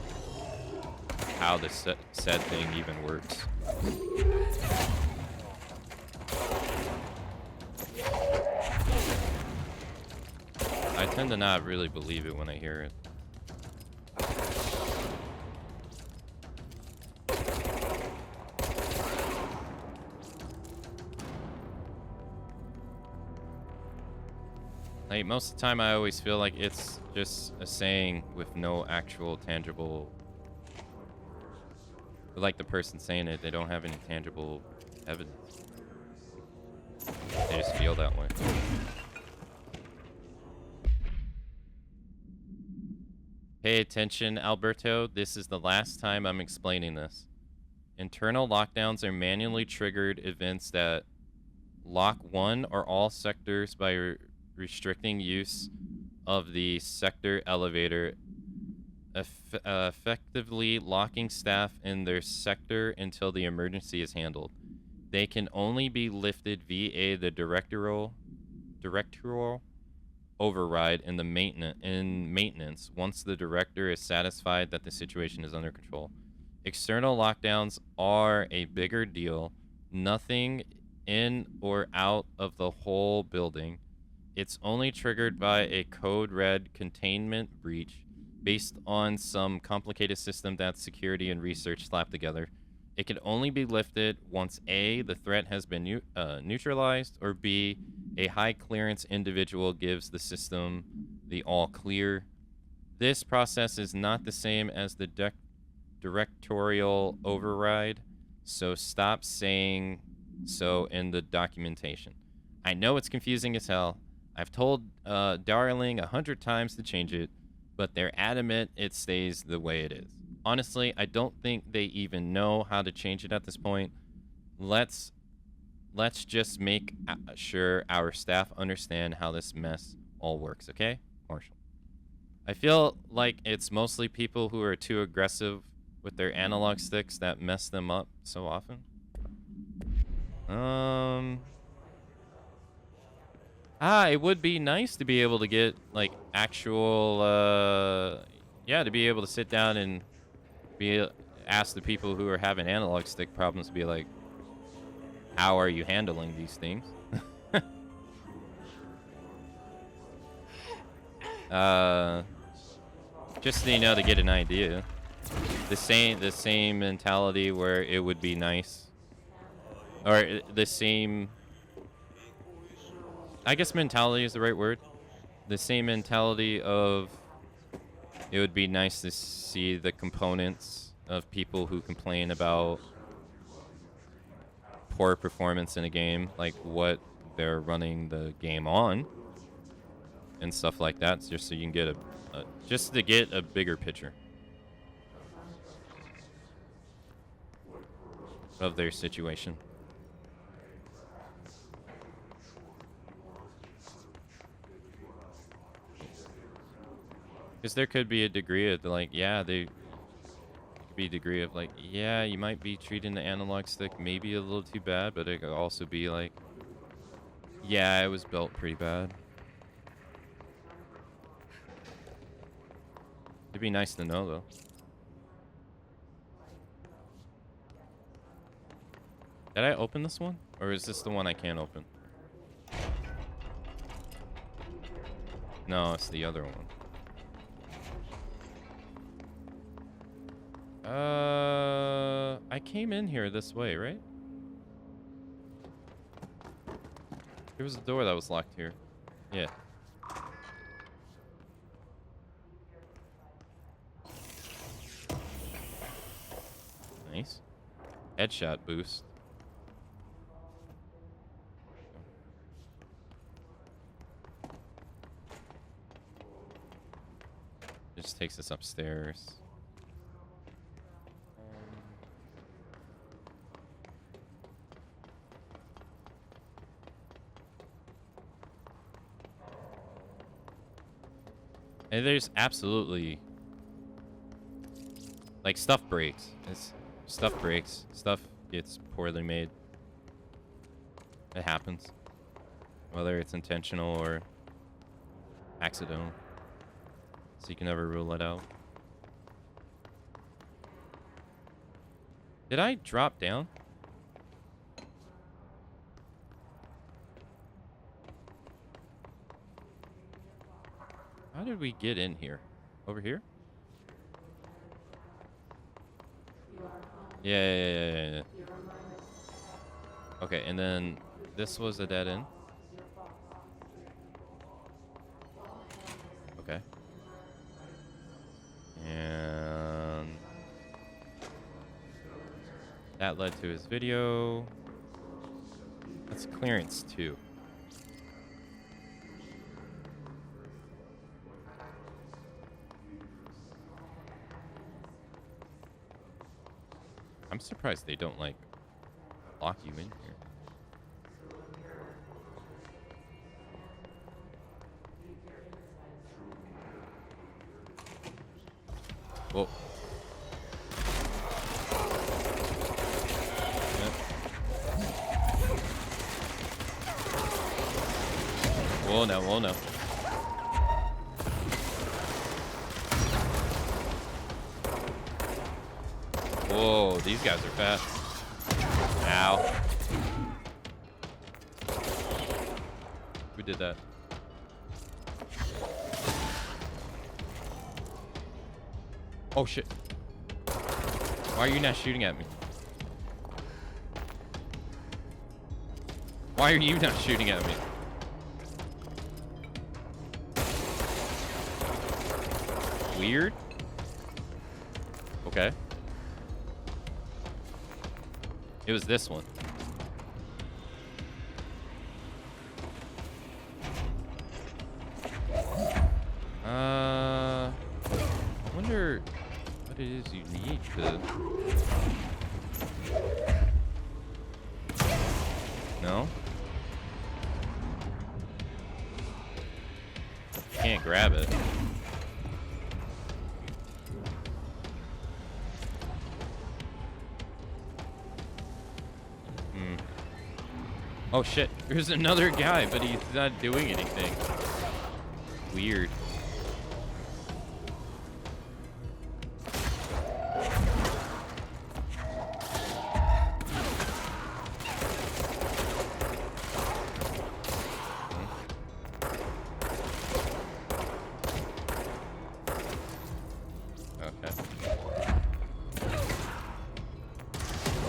how the said thing even works. I tend to not really believe it when I hear it. Like, most of the time I always feel like it's just a saying with no actual tangible... Like the person saying it, they don't have any tangible evidence. They just feel that way. Pay attention, Alberto. This is the last time I'm explaining this. Internal lockdowns are manually triggered events that lock one or all sectors by restricting use of the sector elevator effectively locking staff in their sector until the emergency is handled. They can only be lifted via the directorial override in the maintenance once the director is satisfied that the situation is under control. External lockdowns are a bigger deal. Nothing in or out of the whole building. It's only triggered by a code red containment breach based on some complicated system that security and research slapped together. It can only be lifted once A, the threat has been neutralized, or B, a high clearance individual gives the system the all clear. This process is not the same as the directorial override, so stop saying so in the documentation. I know it's confusing as hell. I've told Darling 100 times to change it, but they're adamant it stays the way it is. Honestly, I don't think they even know how to change it at this point. Let's just make sure our staff understand how this mess all works, okay? Marshall. I feel like it's mostly people who are too aggressive with their analog sticks that mess them up so often. It would be nice to be able to get, like, actual, yeah, to be able to sit down and ask the people who are having analog stick problems to be like, how are you handling these things? Just, you know, to get an idea. The same mentality where it would be nice, or the same, I guess mentality is the right word. The same mentality of it would be nice to see the components of people who complain about poor performance in a game, like what they're running the game on and stuff like that, just so you can get just to get a bigger picture of their situation. Because there could be a degree of, like, yeah, there could be a degree of, like, yeah, you might be treating the analog stick maybe a little too bad, but it could also be like, yeah, it was built pretty bad. It'd be nice to know, though. Did I open this one? Or is this the one I can't open? No, it's the other one. I came in here this way, right? There was a door that was locked here. Yeah. Nice. Headshot boost. It just takes us upstairs. And there's absolutely, like, stuff breaks. Stuff breaks. Stuff gets poorly made. It happens. Whether it's intentional or accidental. So you can never rule it out. Did I drop down? How did we get in here? Over here? Yeah. Okay, and then this was a dead end. Okay. And that led to his video. That's clearance 2. I'm surprised they don't, like, lock you in here. Whoa. Whoa, no, whoa, no. Whoa, these guys are fast. Ow. Who did that? Oh, shit. Why are you not shooting at me? Why are you not shooting at me? Weird. Okay. It was this one. I wonder what it is you need to... No? Can't grab it. Oh shit, there's another guy, but he's not doing anything. Weird. Okay.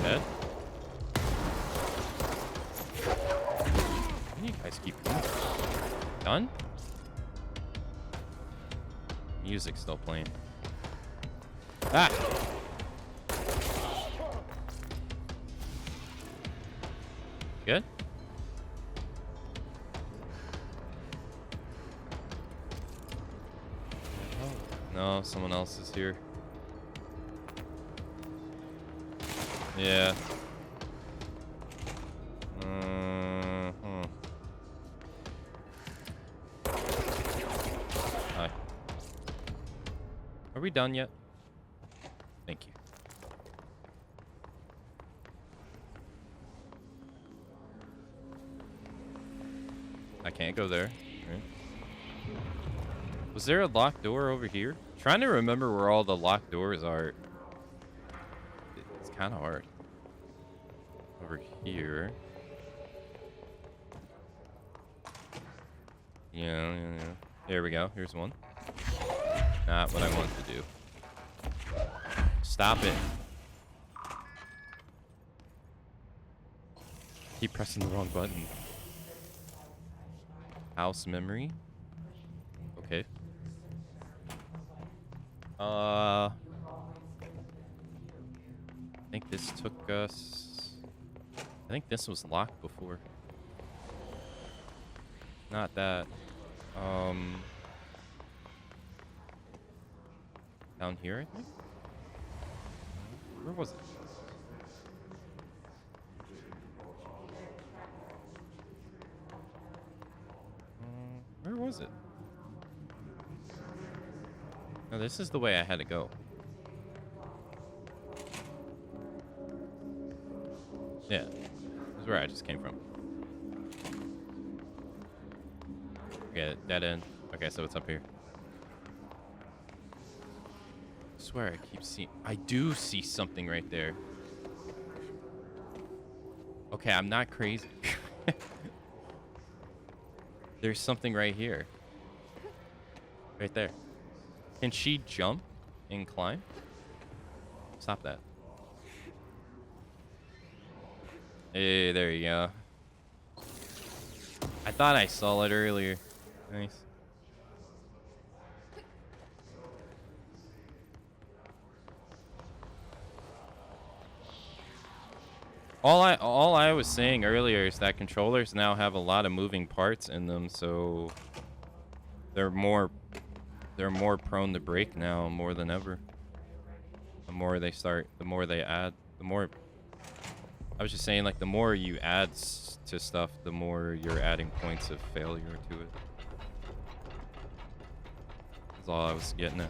Dead? You guys keep going. Done? Music's still playing. Ah! Good? No, someone else is here. Yeah. Hi. Are we done yet? Thank you. I can't go there. Right. Was there a locked door over here? Trying to remember where all the locked doors are. It's kind of hard. Over here. Yeah. There we go. Here's one. Not what I want to do. Stop it. Keep pressing the wrong button. House memory. Okay. I think this took us... I think this was locked before. Not that. Down here, I think? Where was it? Where was it? No, this is the way I had to go. Yeah, this is where I just came from. Okay, dead end. Okay, so it's up here. I swear I keep seeing... I do see something right there. Okay, I'm not crazy. There's something right here. Right there. Can she jump and climb? Stop that. Hey, there you go. I thought I saw it earlier. Nice. All I was saying earlier is that controllers now have a lot of moving parts in them, so they're more prone to break now more than ever. The more they add, the more... I was just saying, like, the more you add to stuff, the more you're adding points of failure to it. That's all I was getting at.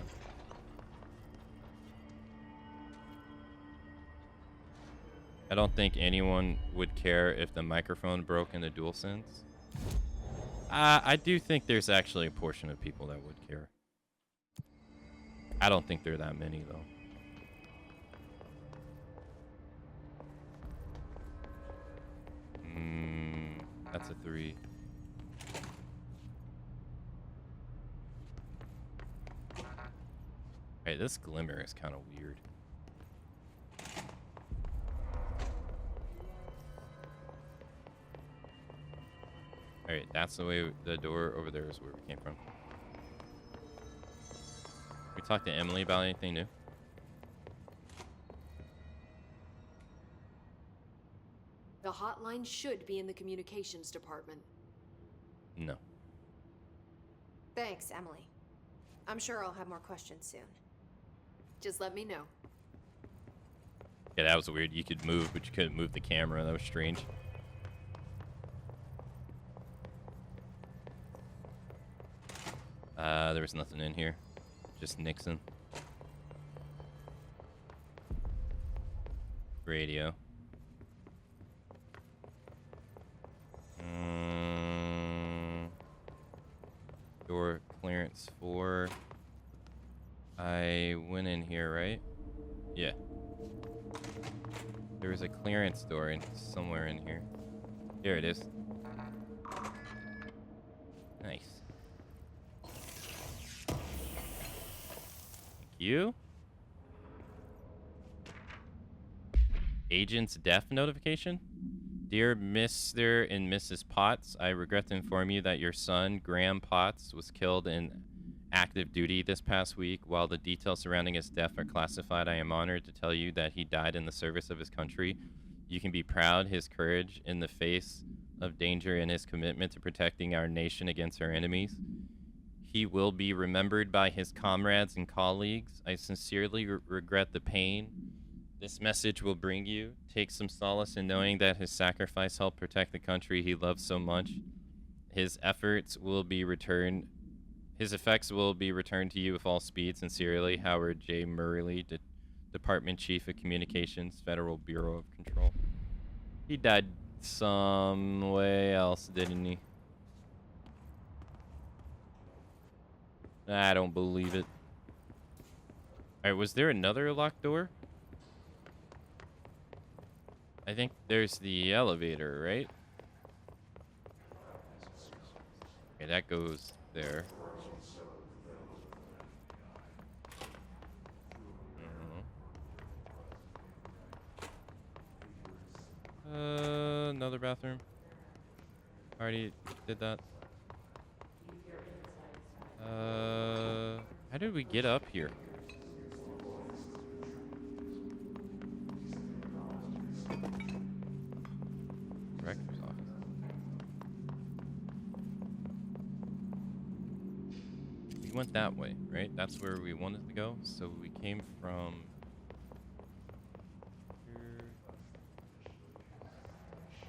I don't think anyone would care if the microphone broke in the DualSense. I do think there's actually a portion of people that would care. I don't think there are that many, though. That's a 3. Hey, this glimmer is kind of weird. Alright, that's the way. The door over there is where we came from. We talked to Emily about anything new? The hotline should be in the communications department. No. Thanks, Emily. I'm sure I'll have more questions soon. Just let me know. Yeah, that was weird. You could move, but you couldn't move the camera. That was strange. There was nothing in here. Just Nixon. Radio. Door clearance 4. I went in here, right? Yeah. There was a clearance door somewhere in here. Here it is. Nice. Thank you. Agent's death notification? Dear Mr. and Mrs. Potts, I regret to inform you that your son, Graham Potts, was killed in active duty this past week. While the details surrounding his death are classified, I am honored to tell you that he died in the service of his country. You can be proud his courage in the face of danger and his commitment to protecting our nation against our enemies. He will be remembered by his comrades and colleagues. I sincerely regret the pain this message will bring you. Take some solace in knowing that his sacrifice helped protect the country he loves so much. His effects will be returned to you with all speed. Sincerely, Howard J. Murley, Department Chief of Communications, Federal Bureau of Control. He died some way else, didn't he? I don't believe it. Alright, was there another locked door? I think there's the elevator, right? Okay, that goes there. Another bathroom. Already did that. How did we get up here? Director's office. We went that way, right? That's where we wanted to go. So we came from here.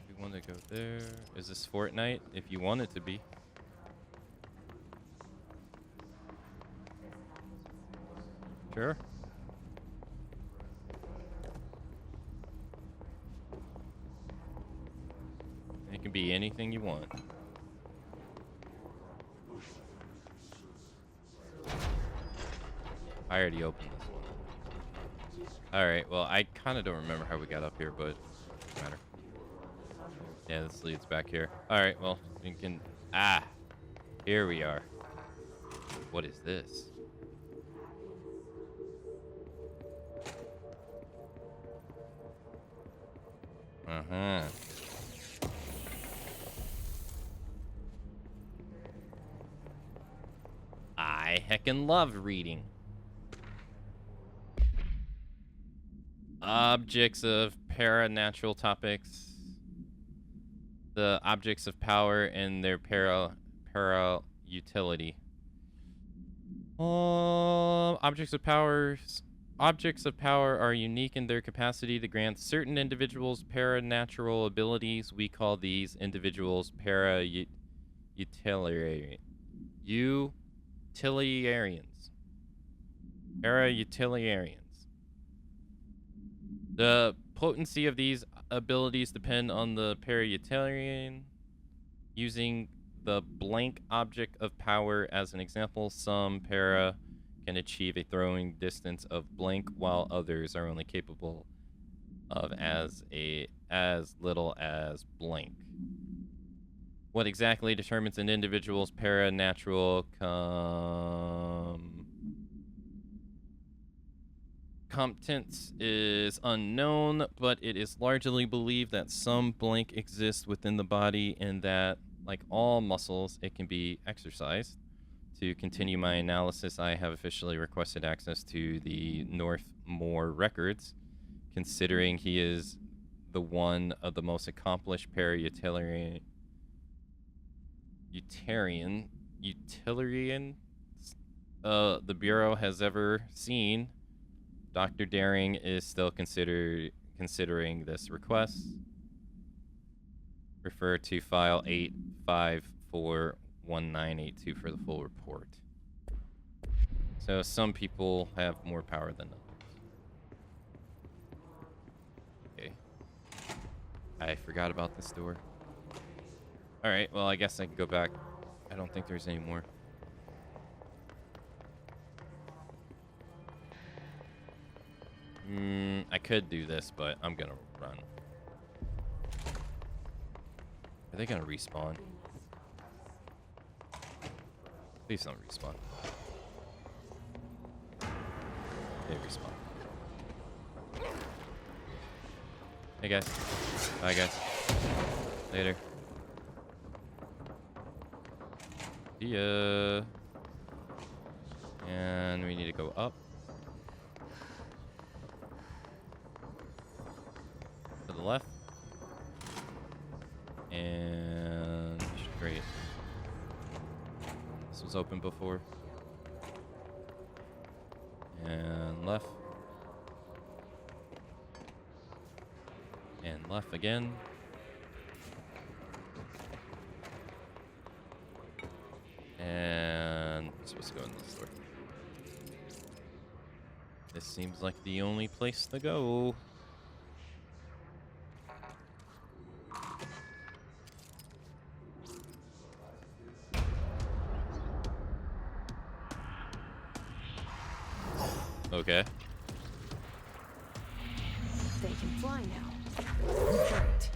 We want to go there. Is this Fortnite? If you want it to be. Sure. It can be anything you want. I already opened this one. Alright, well, I kind of don't remember how we got up here, but it doesn't matter. Yeah, this leads back here. Alright, well, we can... Ah! Here we are. What is this? Uh-huh. I heckin' love reading. Objects of paranatural topics. The objects of power and their para-utility. Objects of power are unique in their capacity to grant certain individuals paranatural abilities. We call these individuals para-utilitarians. Para-utilitarians. The potency of these abilities depend on the para-utilitarian. Using the blank object of power as an example, some para can achieve a throwing distance of blank, while others are only capable of as little as blank. What exactly determines an individual's para-natural competence is unknown, but it is largely believed that some blank exists within the body and that, like all muscles, it can be exercised. To continue my analysis, I have officially requested access to the Northmore records, considering he is the one of the most accomplished para-utilitarian the Bureau has ever seen. Dr. Daring is still considering this request. Refer to file 8541982 for the full report. So some people have more power than others. Okay. I forgot about this door. Alright, well, I guess I can go back. I don't think there's any more. I could do this, but I'm gonna run. Are they gonna respawn? Please don't respawn. They respawn. Hey guys. Bye guys. Later. See ya. And we need to go up. To the left. And straight. This was open before. And left. And left again. And we're supposed to go in this door. This seems like the only place to go. Okay. They can fly now. Great.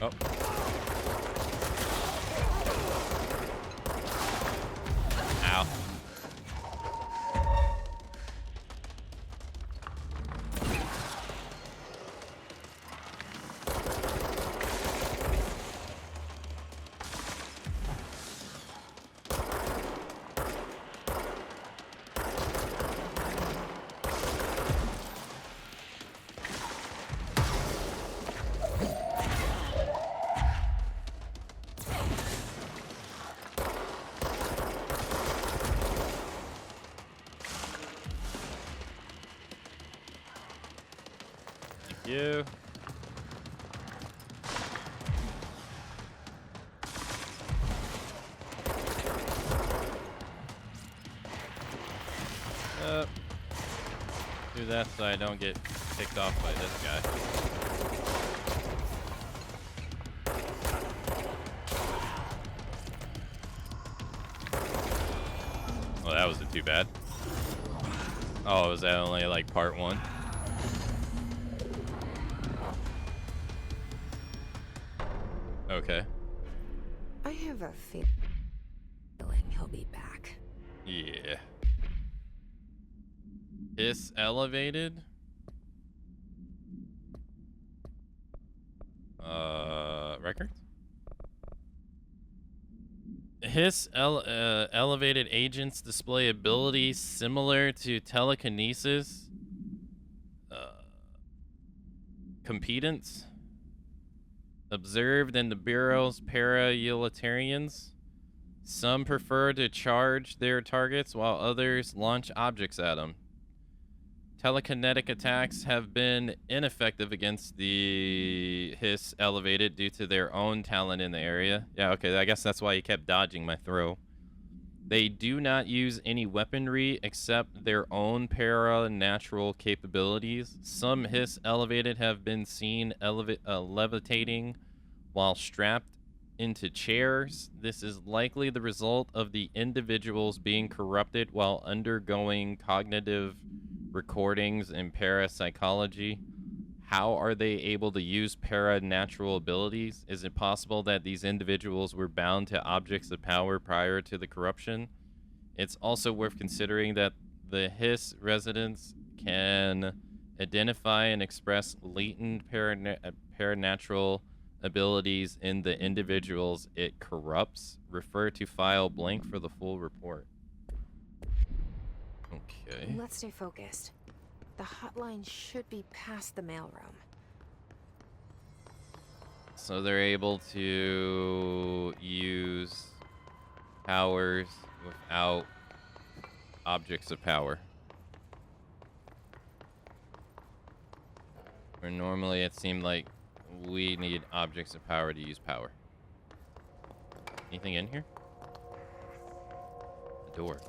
Oh. Ow. You. Do that so I don't get picked off by this guy. Well, that wasn't too bad. Oh, was that only like part one? Okay. I have a feeling he'll be back. Yeah. Hiss elevated. Records? Hiss elevated agents display abilities similar to telekinesis. competence observed in the Bureau's para-utilitarians. Some prefer to charge their targets while others launch objects at them. Telekinetic attacks have been ineffective against the hiss elevated due to their own talent in the area. Yeah, okay, I guess that's why he kept dodging my throw. They do not use any weaponry except their own para-natural capabilities. Some hiss elevated have been seen levitating while strapped into chairs. This is likely the result of the individuals being corrupted while undergoing cognitive recordings in parapsychology. How are they able to use para-natural abilities? Is it possible that these individuals were bound to objects of power prior to the corruption? It's also worth considering that the hiss residents can identify and express latent paranatural abilities in the individuals it corrupts. Refer to file blank for the full report. Okay. Let's stay focused. The hotline should be past the mailroom. So they're able to use powers without objects of power. Where normally it seemed like we need objects of power to use power. Anything in here? The door.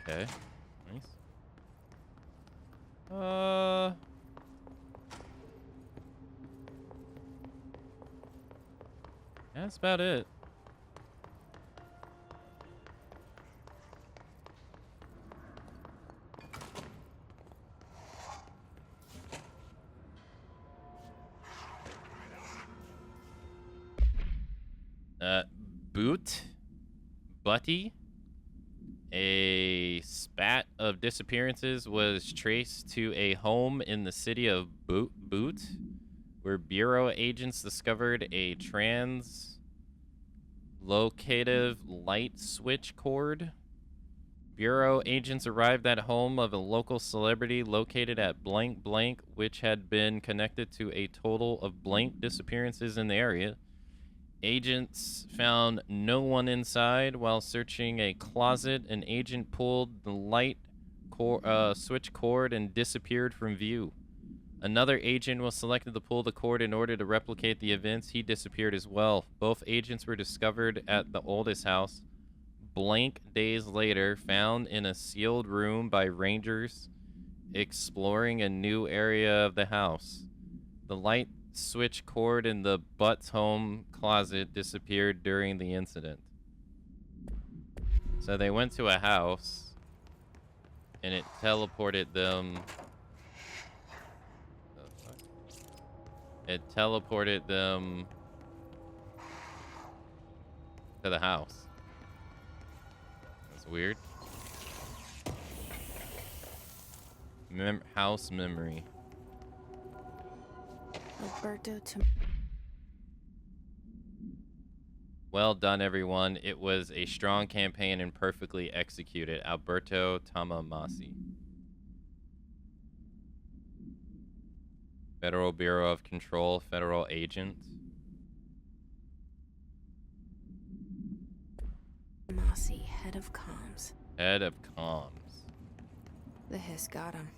Okay. Nice. Yeah, that's about it. Butty. A spat of disappearances was traced to a home in the city of Boot, where Bureau agents discovered a translocative light switch cord. Bureau agents arrived at home of a local celebrity located at blank blank, which had been connected to a total of blank disappearances in the area. Agents found no one inside. While searching a closet, an agent pulled the light switch cord and disappeared from view. Another agent was selected to pull the cord in order to replicate the events. He disappeared as well. Both agents were discovered at the oldest house blank days later, found in a sealed room by rangers exploring a new area of the house. The light switch cord in the Butt's home closet disappeared during the incident. So they went to a house and it teleported them. It teleported them to the house. That's weird. House memory. Alberto to... Well done, everyone. It was a strong campaign and perfectly executed. Alberto Tamamasi. Federal Bureau of Control, federal agent. Tamamasi, head of comms. Head of comms. The hiss got him.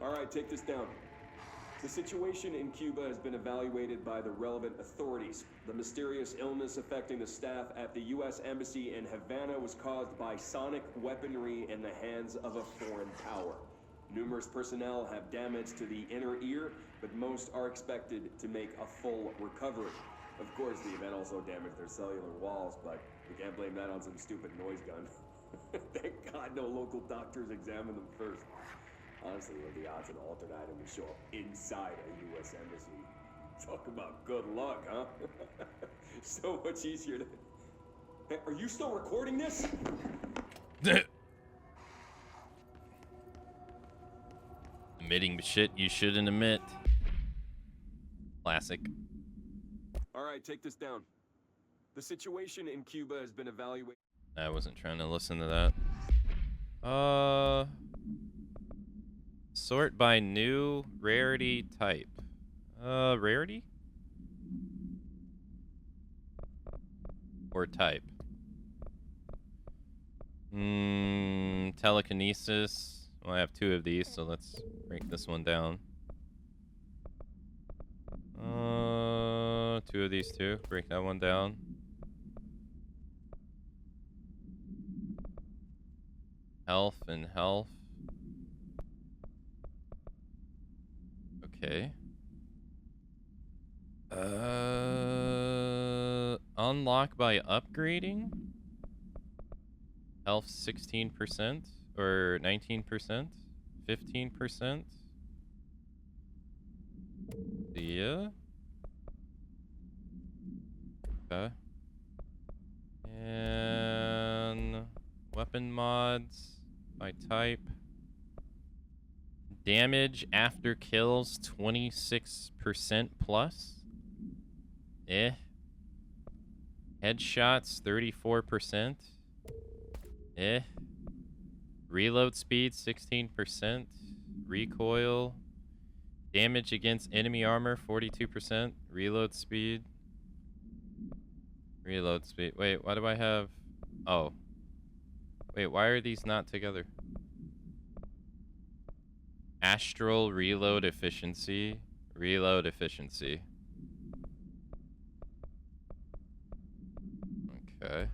All right, take this down. The situation in Cuba has been evaluated by the relevant authorities. The mysterious illness affecting the staff at the U.S. Embassy in Havana was caused by sonic weaponry in the hands of a foreign power. Numerous personnel have damage to the inner ear, but most are expected to make a full recovery. Of course, the event also damaged their cellular walls, but we can't blame that on some stupid noise gun. Thank God no local doctors examined them first. Honestly, what are the odds an alternate item would show up inside a U.S. embassy? Talk about good luck, huh? So much easier to... Hey, are you still recording this? Admitting shit you shouldn't admit. Classic. All right, take this down. The situation in Cuba has been evaluated. I wasn't trying to listen to that. Sort by new rarity type. Rarity? Or type? Telekinesis. Well, I have 2 of these, so let's break this one down. 2 of these too. Break that one down. Health and health. Okay. Unlock by upgrading? Health 16% or 19%? 15%? Yeah. Okay. And weapon mods by type. Damage after kills 26% plus. Headshots 34%. Reload speed 16%. Recoil. Damage against enemy armor 42%. Reload speed. Reload speed. Wait, why do I have... Oh. Wait, why are these not together? Astral reload efficiency. Reload efficiency. Okay.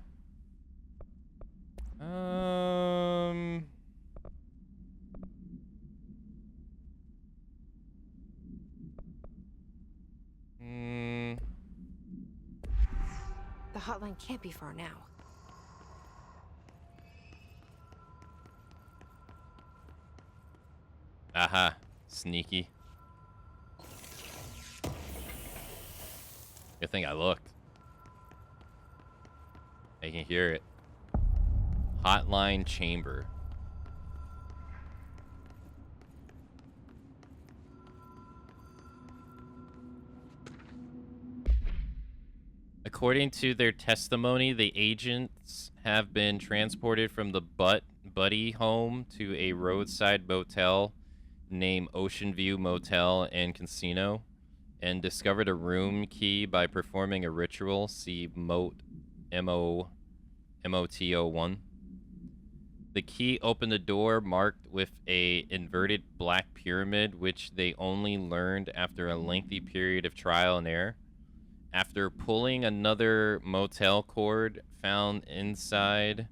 The hotline can't be far now. Aha. Sneaky. Good thing I looked. I can hear it. Hotline chamber. According to their testimony, the agents have been transported from the Buddy home to a roadside motel named Ocean View Motel and Casino and discovered a room key by performing a ritual. See MOTO1. The key opened a door marked with a inverted black pyramid, which they only learned after a lengthy period of trial and error. After pulling another motel cord found inside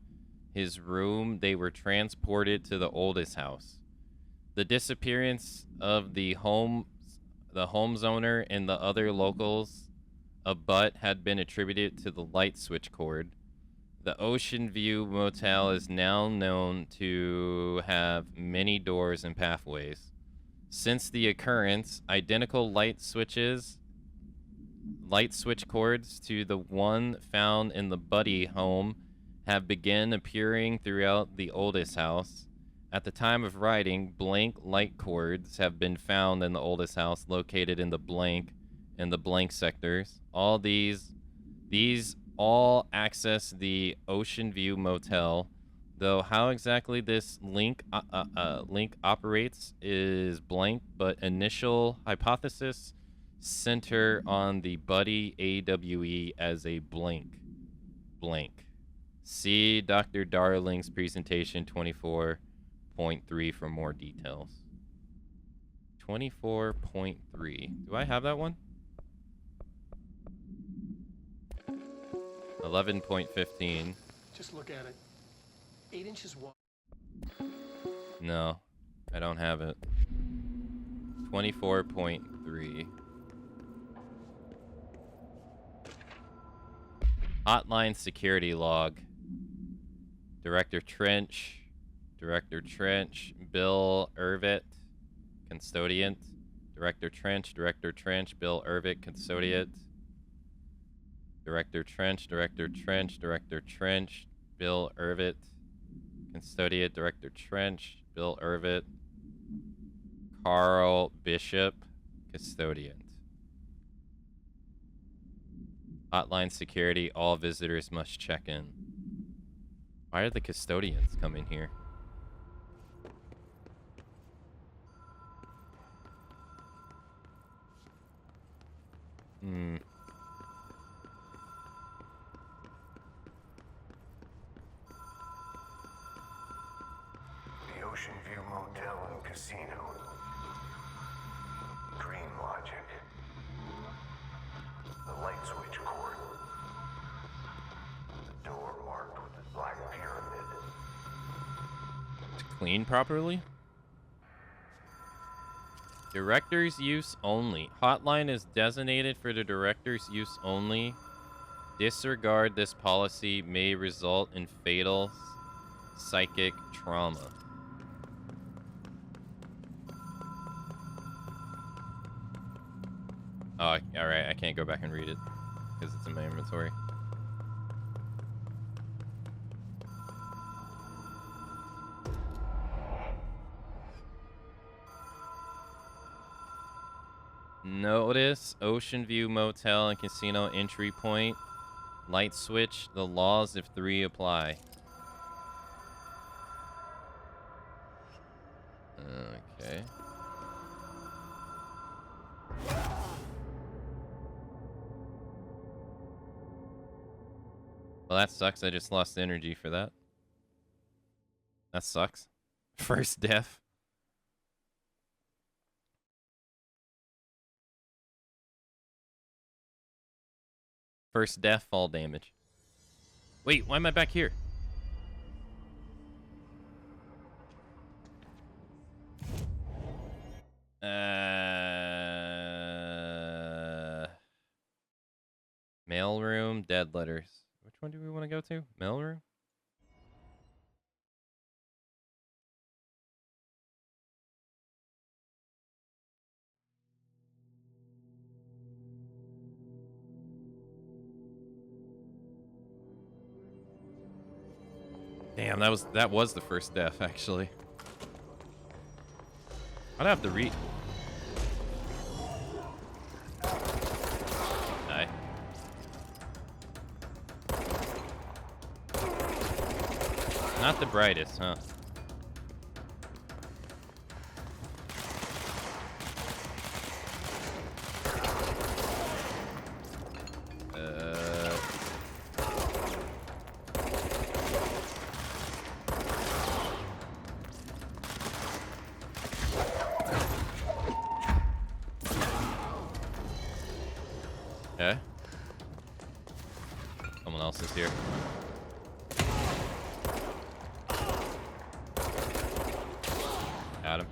his room, they were transported to the oldest house. The disappearance of the home's owner and the other locals of Butt had been attributed to the light switch cord. The Ocean View Motel is now known to have many doors and pathways. Since the occurrence, identical light switch cords to the one found in the Buddy home have begun appearing throughout the oldest house. At the time of writing, blank light cords have been found in the oldest house located in the blank sectors. All these all access the Ocean View Motel, though how exactly this link operates is blank, but initial hypothesis center on the Buddy AWE as a blank. See Dr. Darling's presentation 24.3 for more details. 24.3. Do I have that one? 11.15. Just look at it. 8 inches wide. No, I don't have it. 24.3. Hotline security log. Director Trench, Bill Irvitt, custodian. Director Trench, Bill Irvitt, custodian. Director Trench, Bill Irvitt, custodian. Director Trench, Bill Irvitt, Carl Bishop, custodian. Hotline security. All visitors must check in. Why are the custodians coming here? Hmm. The Ocean View Motel and Casino. Dream logic. The light switch cord. The door marked with the black pyramid. To clean properly? Director's use only. Hotline is designated for the director's use only. Disregard this policy may result in fatal psychic trauma. Oh, alright. I can't go back and read it because it's in my inventory. Notice Ocean View Motel and Casino entry point. Light switch. The laws of 3 apply. Okay. Well, that sucks. I just lost energy for that. That sucks. First death. First death, fall damage. Wait, why am I back here? Mailroom, dead letters. Which one do we want to go to? Mailroom? Damn, that was the first death, actually. I'd have to read. Die. Not the brightest, huh? Okay. Someone else is here. Got him.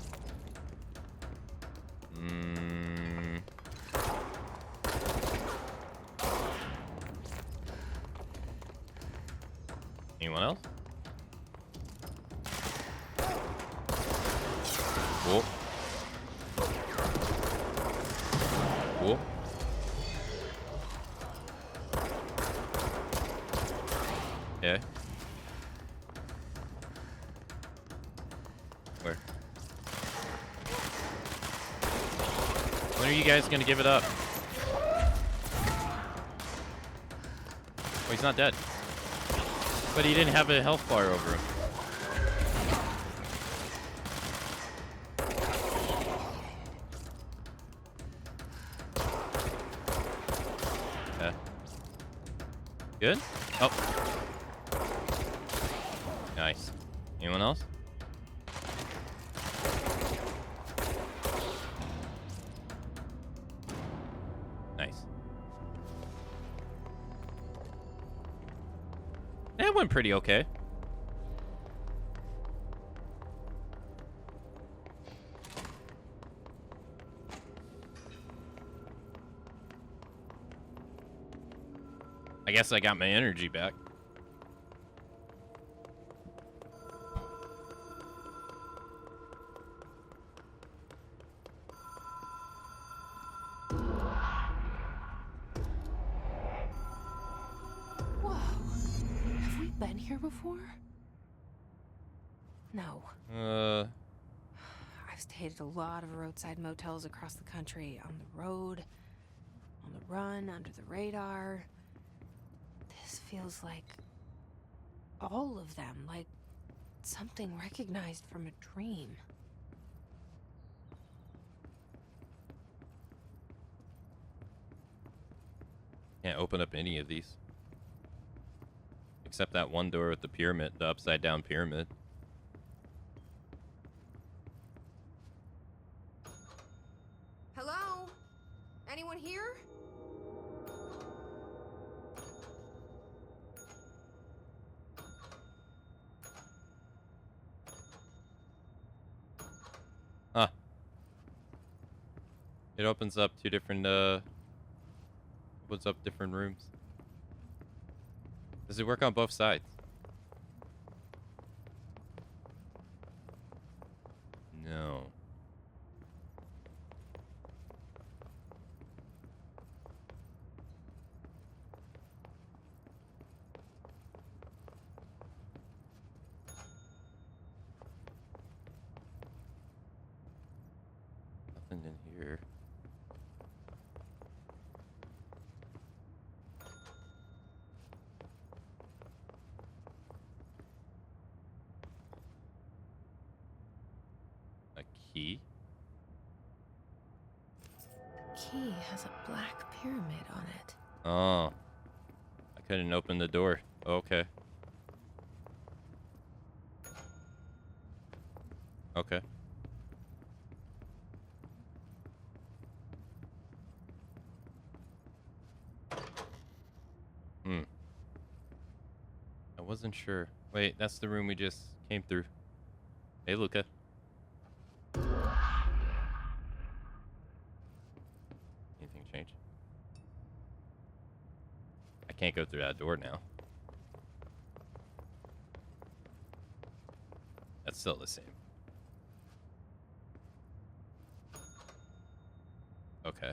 Anyone else? Cool. Cool. Okay. Where? When are you guys gonna give it up? Oh, he's not dead. But he didn't have a health bar over him. Okay. Good? Oh. Nice. Anyone else? Nice. That went pretty okay. I guess I got my energy back. Here before? No. I've stayed at a lot of roadside motels across the country, on the road, on the run, under the radar. feels like all of them, like something recognized from a dream. Can't open up any of these. Except that one door with the pyramid, the upside down pyramid. Hello? Anyone here? Huh. It opens up two different, opens up different rooms. Does it work on both sides? No. Nothing in here. A key? Key has a black pyramid on it. Oh. I couldn't open the door. Okay. Okay. I wasn't sure. Wait, that's the room we just came through. Hey, Luca. Anything change? I can't go through that door now. That's still the same. Okay.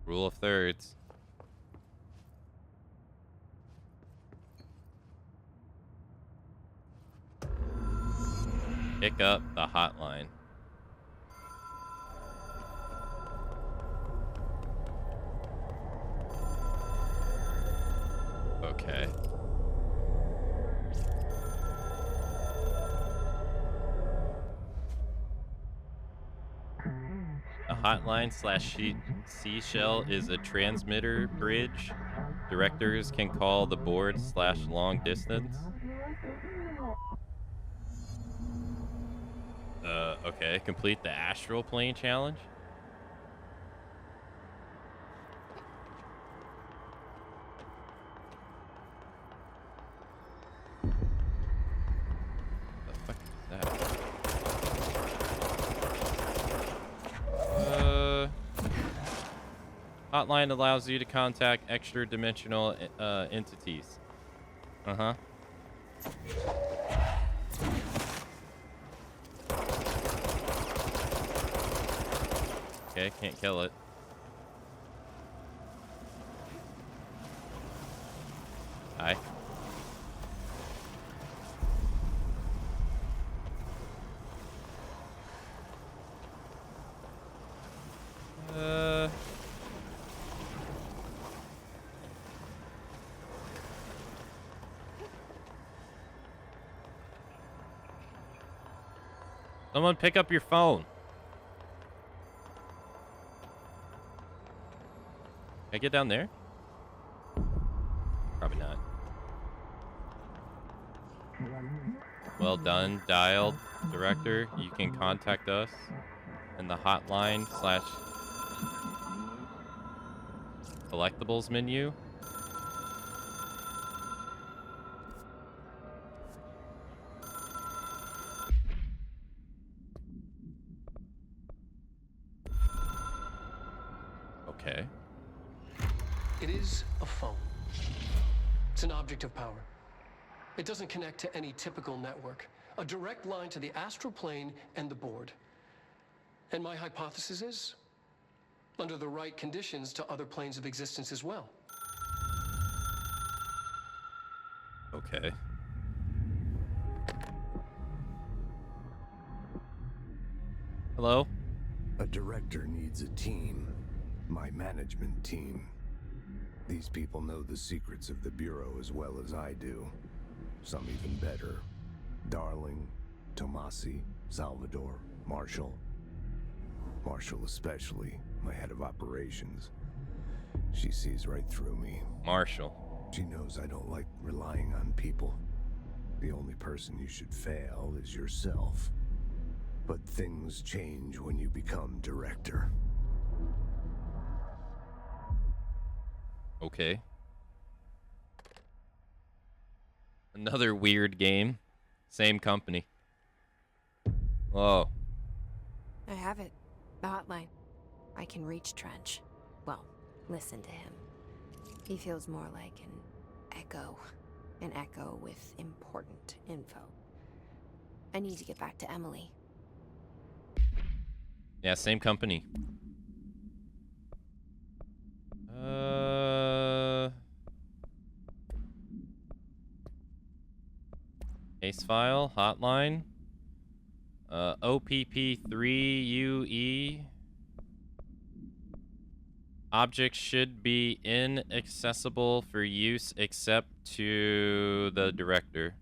Rule of thirds. Pick up the hotline. Okay. A hotline slash seashell is a transmitter bridge. Directors can call the board slash long distance. Okay. Complete the astral plane challenge. The fuck is that? Hotline allows you to contact extra-dimensional entities. Uh-huh. Okay, can't kill it. Hi. Someone pick up your phone. Can I get down there? Probably not. Well done, dialed. Director, you can contact us in the hotline slash collectibles menu. Okay. It is a phone. It's an object of power. It doesn't connect to any typical network. A direct line to the astral plane and the board. And my hypothesis is, under the right conditions, to other planes of existence as well. Okay. Hello? A director needs a team. My management team. These people know the secrets of the Bureau as well as I do. Some even better. Darling, Tomasi, Salvador, Marshall. Marshall especially, my head of operations. She sees right through me. Marshall. She knows I don't like relying on people. The only person you should fail is yourself. But things change when you become director. Okay. Another weird game. Same company. Oh. I have it. The hotline. I can reach Trench. Well, listen to him. He feels more like an echo. An echo with important info. I need to get back to Emily. Yeah, same company. Case file, hotline. OPP3UE. Objects should be inaccessible for use except to the director.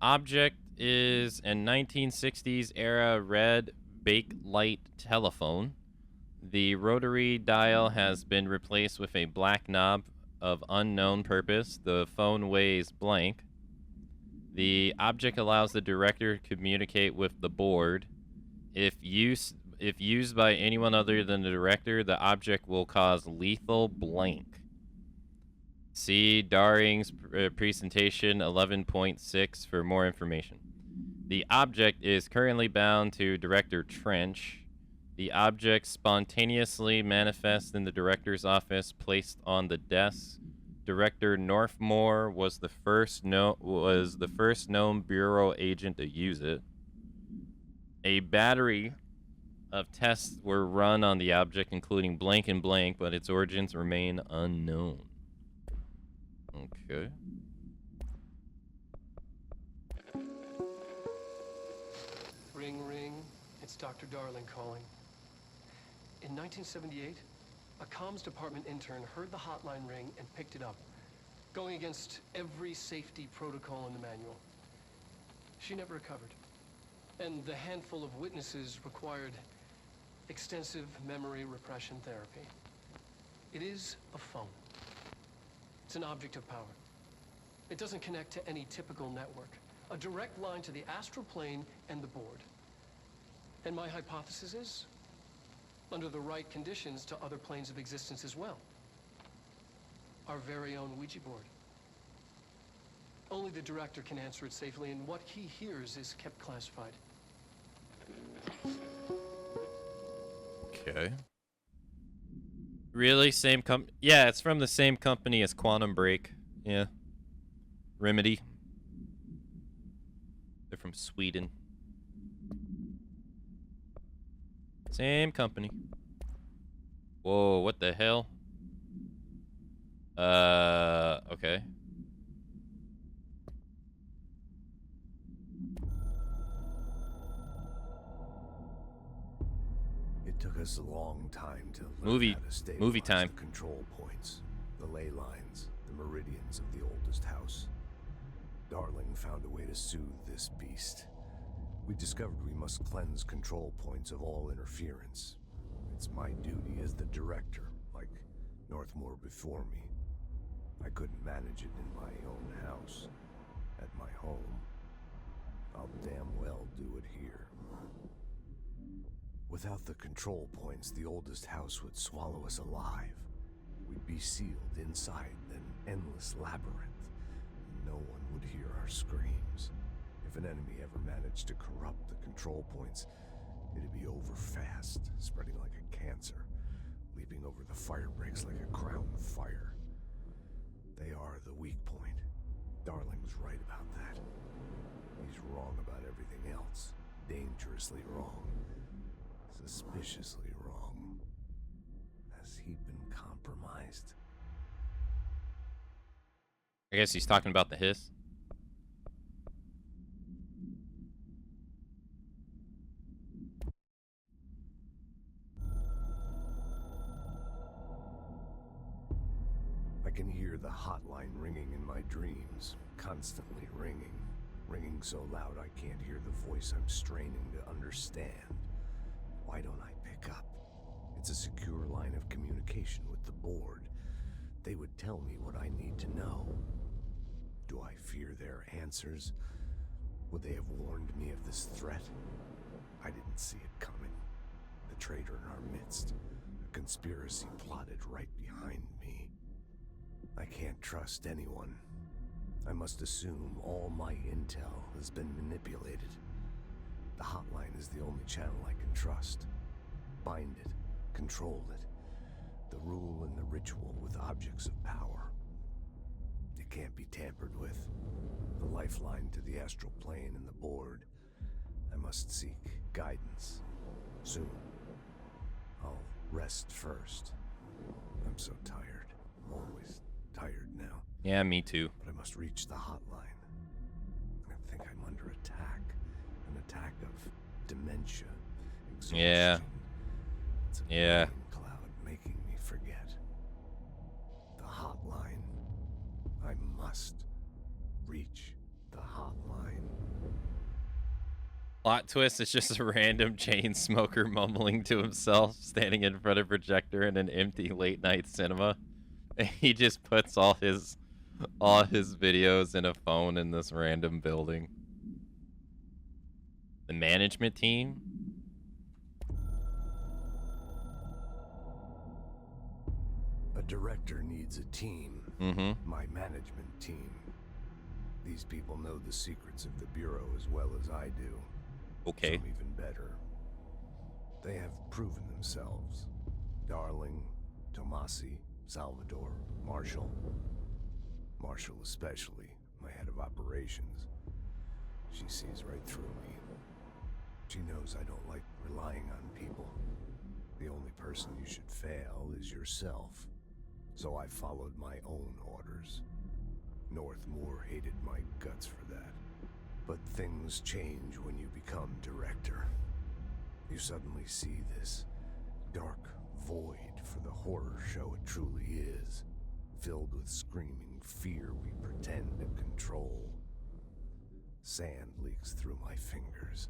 Object is a 1960s era red bakelite telephone. The rotary dial has been replaced with a black knob of unknown purpose. The phone weighs blank. The object allows the director to communicate with the board. If used by anyone other than the director, the object will cause lethal blank. See Daring's presentation 11.6 for more information. The object is currently bound to Director Trench. The object spontaneously manifests in the director's office, placed on the desk. Director Northmore was the first known Bureau agent to use it. A battery of tests were run on the object, including blank and blank, but its origins remain unknown. Okay. Ring, ring. It's Dr. Darling calling. In 1978, a comms department intern heard the hotline ring and picked it up, going against every safety protocol in the manual. She never recovered. And the handful of witnesses required extensive memory repression therapy. It is a phone. It's an object of power. It doesn't connect to any typical network. A direct line to the astral plane and the board. And my hypothesis is, under the right conditions, to other planes of existence as well. Our very own Ouija board. Only the director can answer it safely, and what he hears is kept classified. Okay. Really? Same Yeah, it's from the same company as Quantum Break. Yeah. Remedy. They're from Sweden. Same company. Whoa, what the hell? Okay. It took us a long time to learn how to stabilize time. the control points, the ley lines, the meridians of the oldest house. Darling found a way to soothe this beast. We discovered we must cleanse control points of all interference. It's my duty as the director, like Northmore before me. I couldn't manage it in my own house, at my home. I'll damn well do it here. Without the control points, the oldest house would swallow us alive. We'd be sealed inside an endless labyrinth, and no one would hear our screams. If an enemy ever managed to corrupt the control points, it'd be over fast, spreading like a cancer, leaping over the fire breaks like a crown of fire. They are the weak point. Darling's right about that. He's wrong about everything else. Dangerously wrong. Suspiciously wrong. Has he been compromised? I guess he's talking about the hiss. can hear the hotline ringing in my dreams, constantly ringing. Ringing so loud I can't hear the voice I'm straining to understand. Why don't I pick up? It's a secure line of communication with the board. They would tell me what I need to know. Do I fear their answers? Would they have warned me of this threat? I didn't see it coming. The traitor in our midst. A conspiracy plotted right behind me. I can't trust anyone. I must assume all my intel has been manipulated. The hotline is the only channel I can trust. Bind it, control it. The rule and the ritual with objects of power. It can't be tampered with. The lifeline to the astral plane and the board. I must seek guidance. Soon. I'll rest first. I'm so tired. Always tired now. Yeah, me too. But I must reach the hotline. I think I'm under attack. An attack of dementia. Exhaustion. Yeah. It's a yeah. brain cloud making me forget. The hotline. I must reach the hotline. Plot twist, it's just a random chain smoker mumbling to himself, standing in front of a projector in an empty late night cinema. And he just puts all his videos in a phone in this random building. The management team? A director needs a team. Mm-hmm. My management team. These people know the secrets of the Bureau as well as I do. Okay. Some even better. They have proven themselves. Darling, Tomasi, Salvador, Marshall. Marshall especially, my head of operations. She sees right through me. She knows I don't like relying on people. The only person you should fail is yourself. So I followed my own orders. Northmoor hated my guts for that. But things change when you become director. You suddenly see this dark void for the horror show it truly is, filled with screaming fear we pretend to control. Sand leaks through my fingers.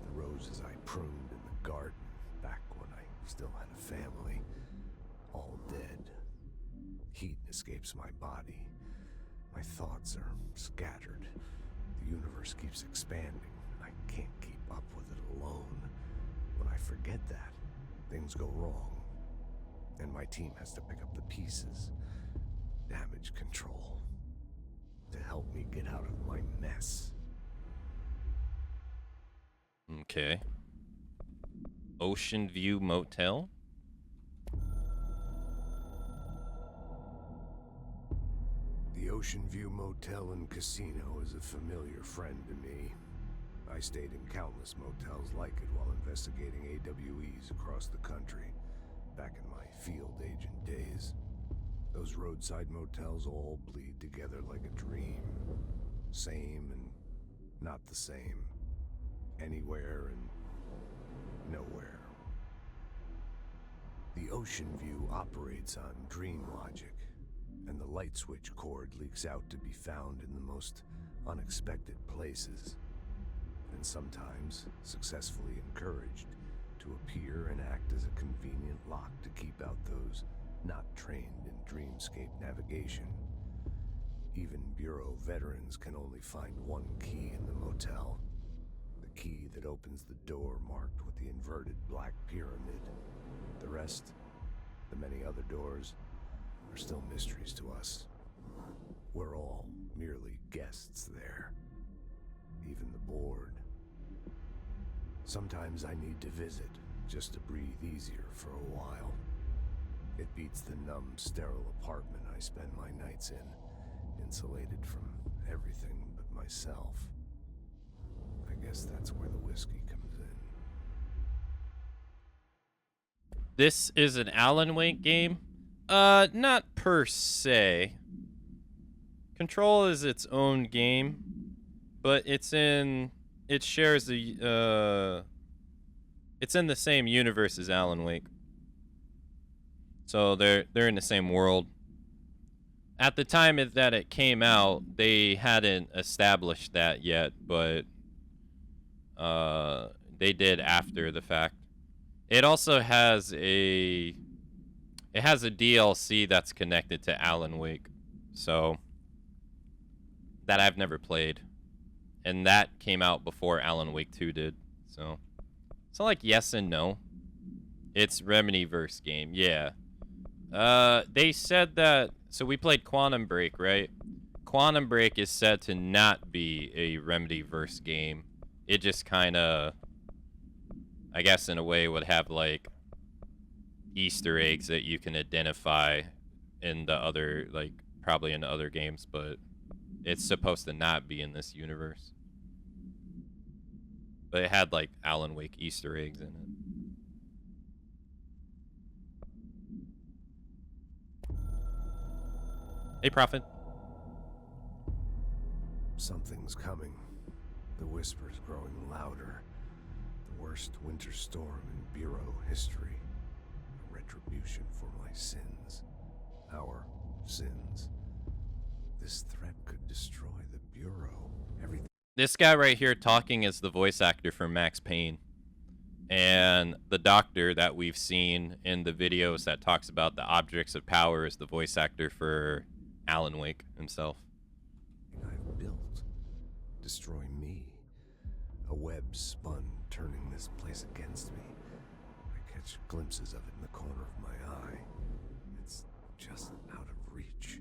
The roses I pruned in the garden back when I still had a family, all dead. Heat escapes my body. My thoughts are scattered. The universe keeps expanding. I can't keep up with it alone. When I forget that, things go wrong. And my team has to pick up the pieces. Damage control. To help me get out of my mess. Okay. Ocean View Motel? The Ocean View Motel and Casino is a familiar friend to me. I stayed in countless motels like it while investigating AWEs across the country, back in my field agent days. Those roadside motels all bleed together like a dream. Same and not the same. Anywhere and nowhere. The Ocean View operates on dream logic, and the light switch cord leaks out to be found in the most unexpected places, and sometimes successfully encouraged to appear and act as a convenient lock to keep out those not trained in dreamscape navigation. Even Bureau veterans can only find one key in the motel. The key that opens the door marked with the inverted black pyramid. The rest, the many other doors, are still mysteries to us. We're all merely guests there. Even the board. Sometimes I need to visit, just to breathe easier for a while. It beats the numb, sterile apartment I spend my nights in, insulated from everything but myself. I guess that's where the whiskey comes in. This is an Alan Wake game? Not per se. Control is its own game, but it shares the, it's in the same universe as Alan Wake. So they're in the same world. at the time that it came out, they hadn't established that yet, but they did after the fact. It also has a DLC that's connected to Alan Wake, so that I've never played, and that came out before Alan Wake 2 did. So it's like yes and no. It's Remedyverse game, yeah. They said that. So we played Quantum Break, right? Quantum Break is said to not be a Remedyverse game. It just kind of, I guess, in a way, would have like Easter eggs that you can identify in the other, like, probably in other games, but it's supposed to not be in this universe. But it had like Alan Wake Easter eggs in it. Hey, Prophet. Something's coming. The whispers growing louder. The worst winter storm in Bureau history. A retribution for my sins. Our sins. This threat could destroy the Bureau. Everything. This guy right here talking is the voice actor for Max Payne. And the doctor that we've seen in the videos that talks about the objects of power is the voice actor for Alan Wake himself. I've built. Destroy me. A web spun, turning this place against me. I catch glimpses of it in the corner of my eye. It's just out of reach.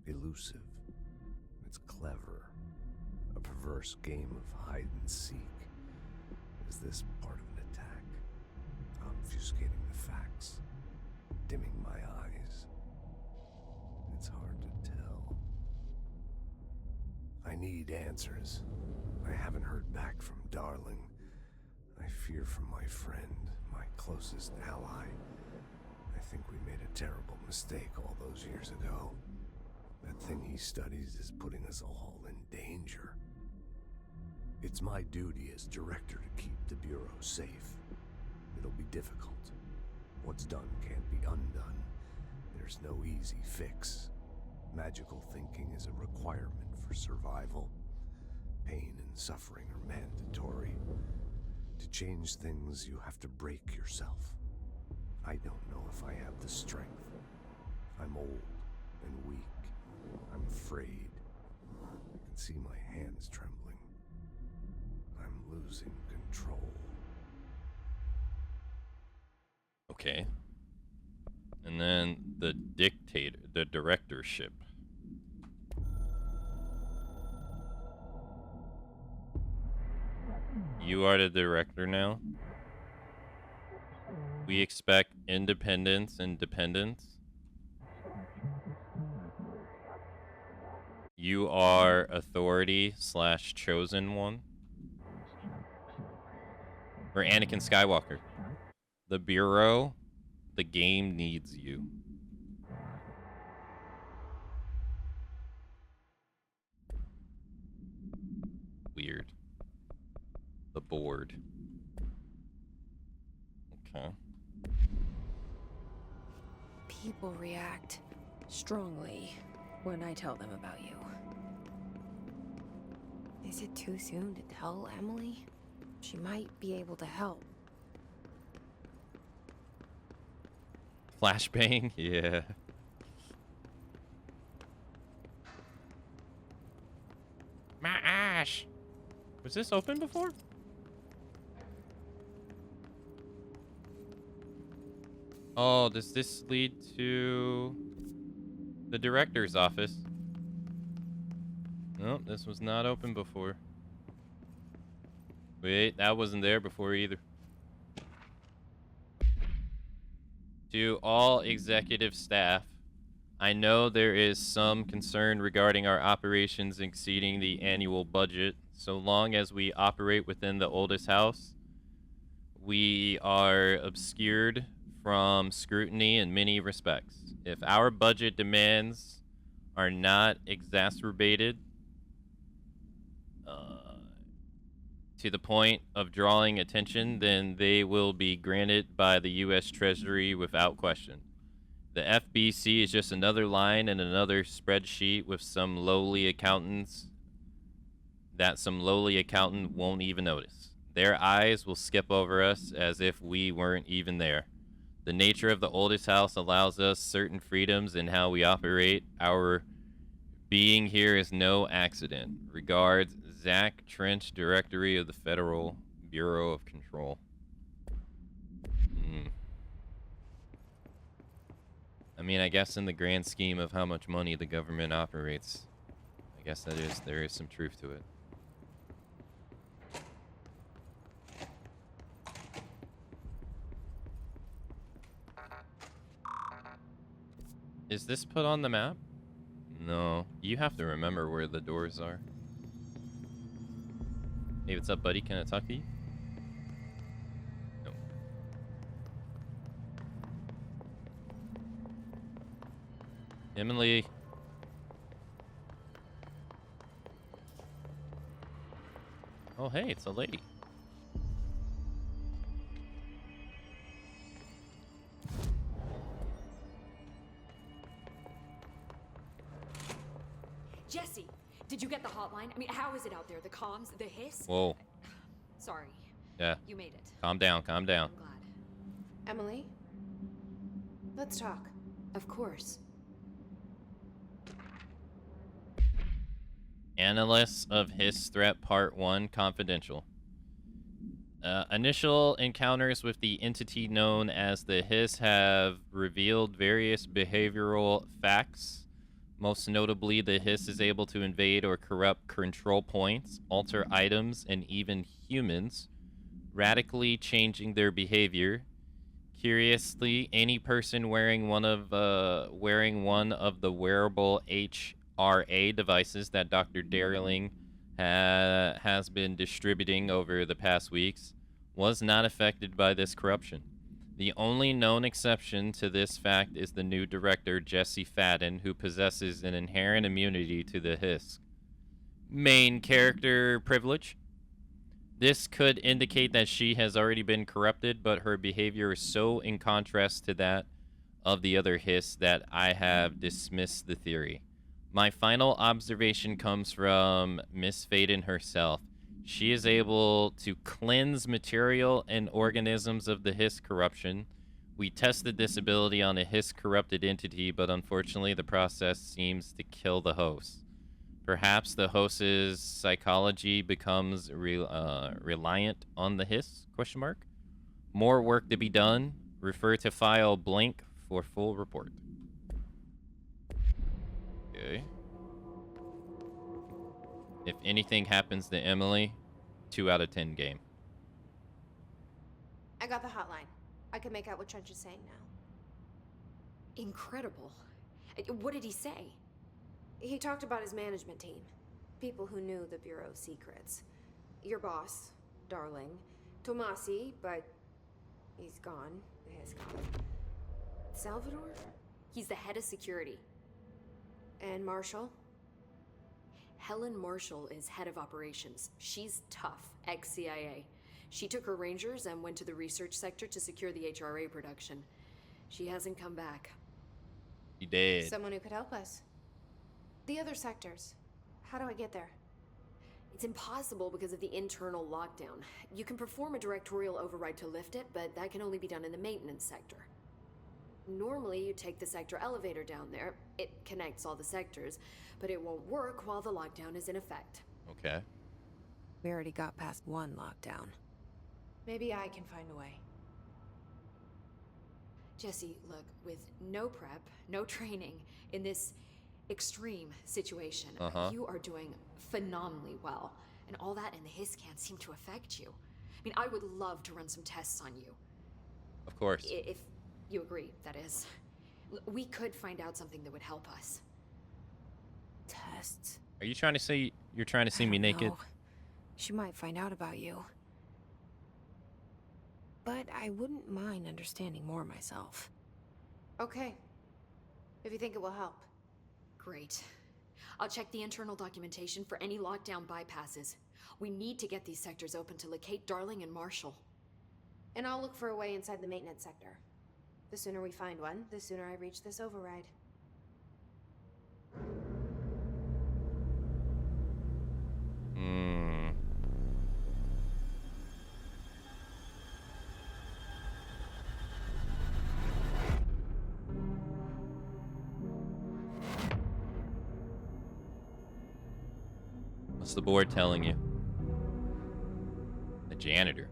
Elusive. It's clever. A perverse game of hide and seek. Is this part of an attack? Obfuscating the facts. Dimming my eyes. It's hard to tell. I need answers. I haven't heard back from Darling. I fear for my friend, my closest ally. I think we made a terrible mistake all those years ago. That thing he studies is putting us all in danger. It's my duty as director to keep the Bureau safe. It'll be difficult. What's done can't be undone. There's no easy fix. Magical thinking is a requirement for survival. Pain and suffering are mandatory. To change things, you have to break yourself. I don't know if I have the strength. I'm old and weak. I'm afraid. I can see my hands trembling. I'm losing control. Okay. And then the dictator, the directorship. You are the director now. We expect independence and dependence. You are authority / chosen one. Or Anakin Skywalker. The Bureau, the game needs you. Weird. The board. Okay. People react strongly when I tell them about you. Is it too soon to tell Emily? She might be able to help. Flashbang? Yeah. My ash! Was this open before? Oh, does this lead to the director's office? No, this was not open before. Wait, that wasn't there before either. To all executive staff, I know there is some concern regarding our operations exceeding the annual budget. So long as we operate within the oldest house, we are obscured from scrutiny in many respects. If our budget demands are not exacerbated to the point of drawing attention, then they will be granted by the U.S. Treasury without question. The FBC is just another line in another spreadsheet with some lowly accountants that some lowly accountant won't even notice. Their eyes will skip over us as if we weren't even there. The nature of the oldest house allows us certain freedoms in how we operate. Our being here is no accident. Regards, Zach Trench, Directory of the Federal Bureau of Control. I mean, I guess in the grand scheme of how much money the government operates, I guess there is some truth to it. Is this put on the map? No. You have to remember where the doors are. Hey, what's up, buddy? Can I talk to you? No. Emily. Oh, hey, it's a lady. Jesse, did you get the hotline? I mean, how is it out there? The comms, the hiss? Whoa. Sorry. Yeah. You made it. Calm down, calm down. I'm glad. Emily? Let's talk. Of course. Analysts of Hiss Threat Part 1 Confidential. Initial encounters with the entity known as the Hiss have revealed various behavioral facts. Most notably, the Hiss is able to invade or corrupt control points, alter items, and even humans, radically changing their behavior. Curiously, any person wearing one of the wearable HRA devices that Dr. Darling has been distributing over the past weeks was not affected by this corruption. The only known exception to this fact is the new director, Jesse Fadden, who possesses an inherent immunity to the Hiss. Main character privilege. This could indicate that she has already been corrupted, but her behavior is so in contrast to that of the other Hiss that I have dismissed the theory. My final observation comes from Miss Fadden herself. She is able to cleanse material and organisms of the Hiss corruption. We tested this ability on a Hiss corrupted entity, but unfortunately the process seems to kill the host. Perhaps the host's psychology becomes reliant on the Hiss? ? More work to be done. Refer to file blank for full report. Okay. If anything happens to Emily, 2 out of 10 game. I got the hotline. I can make out what Trench is saying now. Incredible. What did he say? He talked about his management team. People who knew the Bureau's secrets. Your boss, Darling. Tomasi, but he's gone. He's gone. Salvador? He's the head of security. And Marshall? Helen Marshall is head of operations. She's tough, ex-CIA. She took her rangers and went to the research sector to secure the HRA production. She hasn't come back. He did. Someone who could help us. The other sectors. How do I get there? It's impossible because of the internal lockdown. You can perform a directorial override to lift it, but that can only be done in the maintenance sector. Normally, you take the sector elevator down there. It connects all the sectors, but it won't work while the lockdown is in effect. Okay. We already got past one lockdown. Maybe I can find a way. Jesse, look, with no prep, no training, in this extreme situation, you are doing phenomenally well. And all that and the Hiss can't seem to affect you. I mean, I would love to run some tests on you. Of course. If you agree, that is. We could find out something that would help us. Tests? Are you trying to say you're trying to see me naked? No. She might find out about you. But I wouldn't mind understanding more myself. Okay. If you think it will help. Great. I'll check the internal documentation for any lockdown bypasses. We need to get these sectors open to locate Darling and Marshall. And I'll look for a way inside the maintenance sector. The sooner we find one, the sooner I reach this override. Hmm. What's the board telling you? The janitor.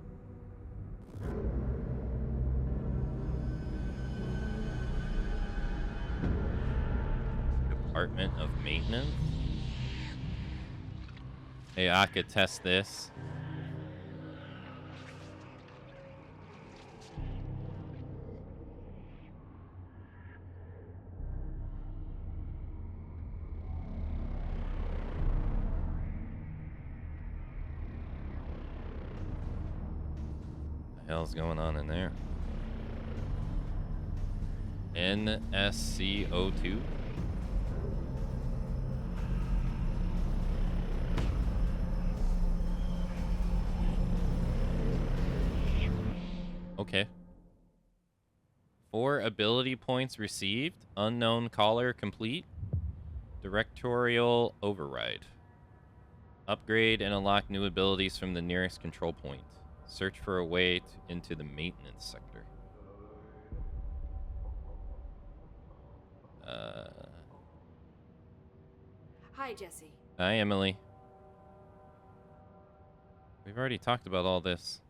Department of Maintenance. Hey, I could test this. What the hell's going on in there? NSCO2? Okay. 4 ability points received. Unknown caller complete. Directorial override. Upgrade and unlock new abilities from the nearest control point. Search for a way into the maintenance sector. Hi, Jesse. Hi, Emily. We've already talked about all this.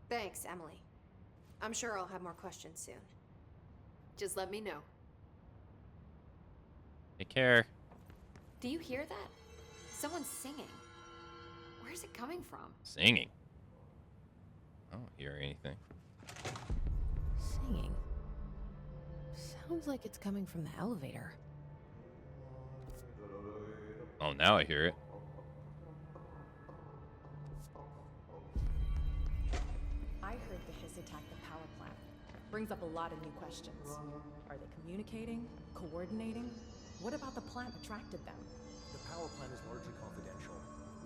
Thanks, Emily. I'm sure I'll have more questions soon. Just let me know. Take care. Do you hear that? Someone's singing. Where's it coming from? Singing? I don't hear anything. Singing. Sounds like it's coming from the elevator. Oh, now I hear it. I heard the Hiss attacked the power plant. Brings up a lot of new questions. Are they communicating? Coordinating? What about the plant attracted them? The power plant is largely confidential.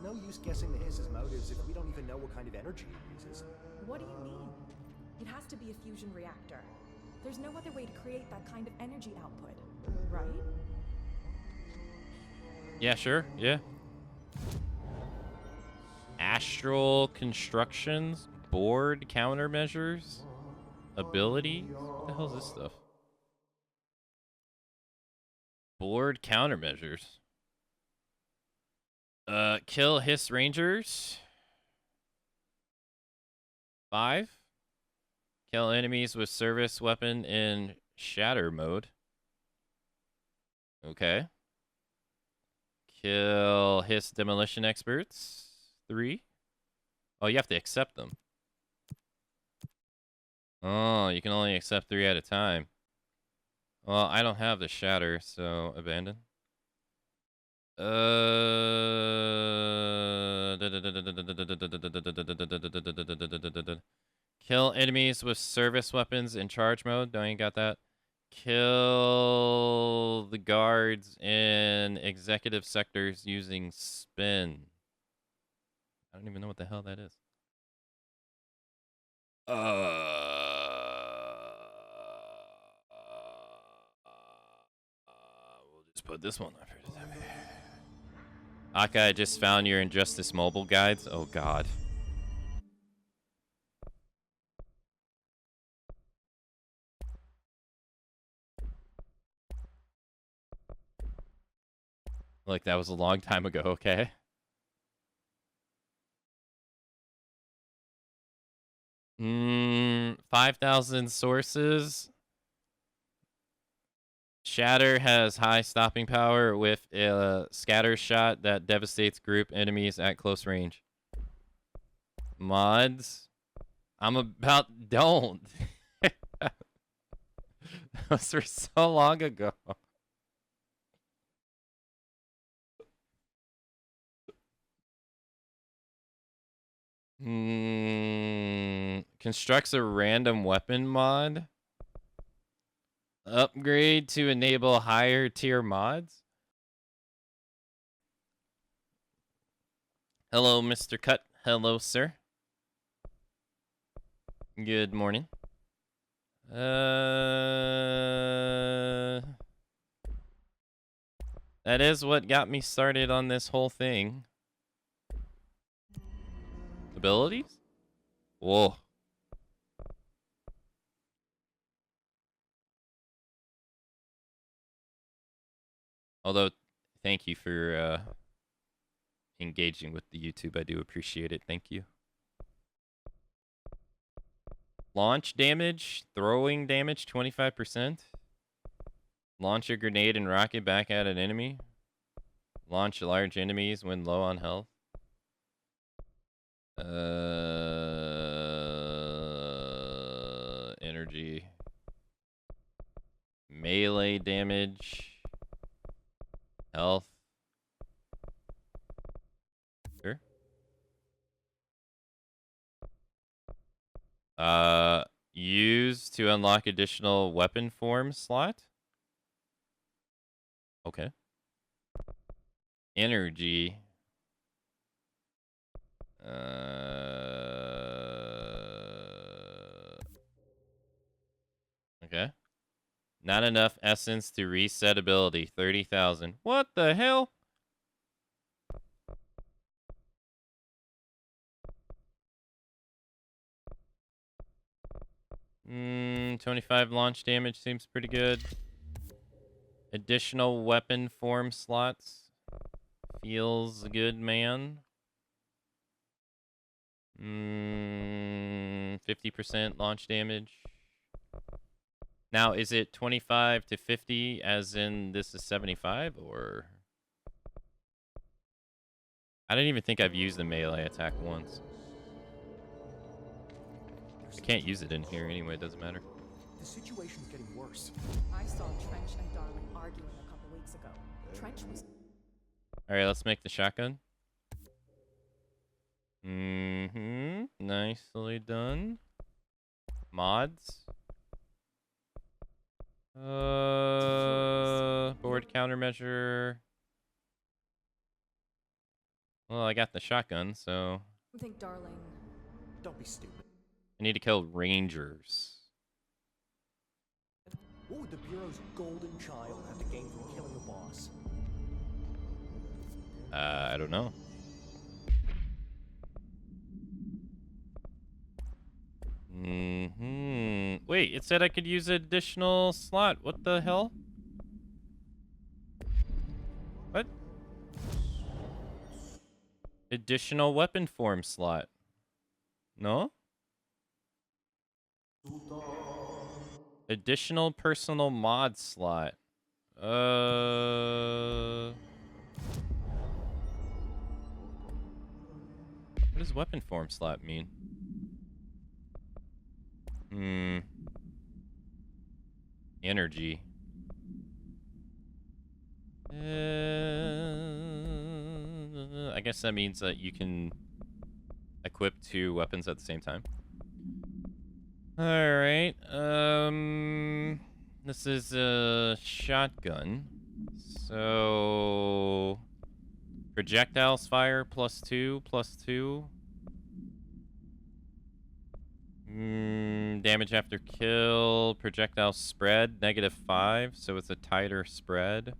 No use guessing the Hiss's motives if we don't even know what kind of energy it uses. What do you mean? It has to be a fusion reactor. There's no other way to create that kind of energy output, right? Yeah, sure. Yeah. Astral constructions, board countermeasures, abilities. What the hell is this stuff? Board countermeasures. Kill Hiss Rangers. 5. Kill enemies with service weapon in shatter mode. Okay. Kill Hiss demolition experts. 3. Oh, you have to accept them. Oh, you can only accept 3 at a time. Well, I don't have the shatter, so abandon. Kill enemies with service weapons in charge mode. No, you ain't got that. Kill the guards in executive sectors using spin. I don't even know what the hell that is. We'll just put this one up here. Aka, I just found your Injustice Mobile guides. Oh, God. Like, that was a long time ago, okay? 5,000 sources. Shatter has high stopping power with a scatter shot that devastates group enemies at close range. Mods. I'm about... Don't. Those were so long ago. Constructs a random weapon mod. Upgrade to enable higher tier mods. Hello, Mr. Cut. Hello, sir. Good morning. That is what got me started on this whole thing. Abilities? Whoa. Although, thank you for engaging with the YouTube. I do appreciate it. Thank you. Launch damage, throwing damage, 25%. Launch a grenade and rocket back at an enemy. Launch large enemies when low on health. Energy. Melee damage. Health. Sure. Use to unlock additional weapon form slot. Okay. Energy. Okay. Not enough essence to reset ability. 30,000. What the hell? Hmm, 25 launch damage seems pretty good. Additional weapon form slots. Feels good, man. 50% launch damage. Now, is it 25 to 50 as in this is 75 or? I don't even think I've used the melee attack once. I can't use it in here anyway, it doesn't matter. The situation's getting worse. I saw Trench and Darling arguing a couple weeks ago. Trench was... Alright, let's make the shotgun. Nicely done. Mods. Board countermeasure. Well, I got the shotgun, so... I think Darling... Don't be stupid. I need to kill rangers. What would the Bureau's golden child have to gain from killing the boss? I don't know. Wait, it said I could use an additional slot. What the hell? What? Additional weapon form slot. No? Additional personal mod slot. What does weapon form slot mean? Energy. I guess that means that you can equip two weapons at the same time. Alright, this is a shotgun. So... projectiles fire +2. Damage after kill. Projectile spread, -5, so it's a tighter spread.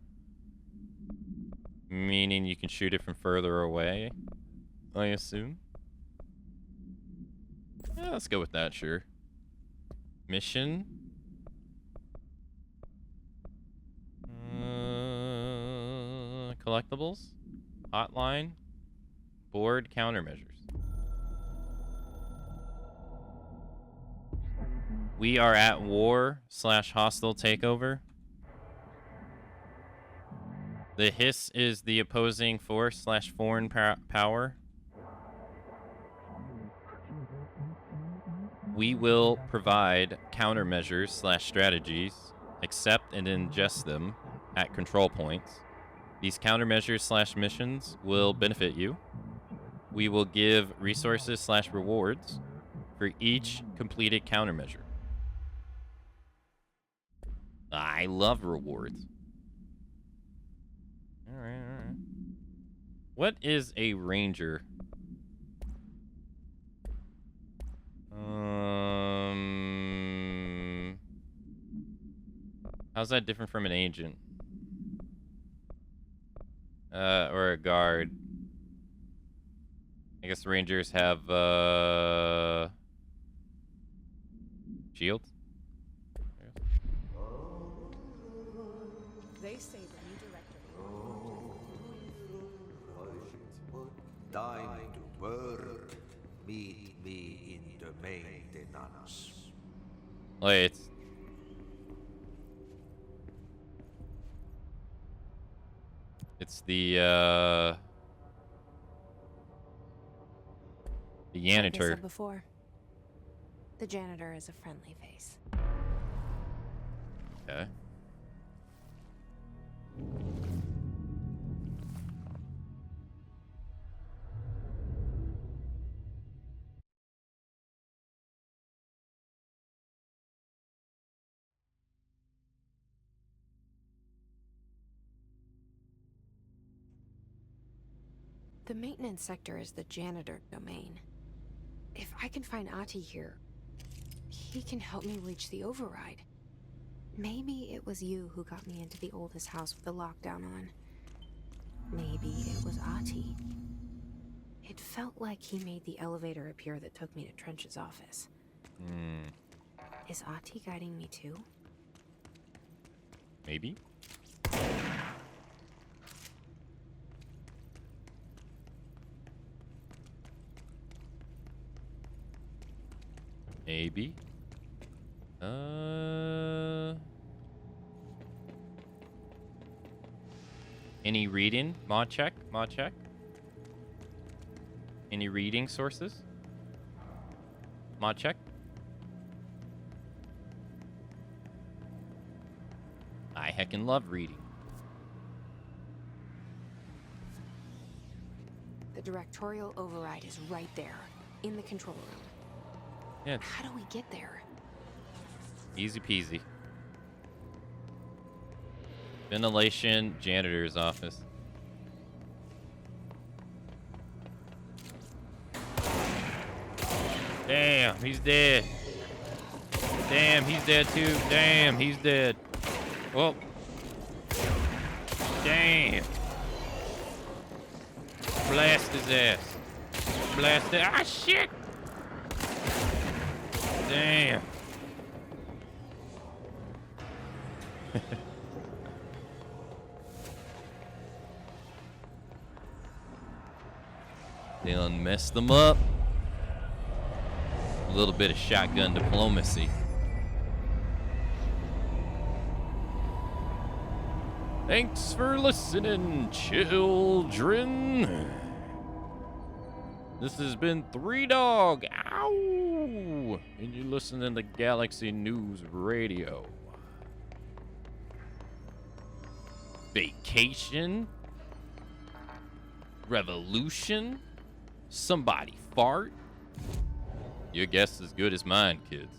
Meaning you can shoot it from further away, I assume. Yeah, let's go with that, sure. Mission. Collectibles. Hotline. Board countermeasures. We are at war/hostile takeover. The hiss is the opposing force/foreign power. We will provide countermeasures/strategies, accept and ingest them at control points. These countermeasures/missions will benefit you. We will give resources/rewards for each completed countermeasure. I love rewards. Alright. What is a ranger? How's that different from an agent? Or a guard. I guess Rangers have, shields? They say the new director. Time to work. Meet me in the maintenance. Wait, it's the Like I janitor. said before, the janitor is a friendly face. Okay. The maintenance sector is the janitor domain. If I can find Ahti here, he can help me reach the override. Maybe it was you who got me into the oldest house with the lockdown on. Maybe it was Ahti. It felt like he made the elevator appear that took me to Trench's office. Is Ahti guiding me too? Maybe? Maybe. Any reading? Mod check? Mod check? Any reading sources? Mod check? I heckin' love reading. The directorial override is right there, in the control room. Yeah, How do we get there? easy peasy. Ventilation, janitor's office. Damn, he's dead. Damn, he's dead too. Damn, he's dead. Whoa. Damn. Blast his ass. Blast it. Ah, shit. Damn. They done messed them up. A little bit of shotgun diplomacy. Thanks for listening, children. This has been 3 Dog. Ow! And you're listening to Galaxy News Radio. Vacation. Revolution. Somebody fart. Your guess is as good as mine, kids.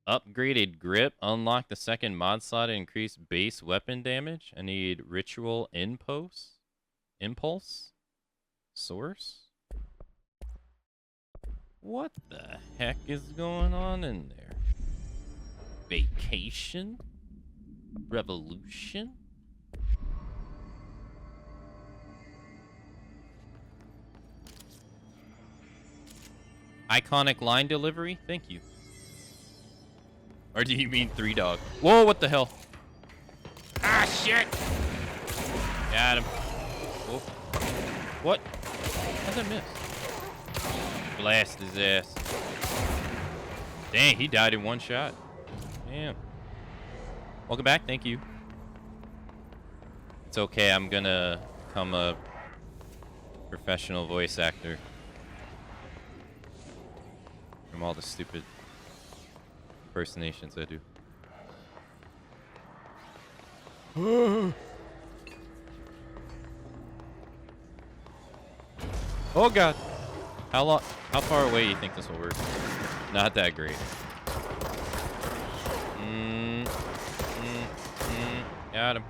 Upgraded grip. Unlock the second mod slot to increase base weapon damage. I need ritual impulse. Source? What the heck is going on in there? Vacation? Revolution? Iconic line delivery? Thank you. Or do you mean 3 Dog? Whoa, what the hell? Ah, shit! Got him. Whoa. What? How'd that miss? Blast his ass. Dang, he died in 1 shot. Damn. Welcome back, thank you. It's okay, I'm gonna become a professional voice actor. From all the stupid impersonations I do. Oh god. How far away do you think this will work? Not that great. Got him.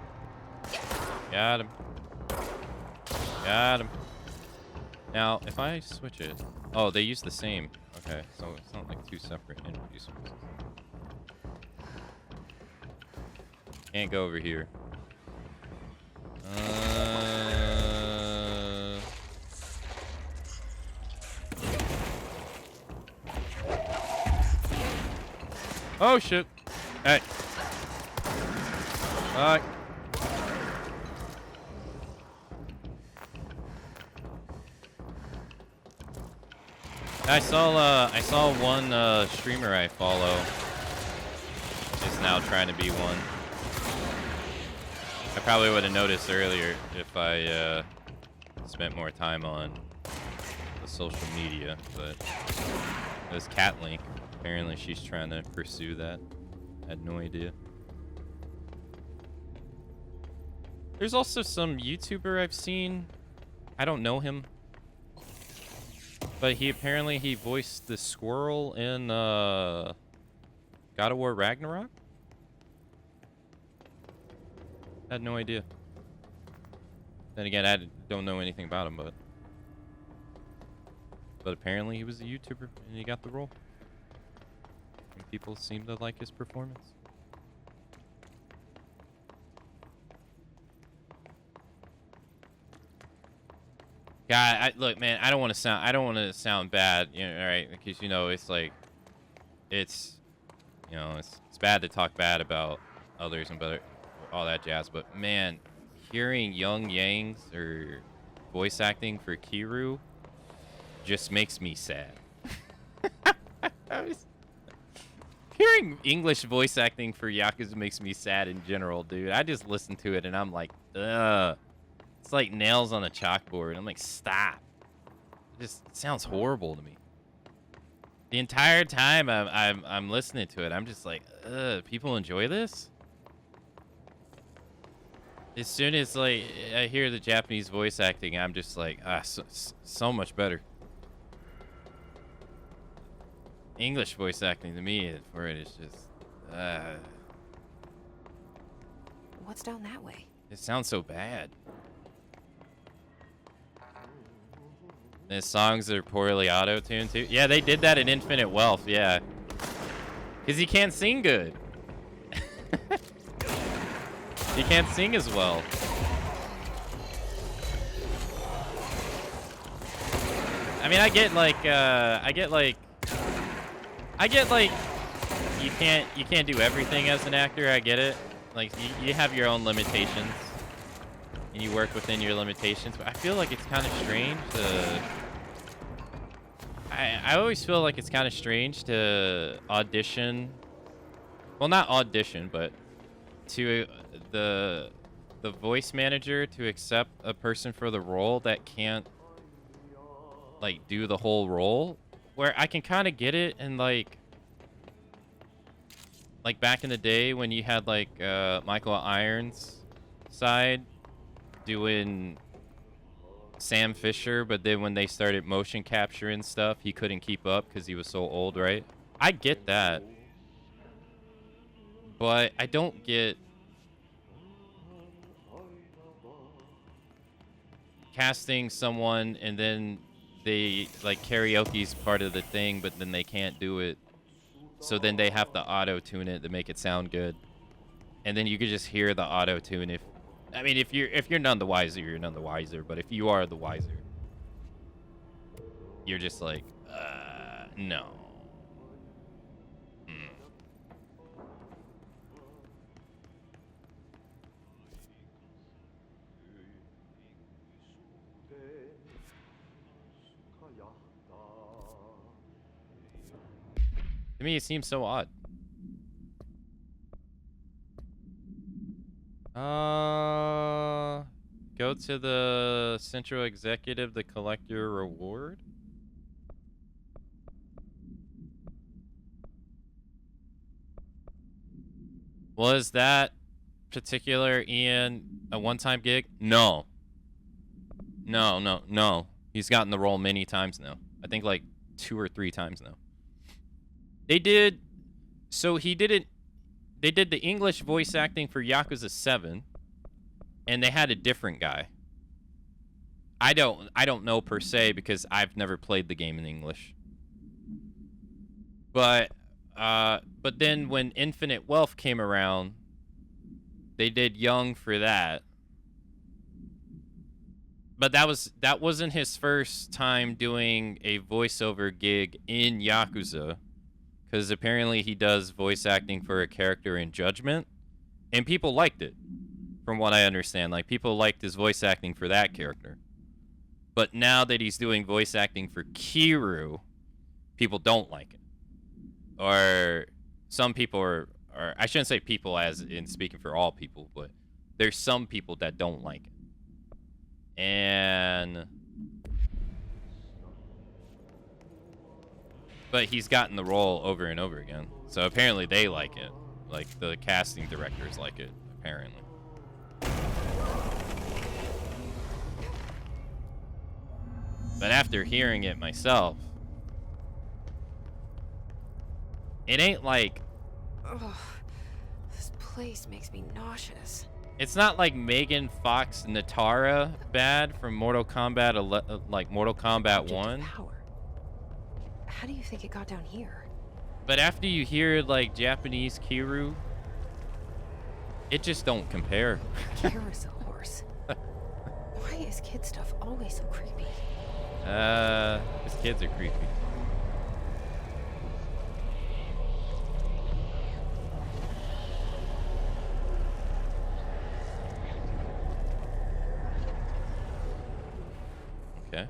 Got him. Got him. Now, if I switch it... Oh, they use the same. Okay, so it's not like 2 separate energy sources. Can't go over here. Oh shit! Hey. I saw one streamer I follow is now trying to be one. I probably would have noticed earlier if I spent more time on the social media, but it was Cat Link. Apparently she's trying to pursue that. I had no idea. There's also some YouTuber I've seen. I don't know him. But he voiced the squirrel in God of War Ragnarok? I had no idea. Then again, I don't know anything about him, but apparently he was a YouTuber and he got the role. And people seem to like his performance. God, look, man, I don't want to sound bad, you know, right? Because it's like, it's bad to talk bad about others and all that jazz. But man, hearing Young Yang's or voice acting for Kiryu just makes me sad. Hearing English voice acting for Yakuza makes me sad in general, dude. I just listen to it and I'm like, ugh. It's like nails on a chalkboard. I'm like, stop. It just sounds horrible to me. The entire time I'm listening to it, I'm just like, ugh, people enjoy this? As soon as like I hear the Japanese voice acting, I'm just like, so much better. English voice acting to me for it is just, What's down that way? it sounds so bad. And songs that are poorly auto-tuned too. Yeah, they did that in Infinite Wealth, yeah. Because he can't sing good. He can't sing as well. I mean, I get like you can't do everything as an actor. I get it. Like you have your own limitations. And you work within your limitations, but I feel like it's kind of strange to... I always feel like it's kind of strange to audition... Well, not audition, but to the voice manager to accept a person for the role that can't, like, do the whole role. Where I can kind of get it, and, like back in the day when you had, like, Michael Irons' side... doing Sam Fisher, but then when they started motion capturing stuff, he couldn't keep up because he was so old, right? I get that. But I don't get casting someone and then they, like, karaoke's part of the thing, but then they can't do it. So then they have to auto-tune it to make it sound good. And then you could just hear the auto-tune if you're none the wiser, you're none the wiser. But if you are the wiser, you're just like, no. To me, it seems so odd. Go to the central executive to collect your reward. Was that particular Ian a one-time gig? No. No. He's gotten the role many times now. I think like 2 or 3 times now. They did the English voice acting for Yakuza 7, and they had a different guy. I don't know per se because I've never played the game in English. But then when Infinite Wealth came around, They did Young for that. But that wasn't his first time doing a voiceover gig in Yakuza, because apparently he does voice acting for a character in Judgment, and people liked it, from what I understand. Like, people liked his voice acting for that character. But now that he's doing voice acting for Kiryu, people don't like it. Or some people are I shouldn't say people as in speaking for all people, but there's some people that don't like it. But he's gotten the role over and over again. So apparently they like it. Like, the casting directors like it, apparently. But after hearing it myself, it ain't like... Ugh, this place makes me nauseous. It's not like Megan Fox Natara bad from Mortal Kombat, like Mortal Kombat 1. How do you think it got down here? But after you hear like Japanese Kiryu, it just don't compare. Carousel horse. Why is kid stuff always so creepy? His kids are creepy. Okay.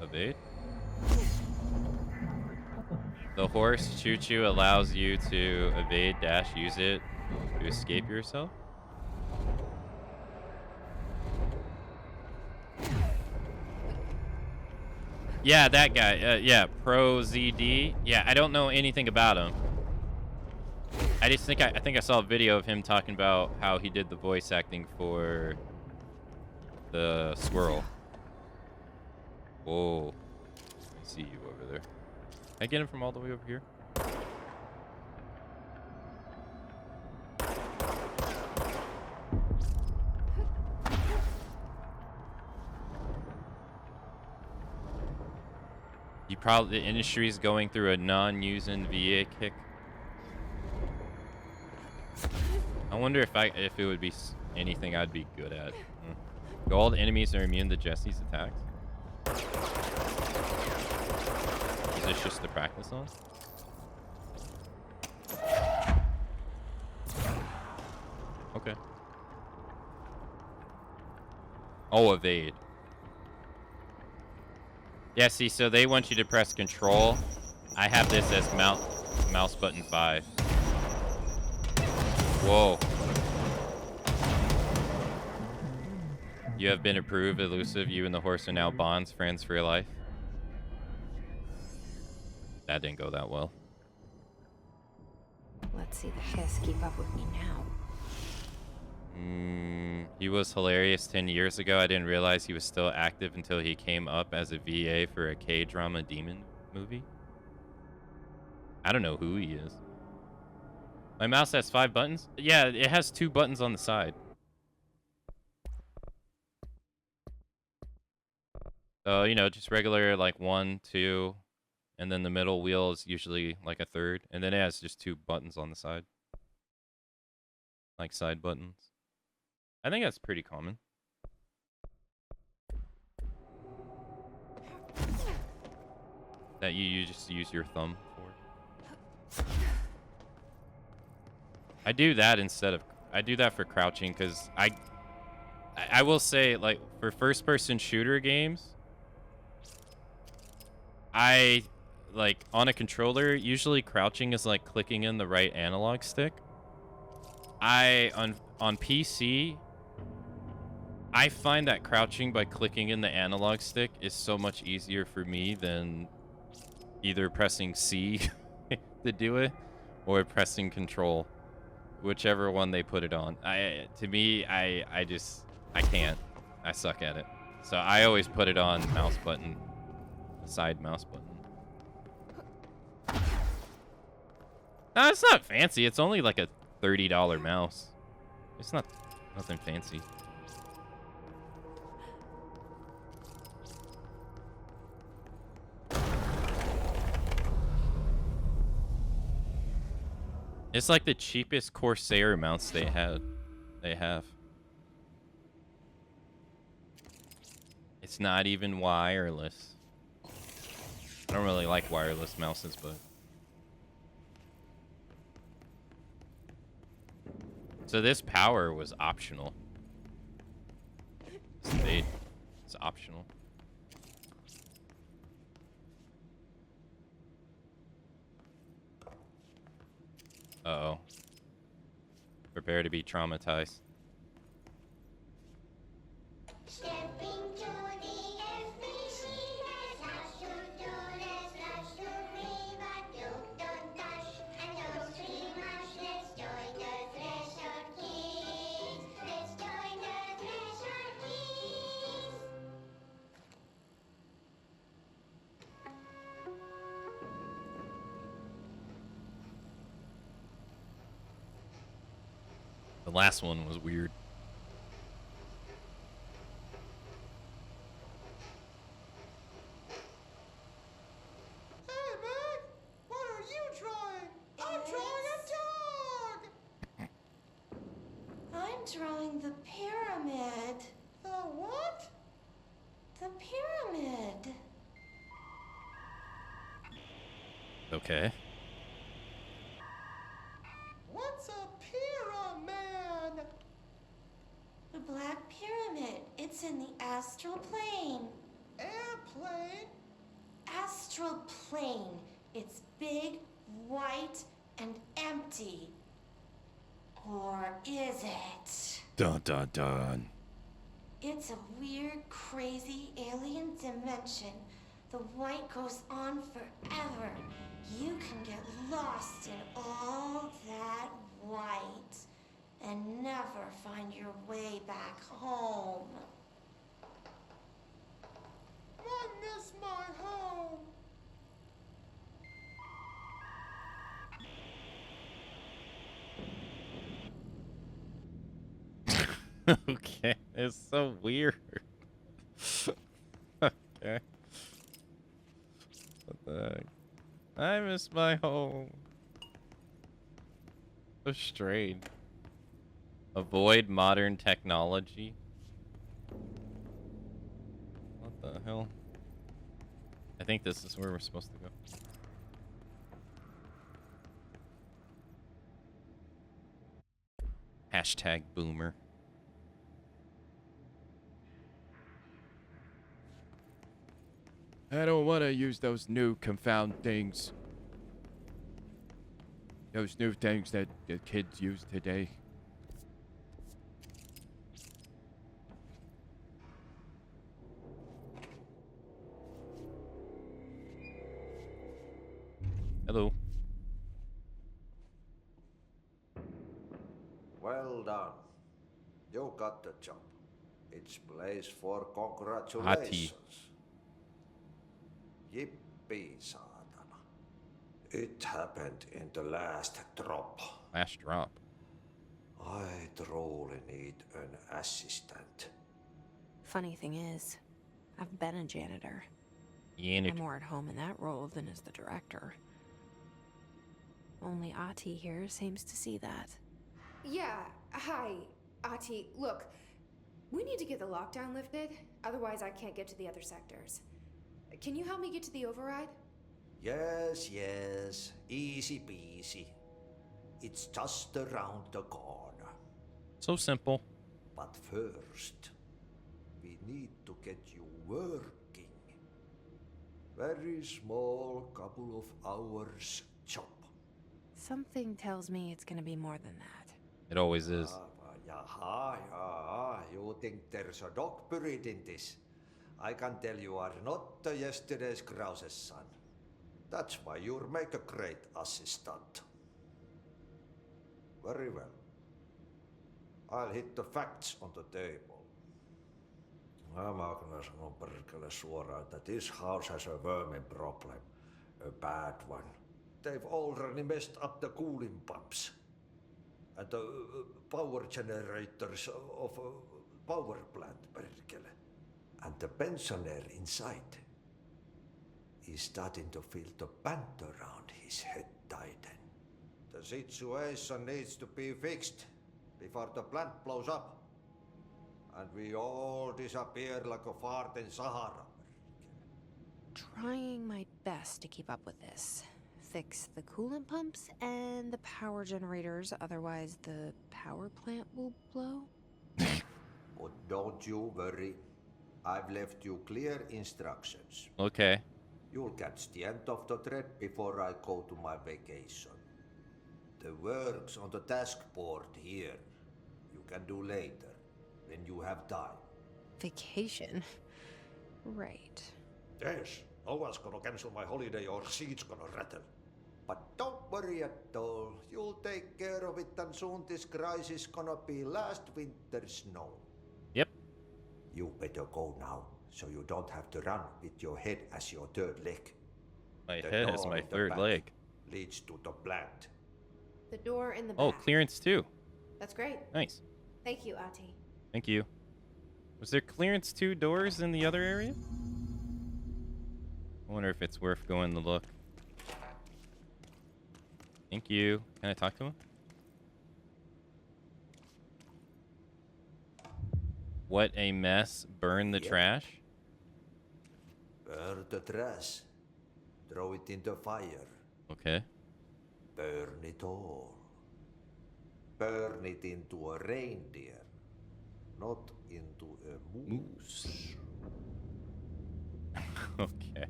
Evade. The horse choo-choo allows you to evade, dash, use it to escape yourself. Yeah, that guy. Yeah, Pro ZD. Yeah, I don't know anything about him. I just think I think I saw a video of him talking about how he did the voice acting for the squirrel. Whoa. I see you over there. Can I get him from all the way over here? The industry's going through a non-using VA kick. I wonder if it would be anything I'd be good at. Gold enemies are immune to Jesse's attacks. Is this just to practice on? Okay. Oh, evade. Yeah, see, so they want you to press control. I have this as mouse button 5. Whoa. You have been approved, elusive. You and the horse are now bonds, friends for your life. That didn't go that well. Let's see the Hiss keep up with me now. He was hilarious 10 years ago. I didn't realize he was still active until he came up as a VA for a K-drama demon movie. I don't know who he is. My mouse has 5 buttons? Yeah, it has 2 buttons on the side. So, you know, just regular, like 1, 2, and then the middle wheel is usually like a 3rd, and then it has just 2 buttons on the side. Like side buttons. I think that's pretty common. That you just use your thumb for. I do that for crouching, because I will say, like, for first-person shooter games, like, on a controller, usually crouching is like clicking in the right analog stick. On PC, I find that crouching by clicking in the analog stick is so much easier for me than either pressing C to do it or pressing control, whichever one they put it on. I can't. I suck at it. So I always put it on mouse button, side mouse button. No, it's not fancy. It's only like a $30 mouse. It's nothing fancy. It's like the cheapest Corsair mounts they have. It's not even wireless. I don't really like wireless mouses, but... So this power was optional. It's optional. Uh-oh. Prepare to be traumatized. The last one was weird. Hey, Meg! What are you drawing? I'm drawing a dog! I'm drawing the pyramid. The what? The pyramid. Okay. What's a pyramid? The Black Pyramid. It's in the astral plane. Airplane? Astral plane. It's big, white, and empty. Or is it? Dun dun dun. It's a weird, crazy alien dimension. The white goes on forever. You can get lost in all that white and never find your way back home. I miss my home. Okay, it's so weird. Okay. What the heck? I miss my home. So strange. Avoid modern technology. What the hell? I think this is where we're supposed to go. Hashtag boomer. I don't want to use those new confound things. Those new things that the kids use today. Hello. Well done. You got the job. It's place for congratulations. Yippee, saatana. It happened in the last drop. Last drop. I truly need an assistant. Funny thing is, I've been a janitor. Janitor. I'm more at home in that role than as the director. Only Ati here seems to see that. Yeah, hi, Ati. Look, we need to get the lockdown lifted, otherwise I can't get to the other sectors. Can you help me get to the override? Yes, yes. Easy peasy. It's just around the corner. So simple. But first, we need to get you working. Very small, couple of hours job. Something tells me it's gonna be more than that. It always is. Yaha. You think there's a dog buried in this? I can tell you are not yesterday's Krause's son. That's why you'll make a great assistant. Very well. I'll hit the facts on the table. Mä kyllä sanon perkele suoraan, that this house has a vermin problem. A bad one. They've already messed up the cooling pumps. And the power generators of a power plant, perkele. And the pensioner inside is starting to feel the band around his head tighten. The situation needs to be fixed before the plant blows up. And we all disappear like a fart in Sahara. Trying my best to keep up with this. Fix the coolant pumps and the power generators, otherwise the power plant will blow. But don't you worry. I've left you clear instructions. Okay. You'll catch the end of the thread before I go to my vacation. The work's on the task board here. You can do later, when you have time. Vacation? Right. Yes, no one's gonna cancel my holiday or seat's gonna rattle. But don't worry at all. You'll take care of it, and soon this crisis gonna be last winter's snow. Yep. You better go now, so you don't have to run with your head as your third leg. My The head is door my in the third back leg. leads to the plant. The door in the back. Oh, clearance too. That's great. Nice. Thank you, Ati. Thank you. Was there clearance 2 doors in the other area? I wonder if it's worth going to look. Thank you. Can I talk to him? What a mess. Burn the trash. Burn the trash. Throw it in the fire. Okay. Burn it all. Burn it into a reindeer, not into a moose. Okay.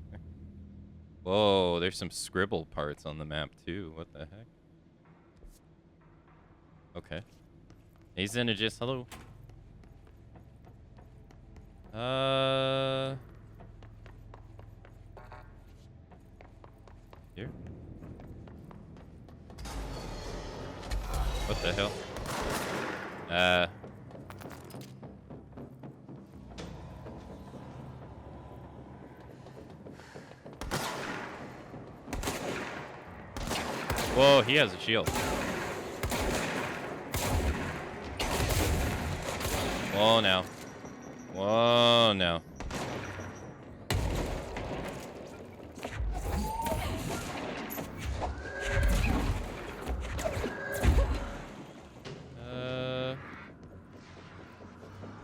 Whoa, there's some scribble parts on the map too. What the heck? Okay. Hey, Xenagis, hello. Here. What the hell? Whoa, he has a shield. Whoa, now. Whoa, now.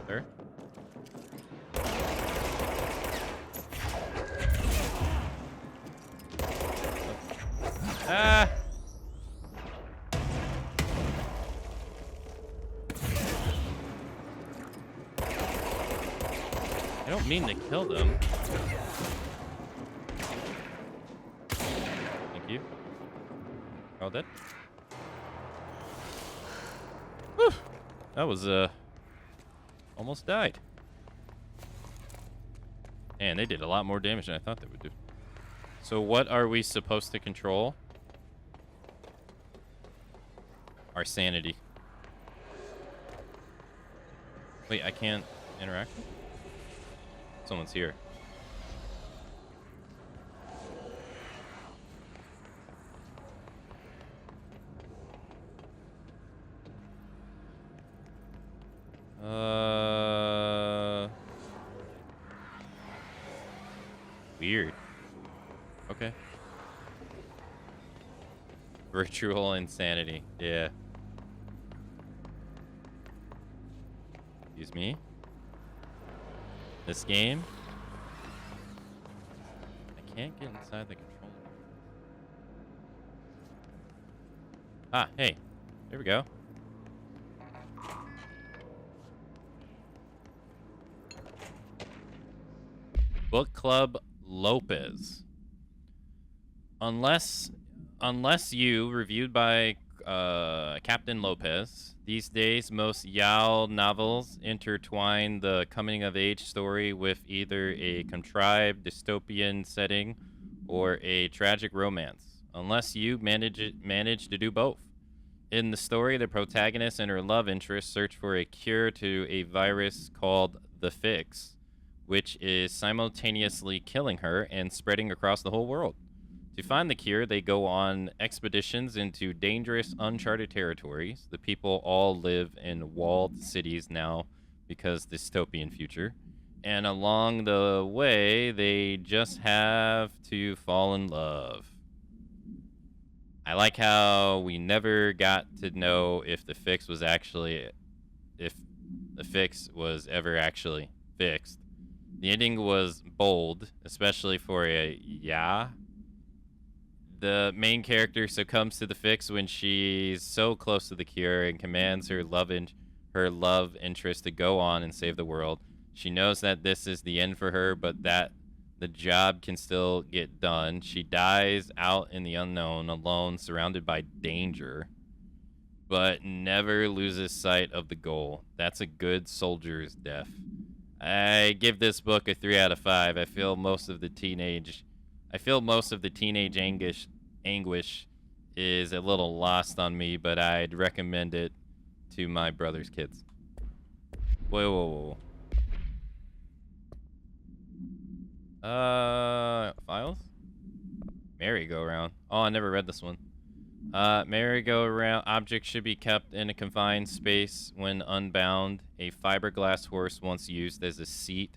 Sir? Ah! I don't mean to kill them. Thank you. All dead? Whew. That was, almost died. And they did a lot more damage than I thought they would do. So what are we supposed to control? Our sanity. Wait, I can't interact? Someone's here. Weird. Okay. Virtual insanity. Yeah. Excuse me. This game. I can't get inside the controller. Ah, hey. There we go. Book Club Lopez. Unless you, reviewed by Captain Lopez, these days most Yao novels intertwine the coming-of-age story with either a contrived dystopian setting or a tragic romance. Unless you manage to do both. In the story, the protagonist and her love interest search for a cure to a virus called the Fix, which is simultaneously killing her and spreading across the whole world. To find the cure, they go on expeditions into dangerous, uncharted territories. The people all live in walled cities now because dystopian future. And along the way, they just have to fall in love. I like how we never got to know if the fix was actually, if the fix was ever actually fixed. The ending was bold, especially for a yeah. The main character succumbs to the fix when she's so close to the cure and commands her love interest to go on and save the world. She knows that this is the end for her, but that the job can still get done. She dies out in the unknown, alone, surrounded by danger, but never loses sight of the goal. That's a good soldier's death. I give this book a 3 out of 5. I feel most of the teenage anguish is a little lost on me, but I'd recommend it to my brother's kids. Whoa. Files? Merry-go-round. Oh, I never read this one. Merry-go-round objects should be kept in a confined space when unbound. A fiberglass horse once used as a seat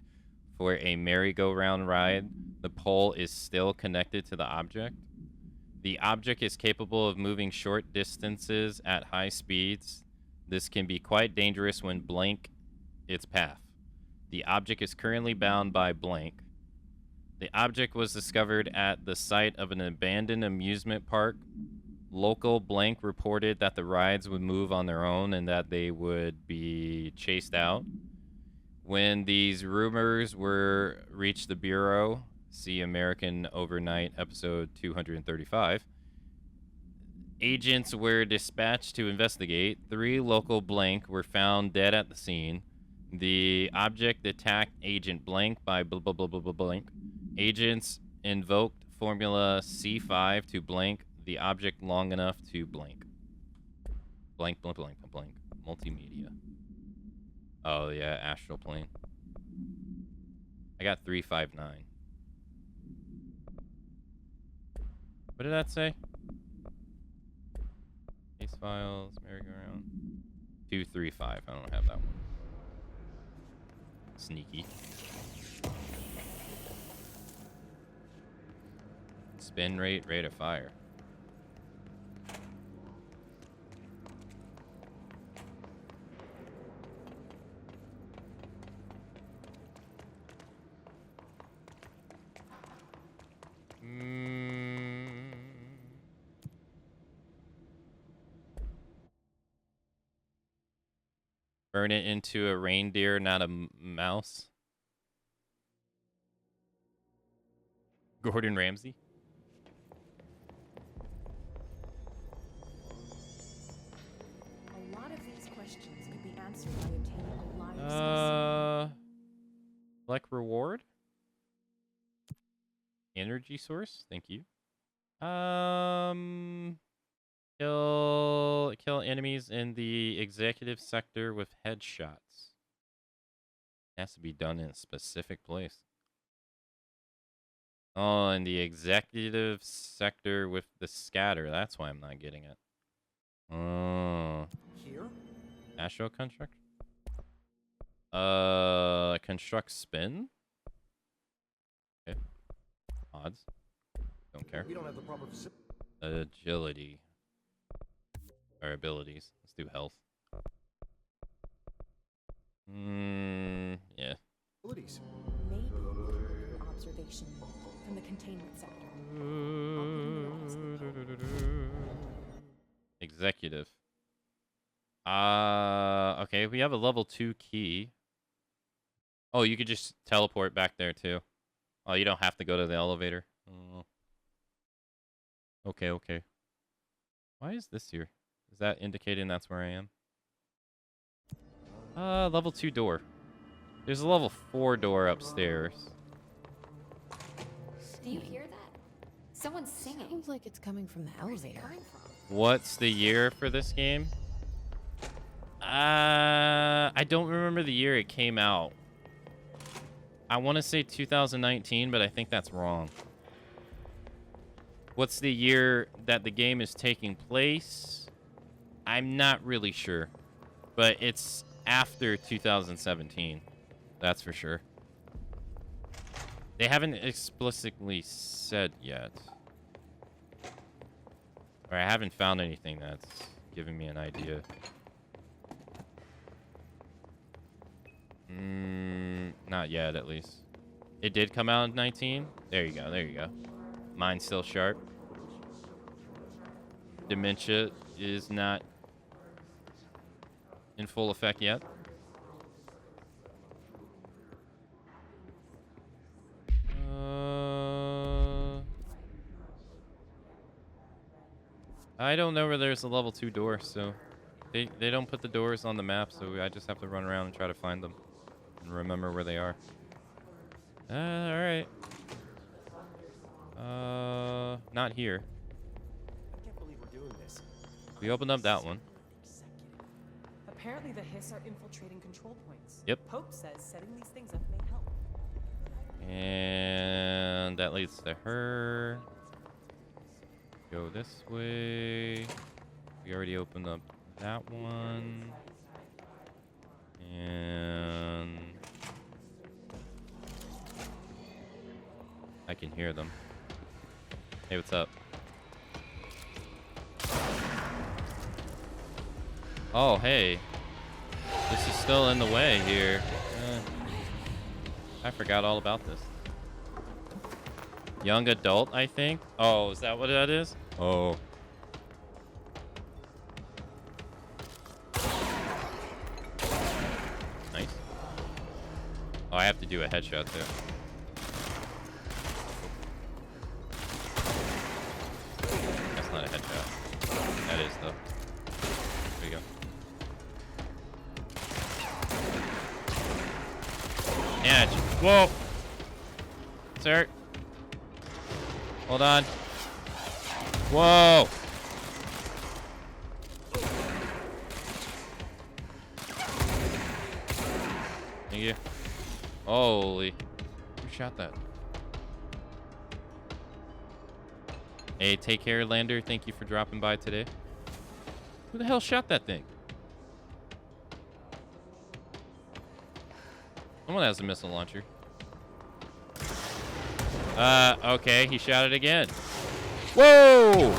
for a merry-go-round ride. The pole is still connected to the object. The object is capable of moving short distances at high speeds. This can be quite dangerous when blank its path. The object is currently bound by blank. The object was discovered at the site of an abandoned amusement park. Local blank reported that the rides would move on their own and that they would be chased out. When these rumors reached the Bureau, see American Overnight, episode 235, agents were dispatched to investigate. 3 local blank were found dead at the scene. The object attacked Agent Blank by blah, blah, blah, blah, blah, blank. Agents invoked Formula C5 to blank the object long enough to blank. Blank, blank, blank, blank. Multimedia. Oh, yeah, astral plane. I got 359. What did that say? Case files, merry-go-round. 235. I don't have that one. Sneaky. Spin rate, rate of fire. Burn it into a reindeer, not a mouse. Gordon Ramsay. A lot of these questions could be answered by obtaining a live specimen. Like reward? Energy source? Thank you. Kill enemies in the executive sector with headshots. It has to be done in a specific place. Oh, in the executive sector with the scatter. That's why I'm not getting it. Oh. Here? Astro construct? Construct spin? Okay. Odds. Don't care. We don't have the proper agility. Or abilities. Let's do health. Yeah. Abilities. Maybe through observation from the containment sector. Executive. Okay, we have a level 2 key. Oh, you could just teleport back there too. Oh, you don't have to go to the elevator. Oh. Okay. Why is this here? Is that indicating that's where I am? Level 2 door. There's a level 4 door upstairs. Do you hear that? Someone's singing. Sounds like it's coming from the elevator. What's the year for this game? I don't remember the year it came out. I want to say 2019, but I think that's wrong. What's the year that the game is taking place? I'm not really sure, but it's after 2017. That's for sure. They haven't explicitly said yet. Or I haven't found anything that's giving me an idea. Not yet, at least. It did come out in 19. There you go. There you go. Mine's still sharp. Dementia is not in full effect yet. I don't know where there's a level 2 door, so they don't put the doors on the map, so I just have to run around and try to find them and remember where they are. All right. Not here. I can't believe we're doing this. We opened up that one. Apparently the Hiss are infiltrating control points. Yep. Pope says setting these things up may help. And that leads to her. Go this way. We already opened up that one. And I can hear them. Hey, what's up? Oh, hey. This is still in the way here. I forgot all about this. Young adult, I think. Oh, is that what that is? Oh. Nice. Oh, I have to do a headshot too. That's not a headshot. That is though. There we go. Yeah. Whoa. Sir. Hold on. Whoa. Thank you. Holy. Who shot that? Hey, take care, Lander. Thank you for dropping by today. Who the hell shot that thing? Someone has a missile launcher. Okay, he shot it again. Whoa!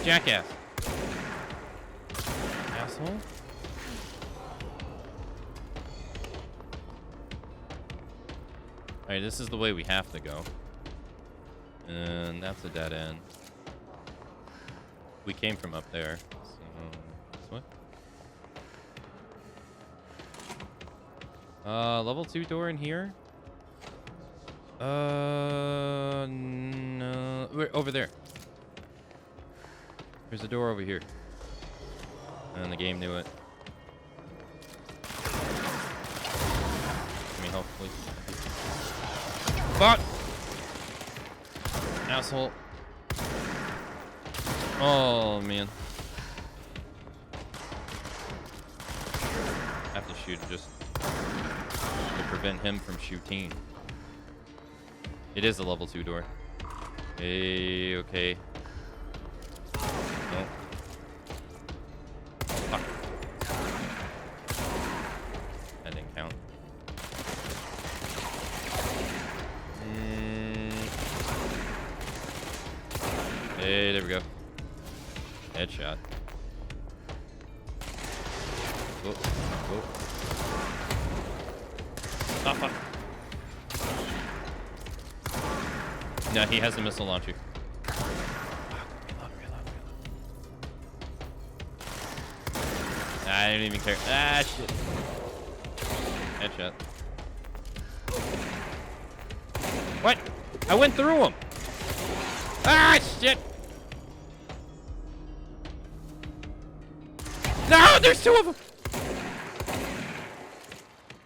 Jackass. Asshole. Alright, this is the way we have to go. And that's a dead end. We came from up there. So, this way? Level 2 door in here? No. We're over there. There's a door over here. And the game knew it. I mean, hopefully. Fuck! Asshole. Oh, man. I have to shoot just to prevent him from shooting. It is a level 2 door. Hey, okay. No. Fuck. That didn't count. Hey, there we go. Headshot. Oh, oh. Oh, fuck. No, he has a missile launcher. I didn't even care. Ah, shit. Headshot. What? I went through him. Ah, shit. No, there's two of them.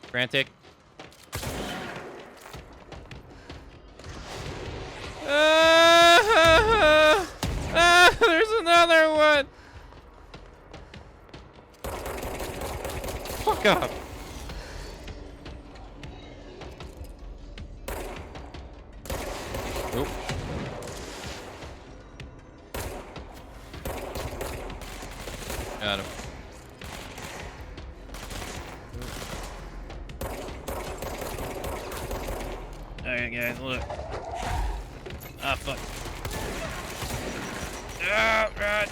Frantic. There's another one. Fuck up. Nope. Got him. Alright, guys, look. Ah, fuck. Ah, run.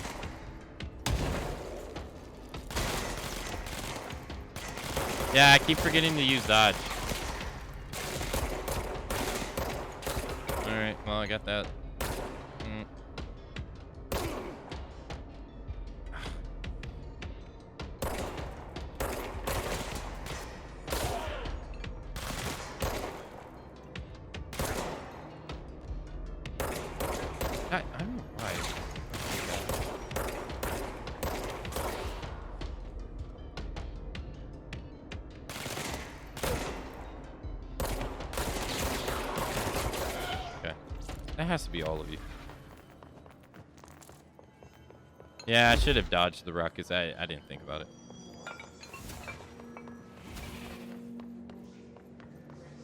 Yeah, I keep forgetting to use dodge. Alright, well, I got that. I don't know why. Okay. That has to be all of you. Yeah, I should have dodged the ruckus. I didn't think about it.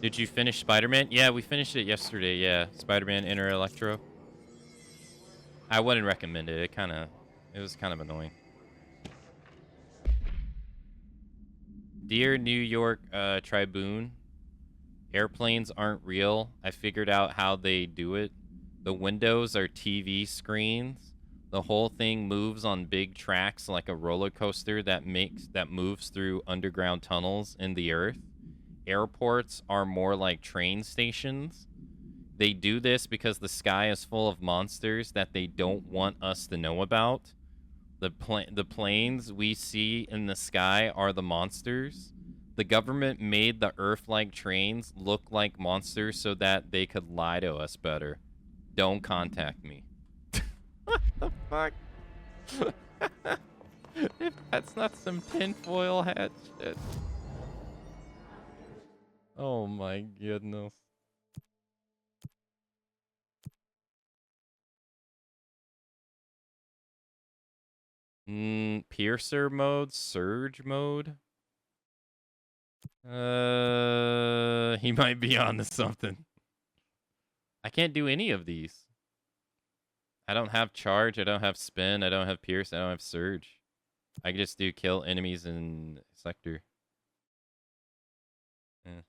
Did you finish Spider-Man? Yeah, we finished it yesterday. Yeah, Spider-Man Inner Electro. I wouldn't recommend it. It was kind of annoying. Dear New York Tribune, airplanes aren't real. I figured out how they do it. The windows are TV screens. The whole thing moves on big tracks like a roller coaster that moves through underground tunnels in the earth. Airports are more like train stations. They do this because the sky is full of monsters that they don't want us to know about. The planes we see in the sky are the monsters. The government made the Earth-like trains look like monsters so that they could lie to us better. Don't contact me. What the fuck? If that's not some tinfoil hat shit. Oh my goodness. Piercer mode, surge mode. He might be onto something. I can't do any of these. I don't have charge, I don't have spin, I don't have pierce, I don't have surge. I can just do kill enemies in sector. Yeah.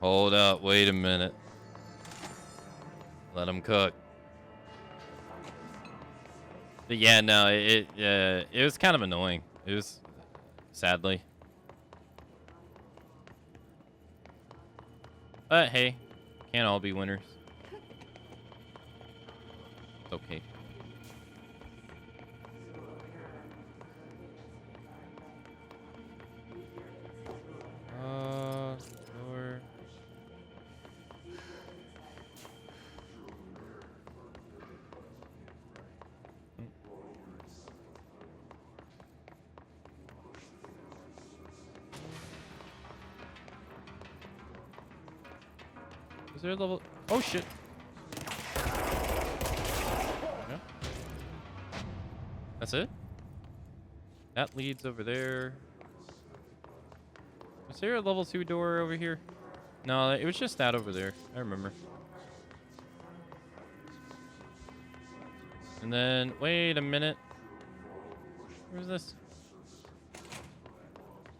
Hold up, wait a minute. Let him cook. But yeah, no, it was kind of annoying. It was, sadly. But hey, can't all be winners. It's okay. Door. Is there a level? Oh shit. Yeah. That's it? That leads over there. Was there a level 2 door over here? No, it was just that over there. I remember. And then, wait a minute. Where's this?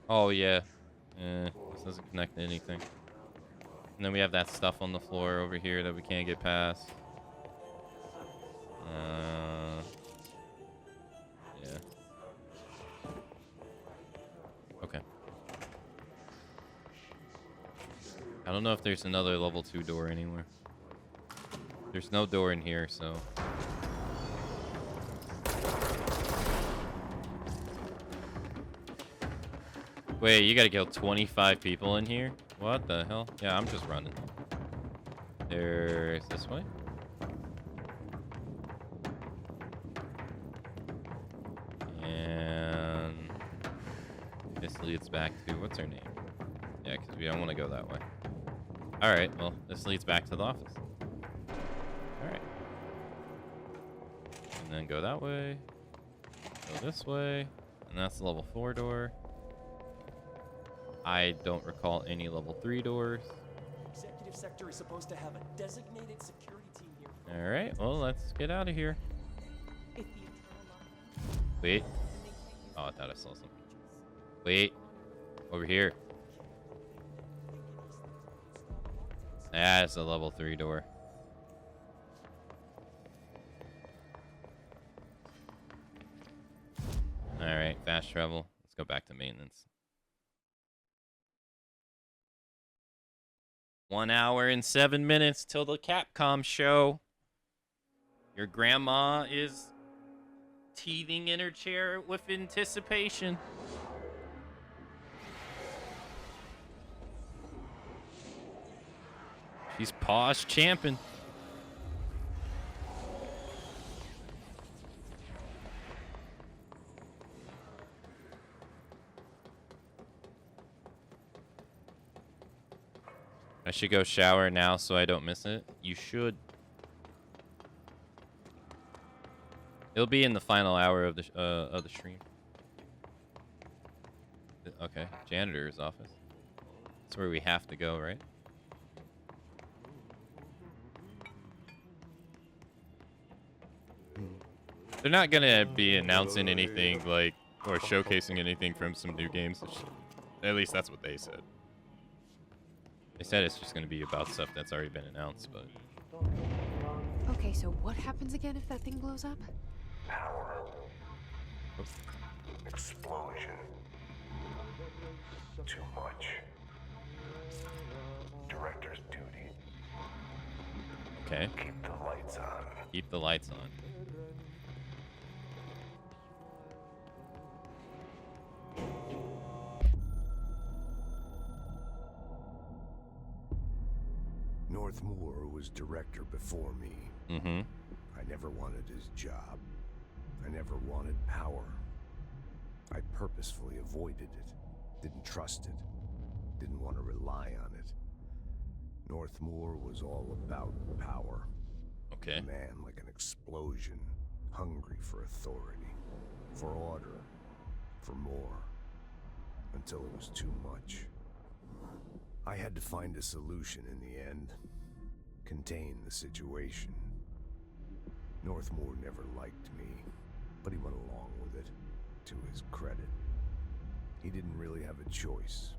Oh, yeah. This doesn't connect to anything. And then we have that stuff on the floor over here that we can't get past. Yeah. Okay. I don't know if there's another level 2 door anywhere. There's no door in here, so... Wait, you gotta kill 25 people in here? What the hell? Yeah, I'm just running. There's this way. And... this leads back to... what's her name? Yeah, because we don't want to go that way. Alright, well, this leads back to the office. Alright. And then go that way. Go this way. And that's the level 4 door. I don't recall any level 3 doors. Executive sector is supposed to have a designated security team here. Alright, well, let's get out of here. Wait. Oh, I thought I saw something. Wait. Over here. Ah, it's a level 3 door. Alright, fast travel. Let's go back to maintenance. 1 hour and 7 minutes till the Capcom show. Your grandma is teething in her chair with anticipation. She's paws champing. I should go shower now so I don't miss it. You should. It'll be in the final hour of the stream. Okay, janitor's office. That's where we have to go, right? They're not gonna be announcing anything like or showcasing anything from some new games. At least that's what they said. They said it's just gonna be about stuff that's already been announced, but. Okay, so what happens again if that thing blows up? Power. Explosion. Too much. Director's duty. Okay. Keep the lights on. Keep the lights on. Northmoor was director before me. Mm-hmm. I never wanted his job. I never wanted power. I purposefully avoided it. Didn't trust it. Didn't want to rely on it. Northmoor was all about power. Okay. A man like an explosion, hungry for authority, for order, for more, until it was too much. I had to find a solution in the end. Contain the situation. Northmoor never liked me, but he went along with it, to his credit. He didn't really have a choice.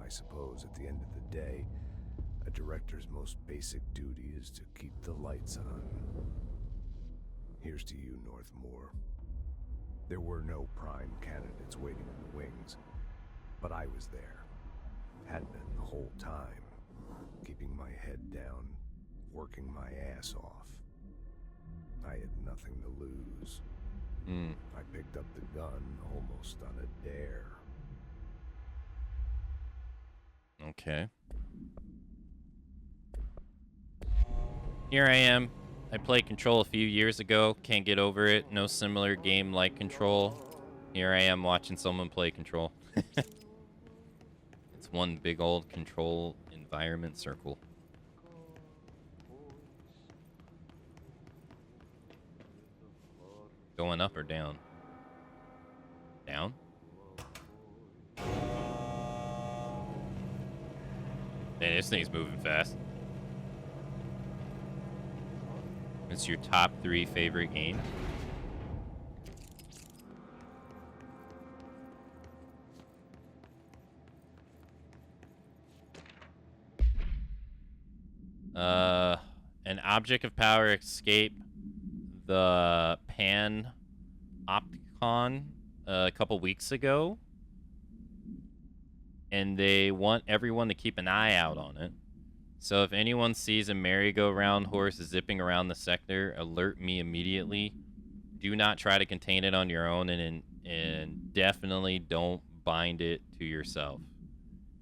I suppose at the end of the day, a director's most basic duty is to keep the lights on. Here's to you, Northmoor. There were no prime candidates waiting in the wings, but I was there. Had been the whole time, keeping my head down, working my ass off. I had nothing to lose. I picked up the gun almost on a dare. Okay. Here I am. I played Control a few years ago. Can't get over it. No similar game like Control. Here I am watching someone play Control. It's one big old Control environment circle. Going up or down? Down? Man, this thing's moving fast. It's your top 3 favorite game? An object of power escape the Pan Opticon a couple weeks ago. And they want everyone to keep an eye out on it. So if anyone sees a merry-go-round horse zipping around the sector, alert me immediately. Do not try to contain it on your own, and definitely don't bind it to yourself.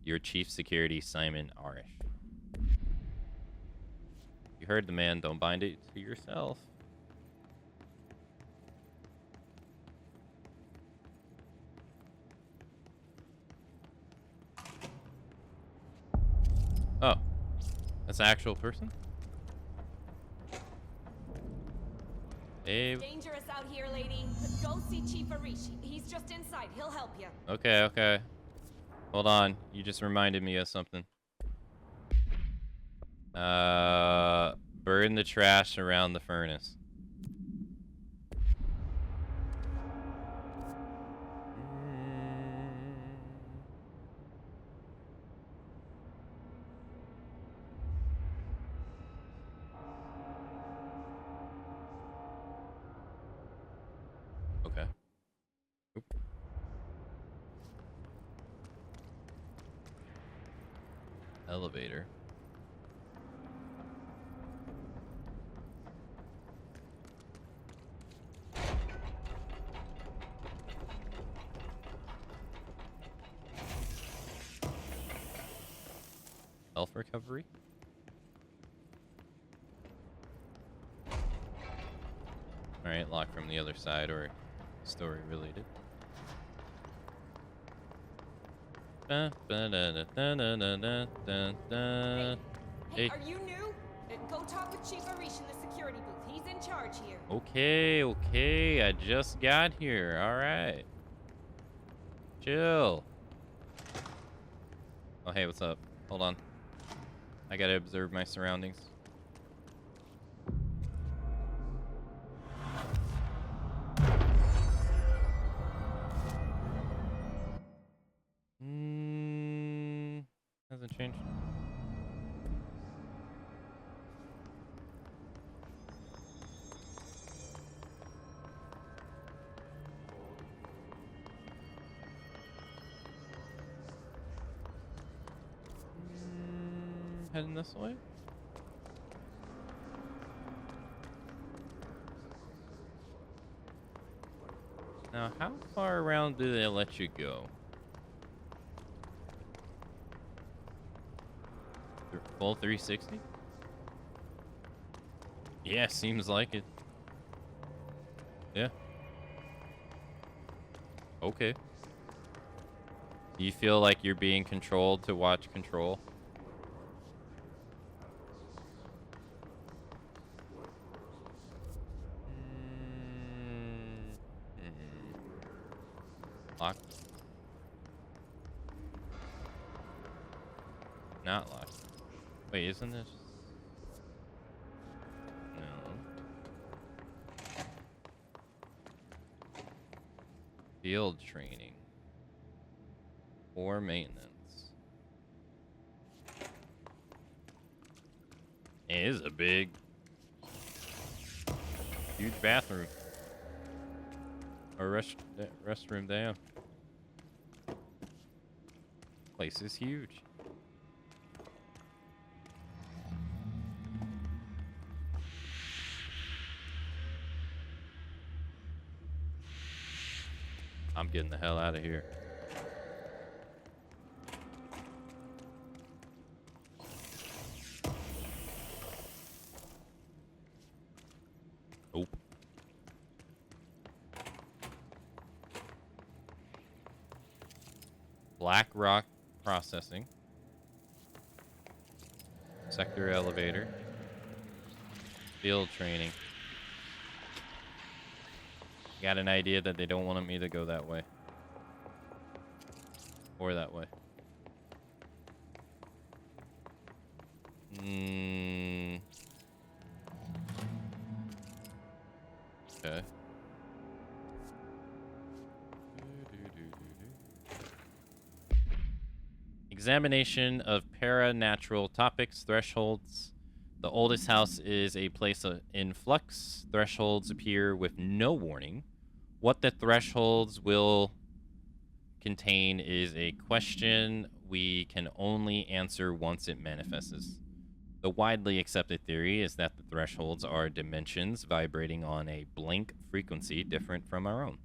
Your Chief Security, Simon Arish. You heard the man, don't bind it to yourself. Oh. That's an actual person? Hey. Dangerous out here, lady. Go see Chief Arish. He's just inside. He'll help you. Okay, okay. Hold on. You just reminded me of something. Burn the trash around the furnace. Elevator. Health recovery. Alright, lock from the other side or story related. Hey, Hey. are you new? Go talk with Chief Arish in the security booth. He's in charge here. Okay, I just got here. Alright. Chill. Oh, hey, what's up? Hold on. I gotta observe my surroundings. Hasn't changed. Heading this way? Now, how far around do they let you go? Full 360? Yeah, seems like it. Yeah. Okay. Do you feel like you're being controlled to watch Control? Locked? Not locked. Wait, isn't this? No. Field training. Or maintenance. It is a big, huge bathroom. Or restroom, damn. Place is huge. I'm getting the hell out of here. Nope. Black Rock Processing. Sector elevator. Field training. Got an idea that they don't want me to go that way. Or that way. Okay. Examination of paranatural topics, thresholds. The oldest house is a place in flux. Thresholds appear with no warning. What the thresholds will contain is a question we can only answer once it manifests. The widely accepted theory is that the thresholds are dimensions vibrating on a blank frequency different from our own.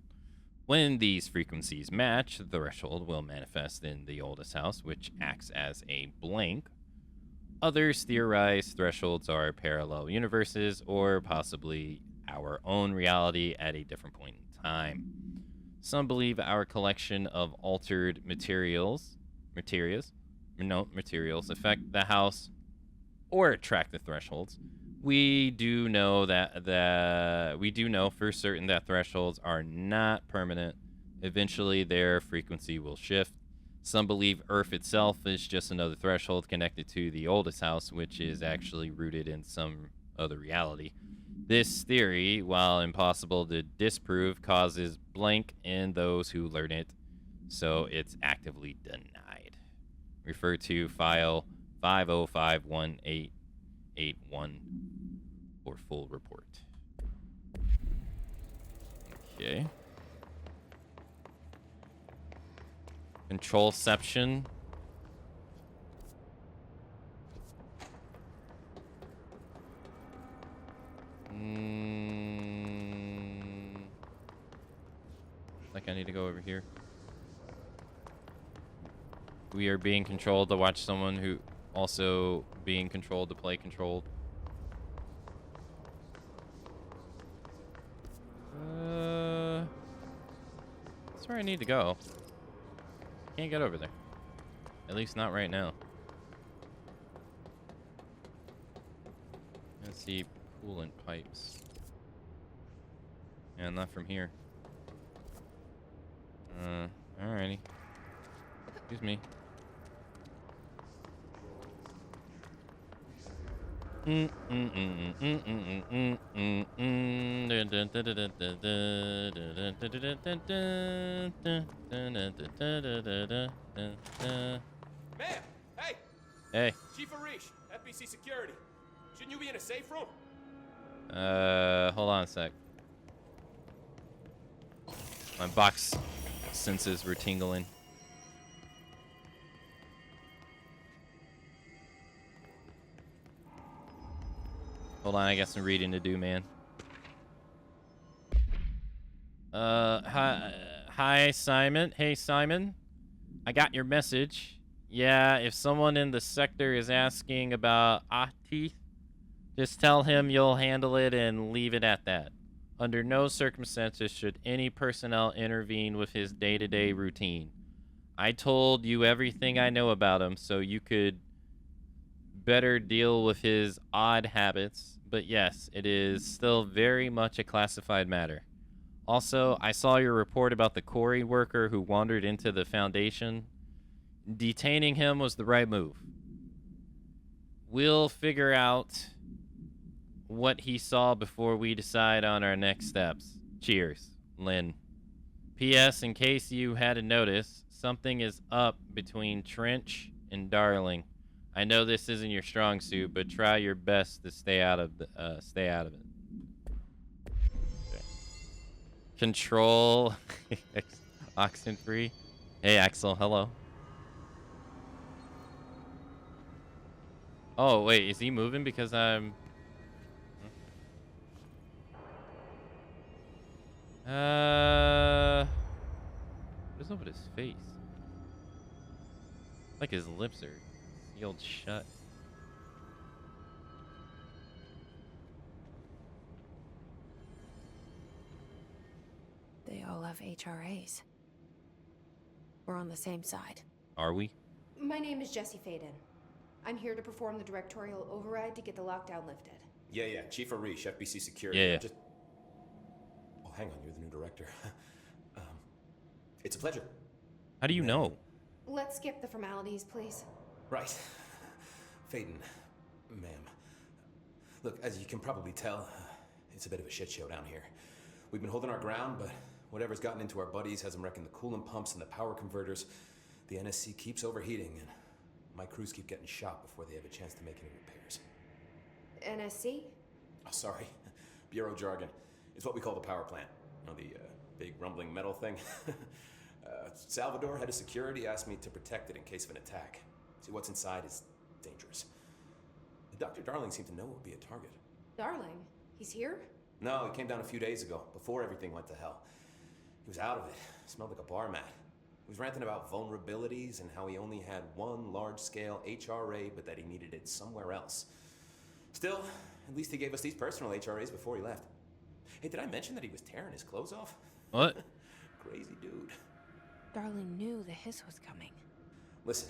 When these frequencies match, the threshold will manifest in the oldest house, which acts as a blank. Others theorize thresholds are parallel universes or possibly our own reality at a different point in time. Some believe our collection of altered materials affect the house or attract the thresholds. We do know for certain that thresholds are not permanent. Eventually, their frequency will shift. Some believe Earth itself is just another threshold connected to the oldest house, which is actually rooted in some other reality. This theory, while impossible to disprove, causes blank in those who learn it, so it's actively denied. Refer to file 5051881 for full report. Okay. Controlception. I need to go over here. We are being controlled to watch someone who also being controlled to play controlled. That's where I need to go. Can't get over there. At least not right now. Let's see, coolant pipes. Yeah, not from here. Alrighty. Excuse me. Ma'am! Hey! Hey. Chief Arish, FBC Security. Shouldn't you be in a safe room? Hold on a sec. My box senses were tingling. Hold on, I got some reading to do, man. Hi, Simon. Hey, Simon. I got your message. Yeah, if someone in the sector is asking about Ati, just tell him you'll handle it and leave it at that. Under no circumstances should any personnel intervene with his day-to-day routine. I told you everything I know about him so you could better deal with his odd habits, but yes, it is still very much a classified matter. Also, I saw your report about the quarry worker who wandered into the Foundation. Detaining him was the right move. We'll figure out what he saw before we decide on our next steps. Cheers, Lynn. P.S. In case you hadn't noticed, something is up between Trench and Darling. I know this isn't your strong suit, but try your best to stay out of it. Okay. Control Oxenfree. Hey, Axel. Hello. Oh wait, is he moving because I'm? What is up with his face? Like his lips are sealed shut. They all have HRAs. We're on the same side. Are we? My name is Jesse Faden. I'm here to perform the directorial override to get the lockdown lifted. Yeah, Chief Arish, FBC Security. Yeah. Just... Oh, hang on, you're the new director. It's a pleasure. How do you know? Let's skip the formalities, please. Right. Faden, ma'am. Look, as you can probably tell, it's a bit of a shit show down here. We've been holding our ground, but whatever's gotten into our buddies has them wrecking the coolant pumps and the power converters. The NSC keeps overheating, and my crews keep getting shot before they have a chance to make any repairs. NSC? Oh, sorry. Bureau jargon. It's what we call the power plant. You know, the big rumbling metal thing? Salvador, head of security, asked me to protect it in case of an attack. See, what's inside is dangerous. Dr. Darling seemed to know it would be a target. Darling? He's here? No, he came down a few days ago, before everything went to hell. He was out of it. Smelled like a bar mat. He was ranting about vulnerabilities and how he only had one large-scale HRA, but that he needed it somewhere else. Still, at least he gave us these personal HRAs before he left. Hey, did I mention that he was tearing his clothes off? What? Crazy dude. Darling knew the hiss was coming. Listen,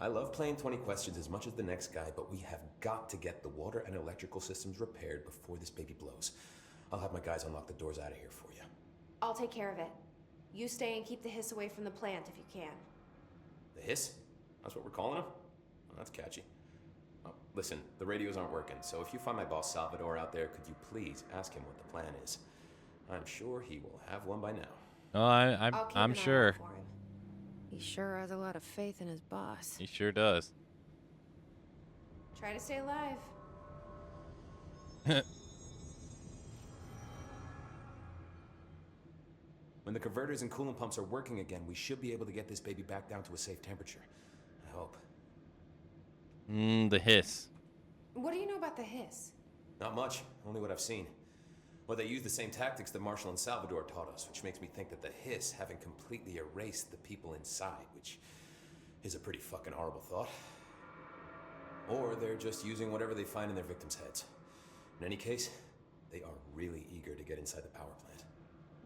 I love playing 20 questions as much as the next guy, but we have got to get the water and electrical systems repaired before this baby blows. I'll have my guys unlock the doors out of here for you. I'll take care of it. You stay and keep the hiss away from the plant if you can. The hiss? That's what we're calling him? Well, that's catchy. Oh, listen, the radios aren't working, so if you find my boss Salvador out there, could you please ask him what the plan is? I'm sure he will have one by now. Oh, I'm sure. He sure has a lot of faith in his boss. He sure does. Try to stay alive. When the converters and coolant pumps are working again, we should be able to get this baby back down to a safe temperature. I hope. The hiss. What do you know about the hiss? Not much, only what I've seen. Well, they use the same tactics that Marshall and Salvador taught us, which makes me think that the Hiss haven't completely erased the people inside, which is a pretty fucking horrible thought. Or they're just using whatever they find in their victims' heads. In any case, they are really eager to get inside the power plant.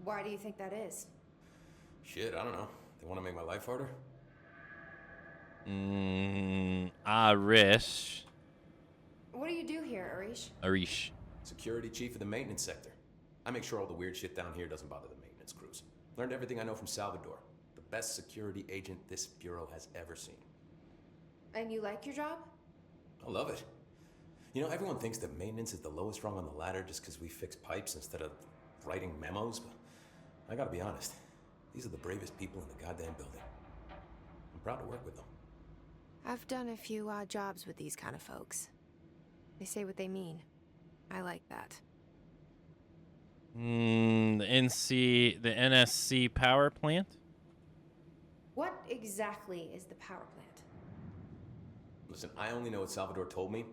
Why do you think that is? Shit, I don't know. They want to make my life harder? Arish. What do you do here, Arish? Arish. Security chief of the maintenance sector. I make sure all the weird shit down here doesn't bother the maintenance crews. Learned everything I know from Salvador. The best security agent this bureau has ever seen. And you like your job? I love it. You know, everyone thinks that maintenance is the lowest rung on the ladder just because we fix pipes instead of writing memos, but I gotta be honest. These are the bravest people in the goddamn building. I'm proud to work with them. I've done a few odd jobs with these kind of folks. They say what they mean. I like that. The NSC power plant? What exactly is the power plant? Listen, I only know what Salvador told me,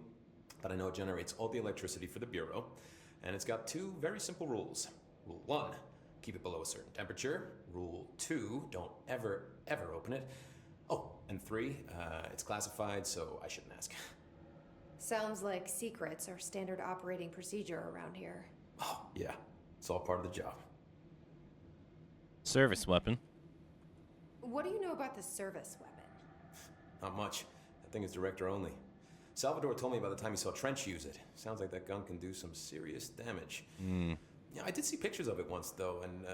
but I know it generates all the electricity for the Bureau, and it's got 2 very simple rules. Rule 1, keep it below a certain temperature. Rule 2, don't ever, ever open it. Oh, and 3, it's classified, so I shouldn't ask. Sounds like secrets are standard operating procedure around here. Oh, yeah. It's all part of the job. Service weapon. What do you know about the service weapon? Not much. That thing is director only. Salvador told me by the time he saw Trench use it. Sounds like that gun can do some serious damage. Yeah, I did see pictures of it once, though, and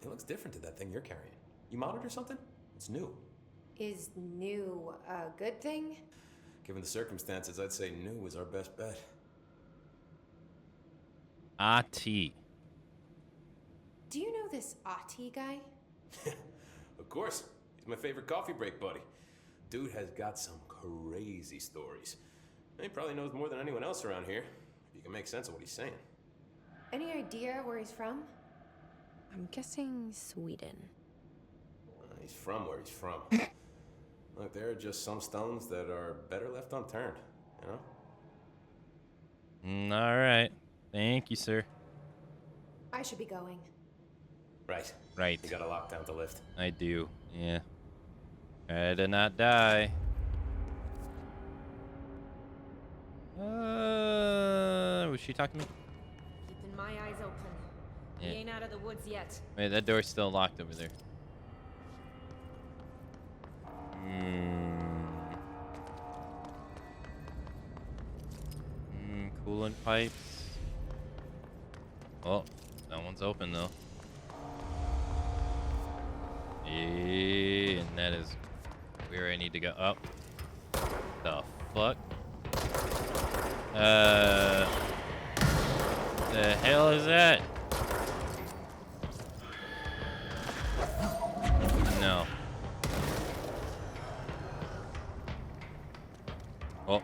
it looks different to that thing you're carrying. You modded or something? It's new. Is new a good thing? Given the circumstances, I'd say new is our best bet. Ati. Do you know this Ati guy? Of course. He's my favorite coffee break buddy. Dude has got some crazy stories. He probably knows more than anyone else around here, if you can make sense of what he's saying. Any idea where he's from? I'm guessing Sweden. He's from where he's from. Look, there are just some stones that are better left unturned, you know? All right. Thank you, sir. I should be going. Right. Right. You got a lockdown to lift. I do, yeah. Try to not die. Was she talking to me? Keeping my eyes open. Yeah. He ain't out of the woods yet. Wait, that door's still locked over there. Coolant pipes. Oh, that one's open though. And that is where I need to go up. The fuck? The hell is that? No. Oh.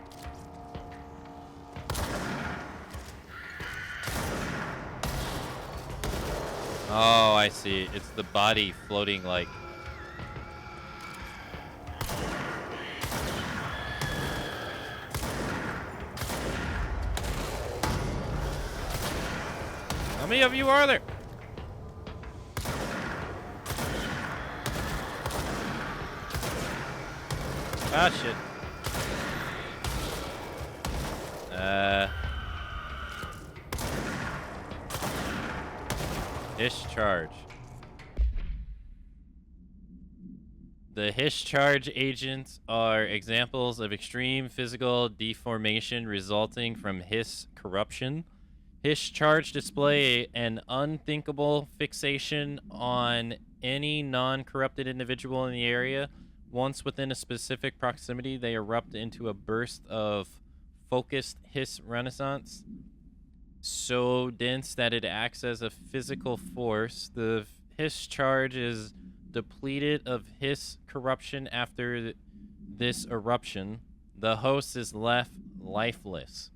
Oh, I see. It's the body floating like... How many of you are there? Ah, shit. Discharge. The discharge agents are examples of extreme physical deformation resulting from Hiss corruption. Discharge display an unthinkable fixation on any non-corrupted individual in the area. Once within a specific proximity, they erupt into a burst of focused Hiss renaissance, so dense that it acts as a physical force. The Hiss charge is depleted of Hiss corruption after this eruption. The host is left lifeless.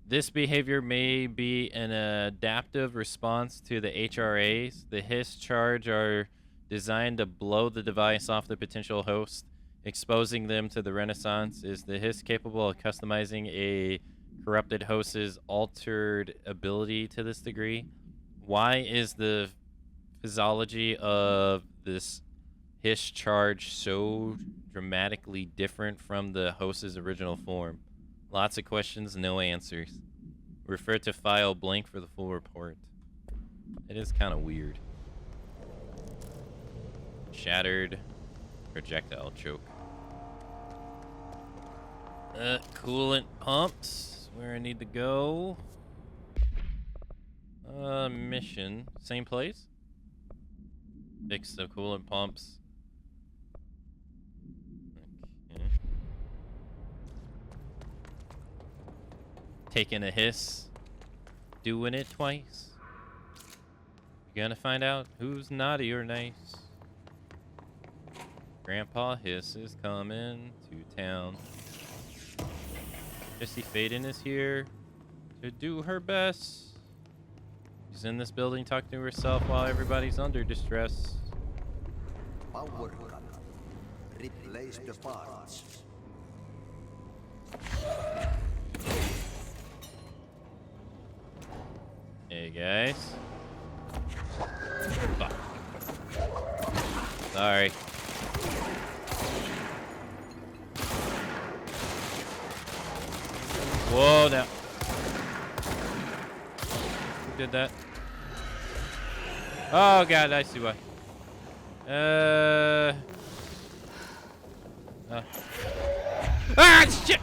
This behavior may be an adaptive response to the HRAs. The Hiss charge are designed to blow the device off the potential host, exposing them to the renaissance. Is the Hiss capable of customizing a corrupted host's altered ability to this degree, why is the physiology of this Hiss charge so dramatically different from the host's original form? Lots of questions, no answers. Refer to file blank for the full report. It is kind of weird. Shattered projectile choke. Coolant pumps. Where I need to go. Mission. Same place? Fix the coolant pumps. Okay. Taking a hiss. Doing it twice. You're gonna find out who's naughty or nice. Grandpa Hiss is coming to town. Jesse Faden is here to do her best. She's in this building talking to herself while everybody's under distress. Power cut. Replace the parts. Hey guys. Fuck. Sorry. Whoa, now. Who did that? Oh god, I see why. Ah, shit!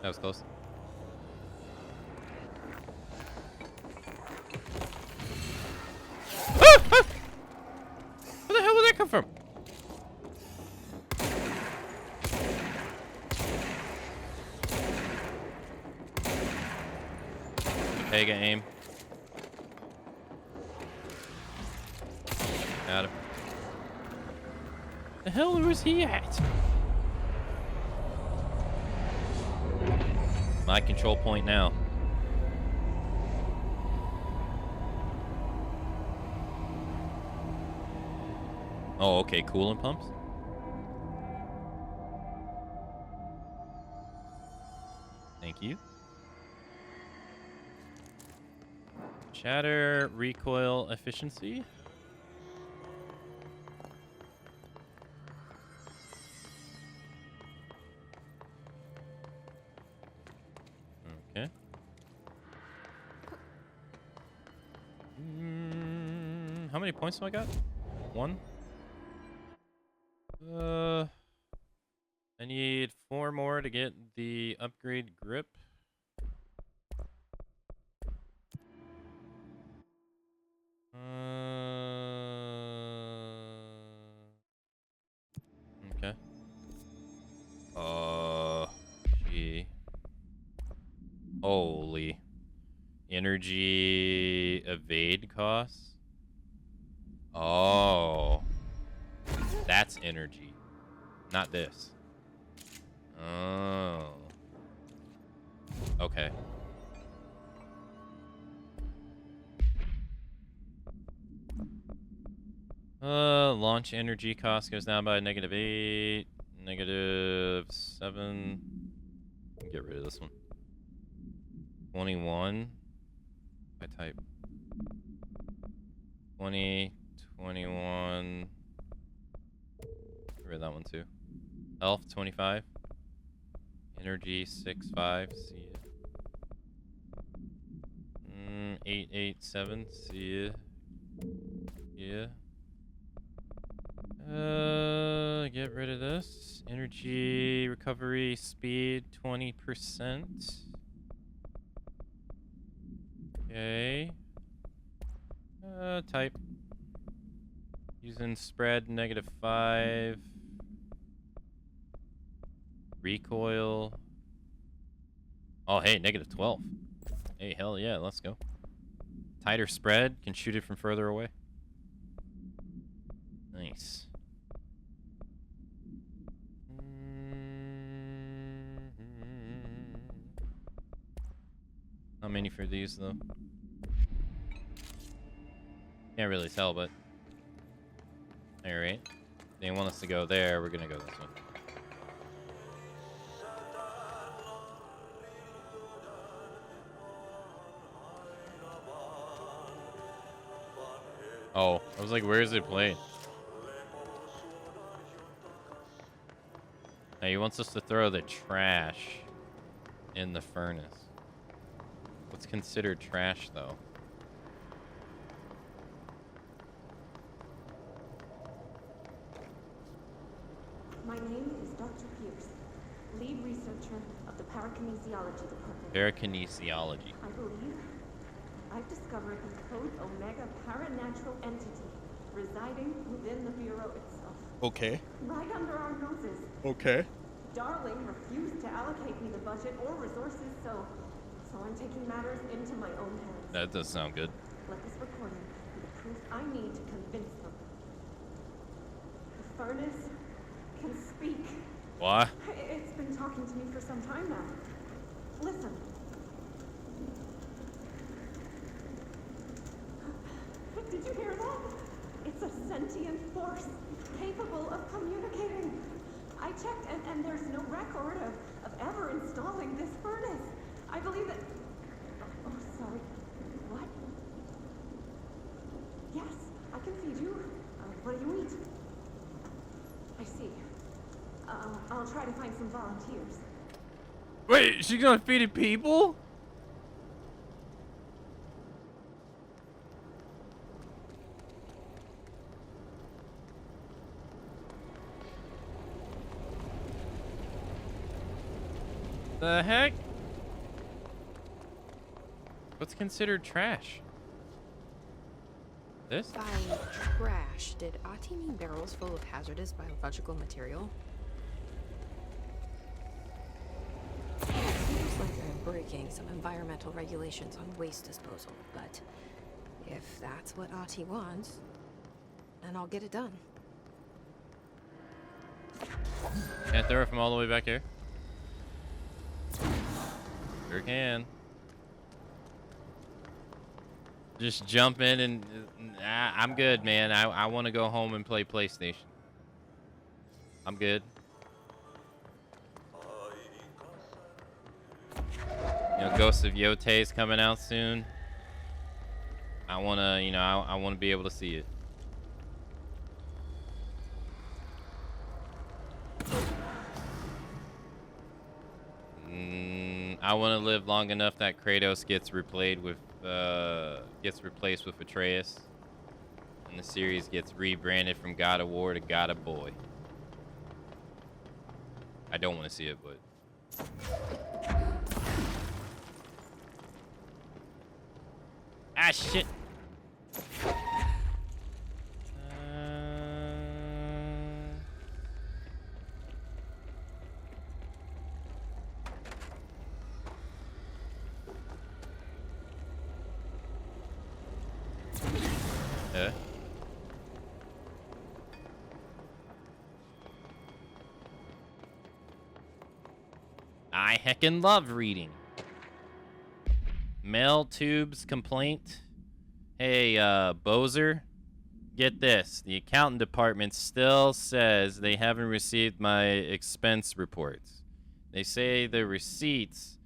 That was close. Where the hell did that come from? Pega aim. Got him. The hell was he at? My control point now. Oh, okay, coolant pumps. Thank you. Shatter recoil efficiency. Okay. How many points do I got? 1. I need 4 more to get the upgrade grip. Okay. Gee. Holy. Energy evade costs? Oh. That's energy. Not this. Oh. Okay. Launch energy cost goes down by -8, -7. Get rid of this one. 21. I type 20, 21. Get rid of that one too. Health 25. Energy 6.5. See ya. 8.87. See ya. Yeah. Get rid of this. Energy recovery speed 20%. Okay. Type. Using spread -5. Recoil. Oh, hey, -12. Hey, hell yeah, let's go. Tighter spread. Can shoot it from further away. Nice. Not many for these, though. Can't really tell, but alright. They want us to go there, we're gonna go this way. Oh, I was like, where is it playing? Now he wants us to throw the trash in the furnace. What's considered trash, though? My name is Dr. Pierce, lead researcher of the parakinesiology department. Parakinesiology. I believe I've discovered a code Omega paranatural entity residing within the Bureau itself. Okay. Right under our noses. Okay. Darling refused to allocate me the budget or resources, so I'm taking matters into my own hands. That does sound good. Let this recording be the proof I need to convince them. The furnace can speak. What? It's been talking to me for some time now. Listen. Did you hear that? It's a sentient force capable of communicating. I checked and there's no record of ever installing this furnace. I believe that... Oh, sorry. What? Yes, I can feed you. What do you eat? I see. I'll try to find some volunteers. Wait, she's gonna feed it people? The heck? What's considered trash? This? By trash, did Ati mean barrels full of hazardous biological material? Seems like they're breaking some environmental regulations on waste disposal, but if that's what Ati wants, then I'll get it done. Can't throw it from all the way back here. Sure can. Just jump in and I'm good, man. I want to go home and play PlayStation. I'm good. You know, Ghost of Yote is coming out soon. I wanna, you know, I wanna be able to see it. I want to live long enough that Kratos gets replaced with Atreus, and the series gets rebranded from God of War to God of Boy. I don't want to see it, but ah shit. I heckin' love reading. Mail tubes complaint. Hey, Bozer, get this. The accountant department still says they haven't received my expense reports. They say the receipts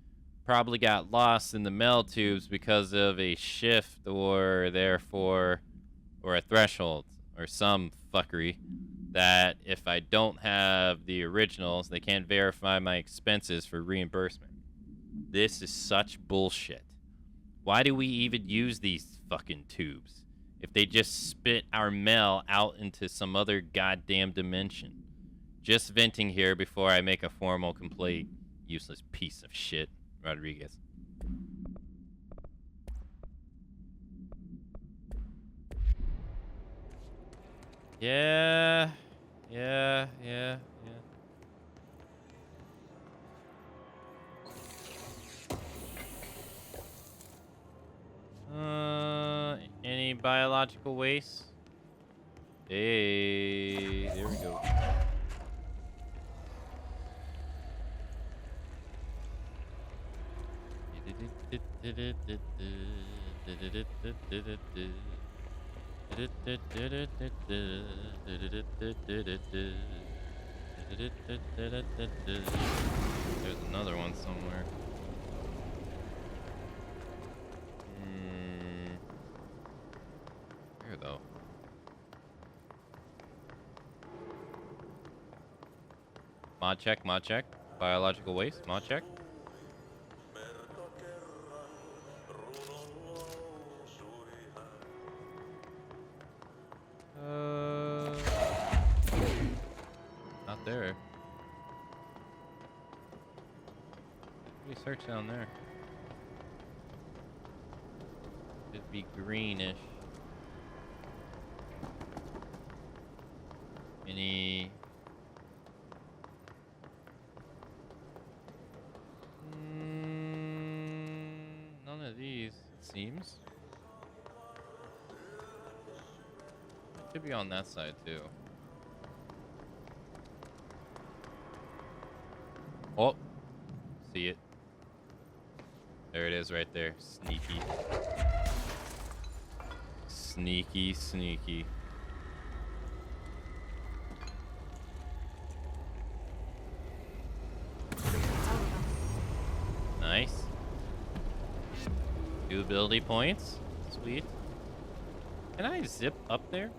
probably got lost in the mail tubes because of a shift or therefore, or a threshold or some fuckery that if I don't have the originals, they can't verify my expenses for reimbursement. This is such bullshit. Why do we even use these fucking tubes if they just spit our mail out into some other goddamn dimension? Just venting here before I make a formal complaint. Useless piece of shit, Rodriguez. Yeah. Any biological waste? Hey, there we go. There's another one somewhere. Where though? Mod check, mod check. Biological waste, mod check. Not there. Let me search down there. It'd be greenish. Any... none of these, it seems. It could be on that side, too. Oh! See it. There it is right there. Sneaky. Sneaky, sneaky. Nice. 2 ability points. Sweet. Can I zip up there?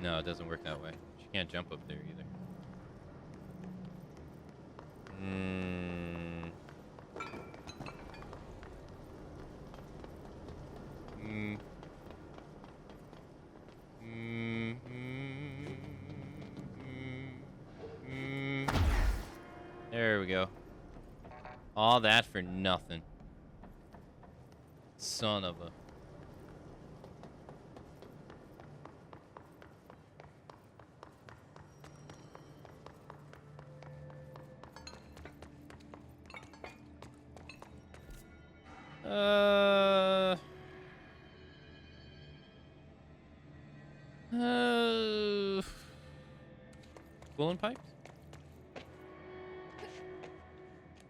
No, it doesn't work that way. She can't jump up there either. There we go. All that for nothing. Son of a... Coolant pipes?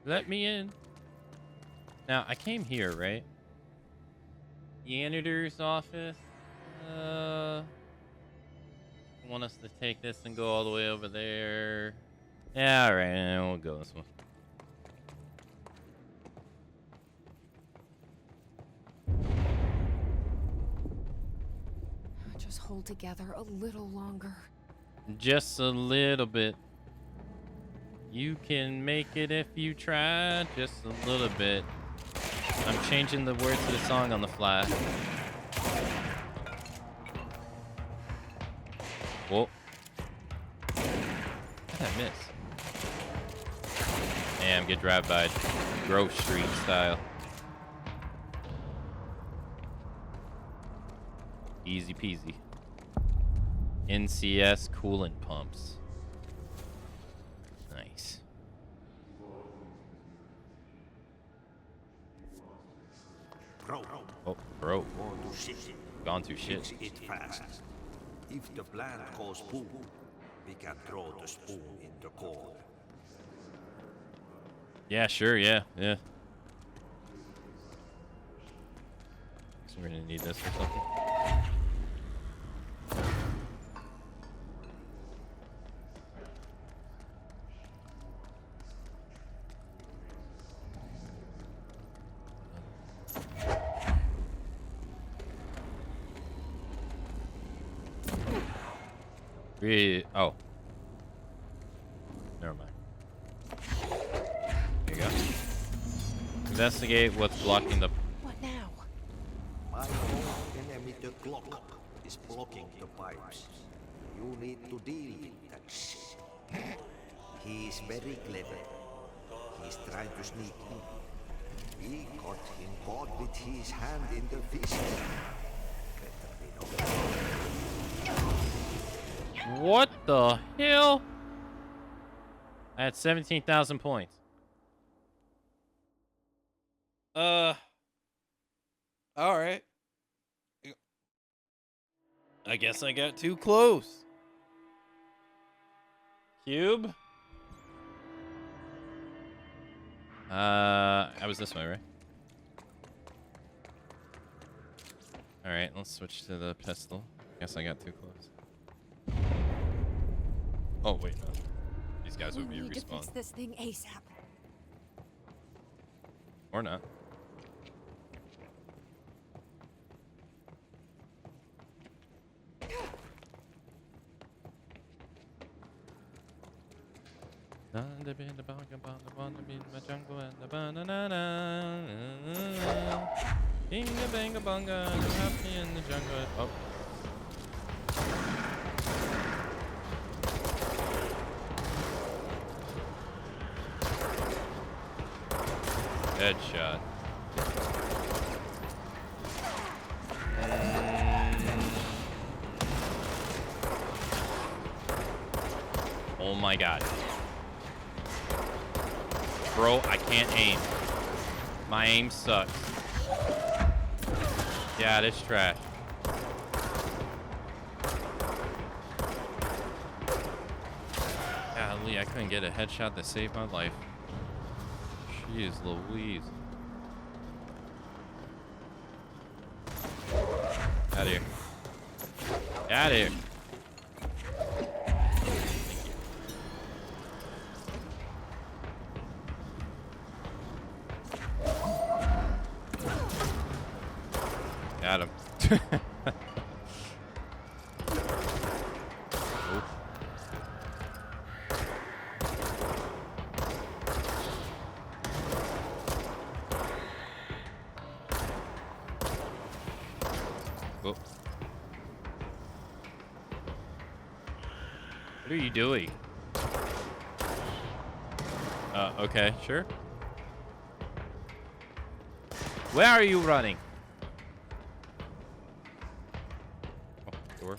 Let me in. Now, I came here, right? Janitor's office. Want us to take this and go all the way over there. Yeah, alright, we'll go this one. Just hold together a little longer. Just a little bit. You can make it if you try, just a little bit. I'm changing the words to the song on the fly. Whoa. How did I miss? Damn, get drive by Grove Street style. Easy peasy. NCS coolant pumps. Nice. Bro. Oh, bro. Go to shit. Gone to shit. Fix it fast. If the plant goes boom, we can throw the spoon in the corner. Yeah, sure, yeah. Guess we're gonna need this or something. Oh. Never mind. Here you go. Investigate what's blocking the... What now? My own enemy, the clock, is blocking the pipes. You need to deal with that shit. He's very clever. He's trying to sneak in. We got him caught with his hand in the fist. Better be no. What the hell? I had 17,000 points. Alright. I guess I got too close. Cube? I was this way, right? Alright, let's switch to the pistol. Guess I got too close. Oh, wait, no. These guys We would be need to fix respawned. this thing ASAP. Or not. Binga banga bunga, happy in the jungle. Oh. Headshot. Oh my god. Bro, I can't aim. My aim sucks. Yeah, it's trash. Golly, I couldn't get a headshot to save my life. Jeez Louise. Out of here. Out of here. Got him. Oh. What are you doing? Okay, sure. Where are you running? Oh, door.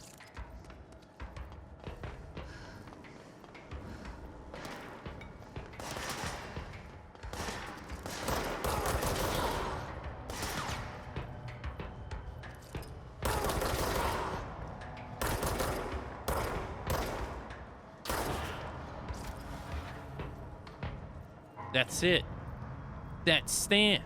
That's it. That stands.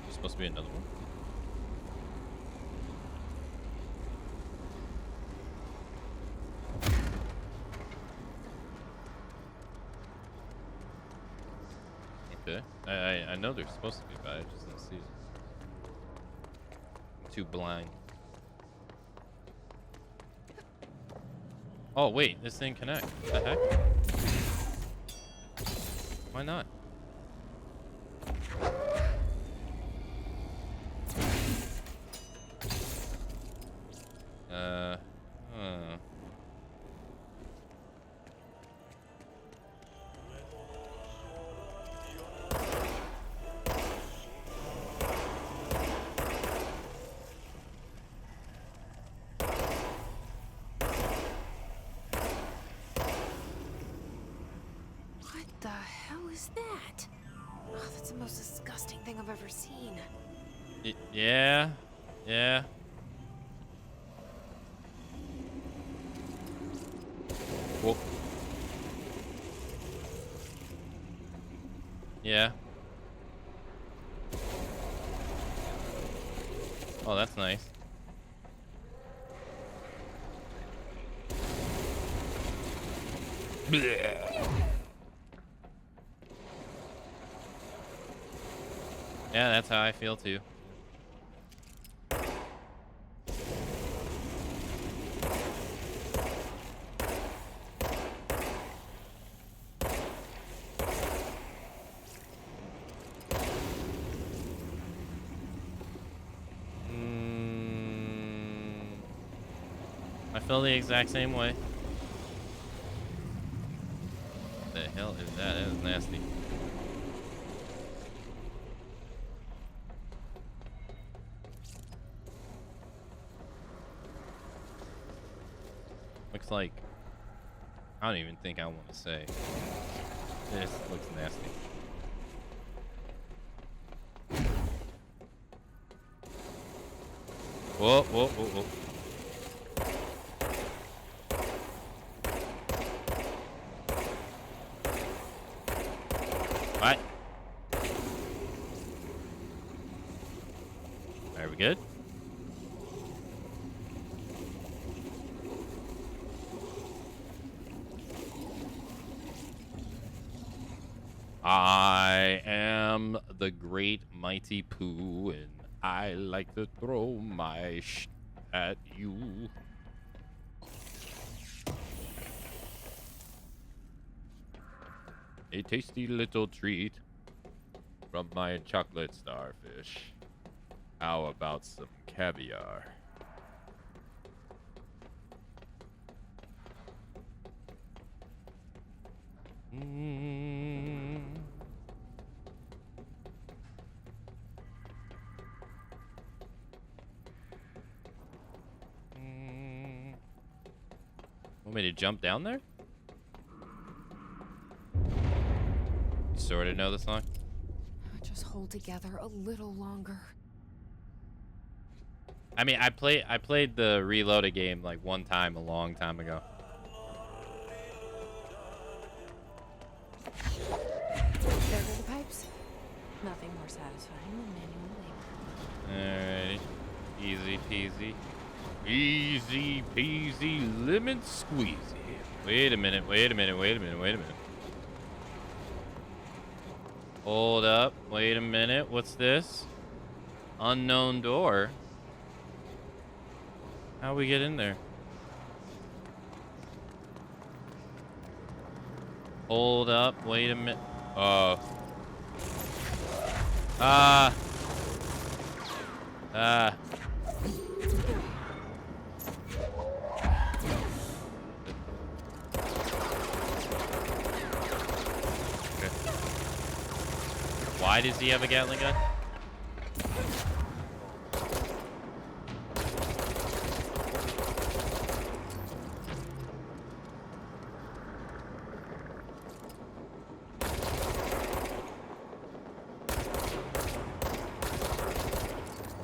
There's supposed to be another one. Okay. I know they're supposed to be, but I just didn't see it. I'm too blind. Oh wait, this didn't connect. What the heck? Why not? What the hell is that? Oh, that's the most disgusting thing I've ever seen. Yeah. Yeah. Whoa. Yeah. Oh, that's nice. Blech. Yeah, that's how I feel too. I feel the exact same way. What the hell is that? That is nasty. Looks like I don't even think I want to say. This looks nasty. Whoa, whoa, whoa, whoa. What? Are we good? I am the great mighty Pooh, and I like to throw my at you. A tasty little treat from my chocolate starfish. How about some caviar? Want me to jump down there? You sort of know the song? Just hold together a little longer. I mean, I played the Reloaded game like one time a long time ago. There go the pipes. Nothing more satisfying than manual labor. Alrighty. Easy peasy. Easy peasy lemon squeezy. Wait a minute, wait a minute, wait a minute, wait a minute. Hold up, wait a minute, what's this? Unknown door. How we get in there? Hold up, wait a minute. Why does he have a Gatling gun?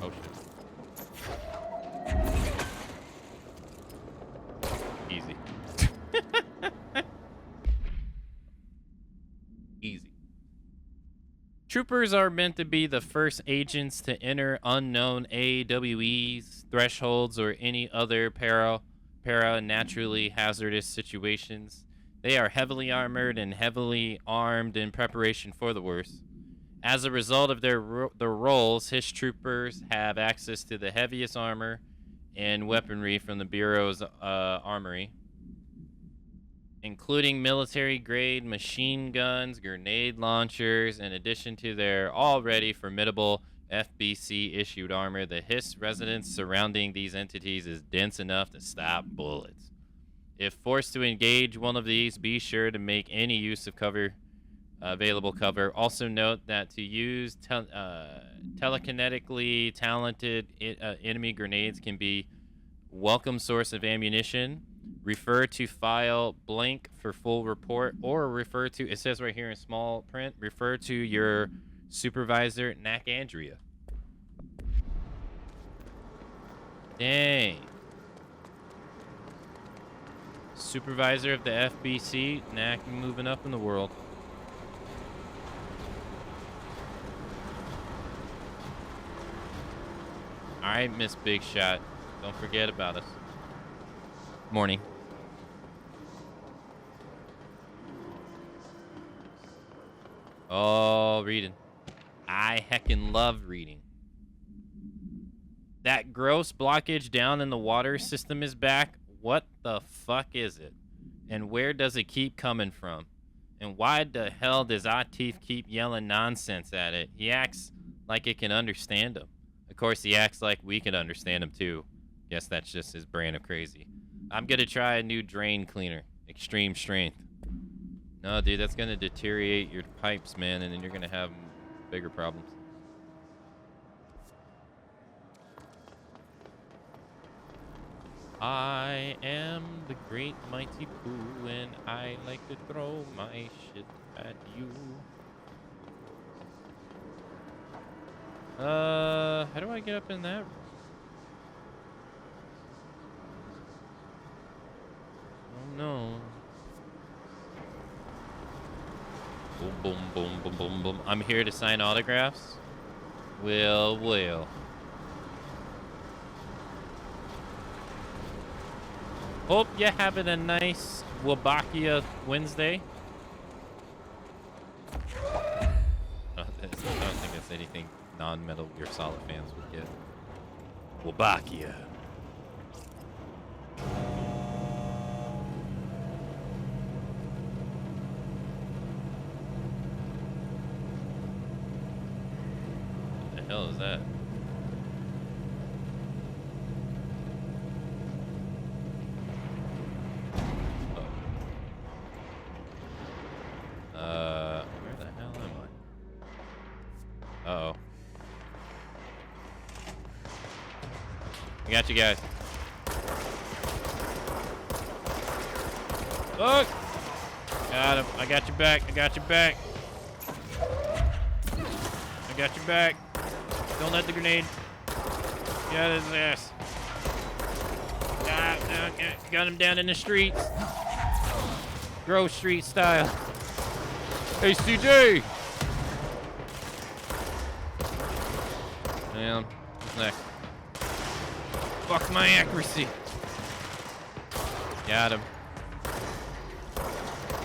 Oh shit. Easy. Easy. Troopers are meant to be the first agents to enter unknown AWEs, thresholds, or any other naturally hazardous situations. They are heavily armored and heavily armed in preparation for the worst. As a result of their roles, HISH troopers have access to the heaviest armor and weaponry from the Bureau's armory, including military-grade machine guns, grenade launchers. In addition to their already formidable FBC-issued armor, the HISS residence surrounding these entities is dense enough to stop bullets. If forced to engage one of these, be sure to make any use of available cover. Also note that to use telekinetically talented enemy grenades can be welcome source of ammunition. Refer to file blank for full report, or refer to, it says right here in small print, refer to your supervisor, Knack Andrea. Dang. Supervisor of the FBC, Knack moving up in the world. Alright, Miss Big Shot. Don't forget about us. Morning. Oh, reading. I heckin' love reading. That gross blockage down in the water system is back. What the fuck is it? And where does it keep coming from? And why the hell does Atif keep yelling nonsense at it? He acts like it can understand him. Of course, he acts like we can understand him too. Guess that's just his brand of crazy. I'm gonna try a new drain cleaner. Extreme strength. No, dude, that's gonna deteriorate your pipes, man, and then you're gonna have bigger problems. I am the great mighty Pooh, and I like to throw my shit at you. How do I get up in that room? Oh no. Boom, boom, boom, boom, boom, boom. I'm here to sign autographs. Will. Hope you're having a nice Wabakia Wednesday. I don't think that's anything non-Metal Gear Solid fans would get. Wabakia. What the hell is that? Where the hell am I? Uh-oh. I got you guys. Look! Got him. I got your back. I got your back. I got your back. Don't let the grenade get his ass. Got him down in the streets. Grove Street style. Hey, CJ! Damn. What's next? Fuck my accuracy. Got him.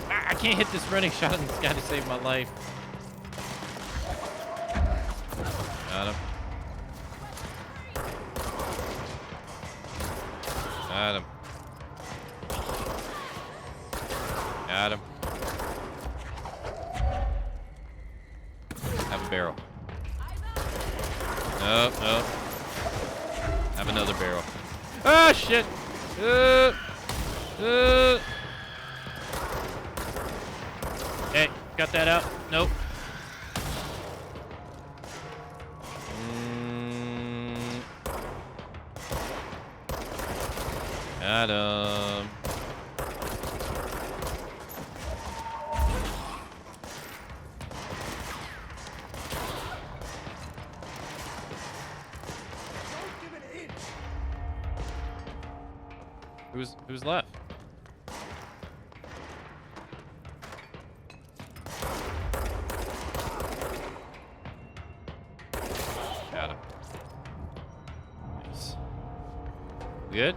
I can't hit this running shot in this guy to save my life. Got him. Got him. Got him. Have a barrel. Nope. Have another barrel. Ah, shit! Hey, got that out? Nope. Got him. Who's left? Got him. Nice. Good?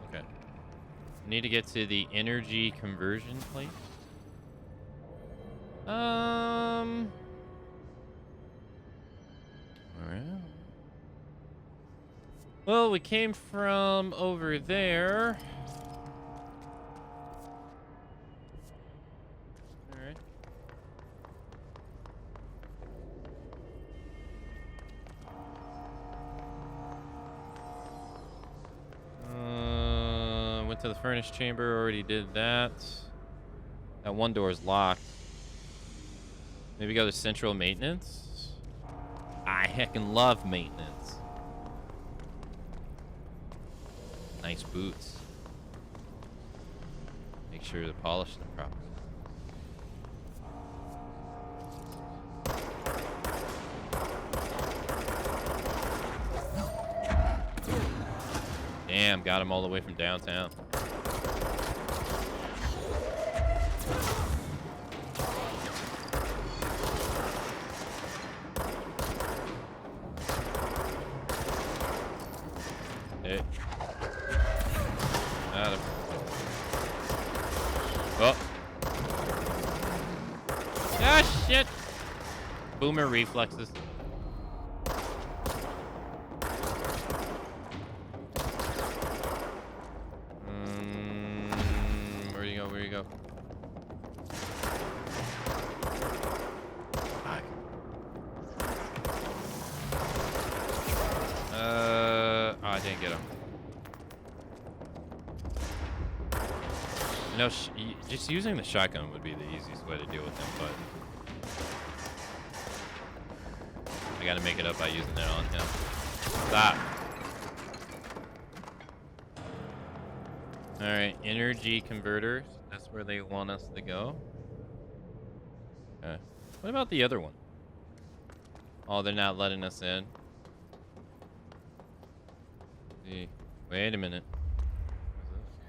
Okay. Need to get to the energy conversion place. Alright. Well, we came from over there. Alright. Went to the furnace chamber, already did that. That one door is locked. Maybe go to central maintenance? I heckin' love maintenance. Nice boots. Make sure to polish them properly. Damn, got him all the way from downtown. Hey. Got him. Oh. Ah, shit. Boomer reflexes. Where you go? Where you go? Fuck. Oh, I didn't get him. You know, just using the shotgun would be the easiest way to deal with him, but I gotta make it up by using it on him. Stop. All right, energy converters. That's where they want us to go. Okay. What about the other one? Oh, they're not letting us in. See. Wait a minute. What is this?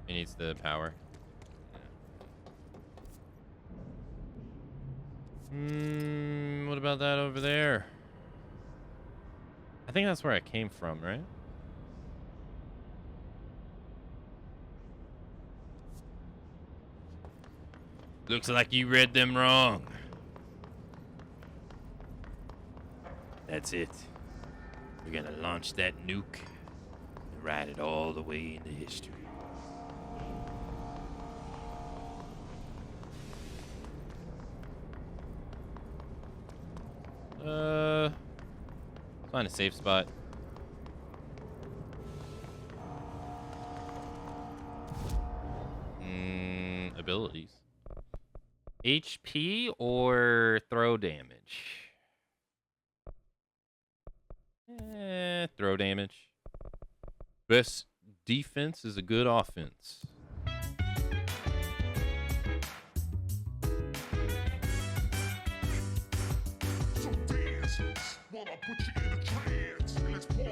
It needs the power. Yeah. What about that over there? I think that's where I came from, right? Looks like you read them wrong. That's it. We're gonna launch that nuke and ride it all the way into history. Find a safe spot. Abilities. HP or throw damage? Throw damage. Best defense is a good offense. So dance, while I put you in a trance. Let's party.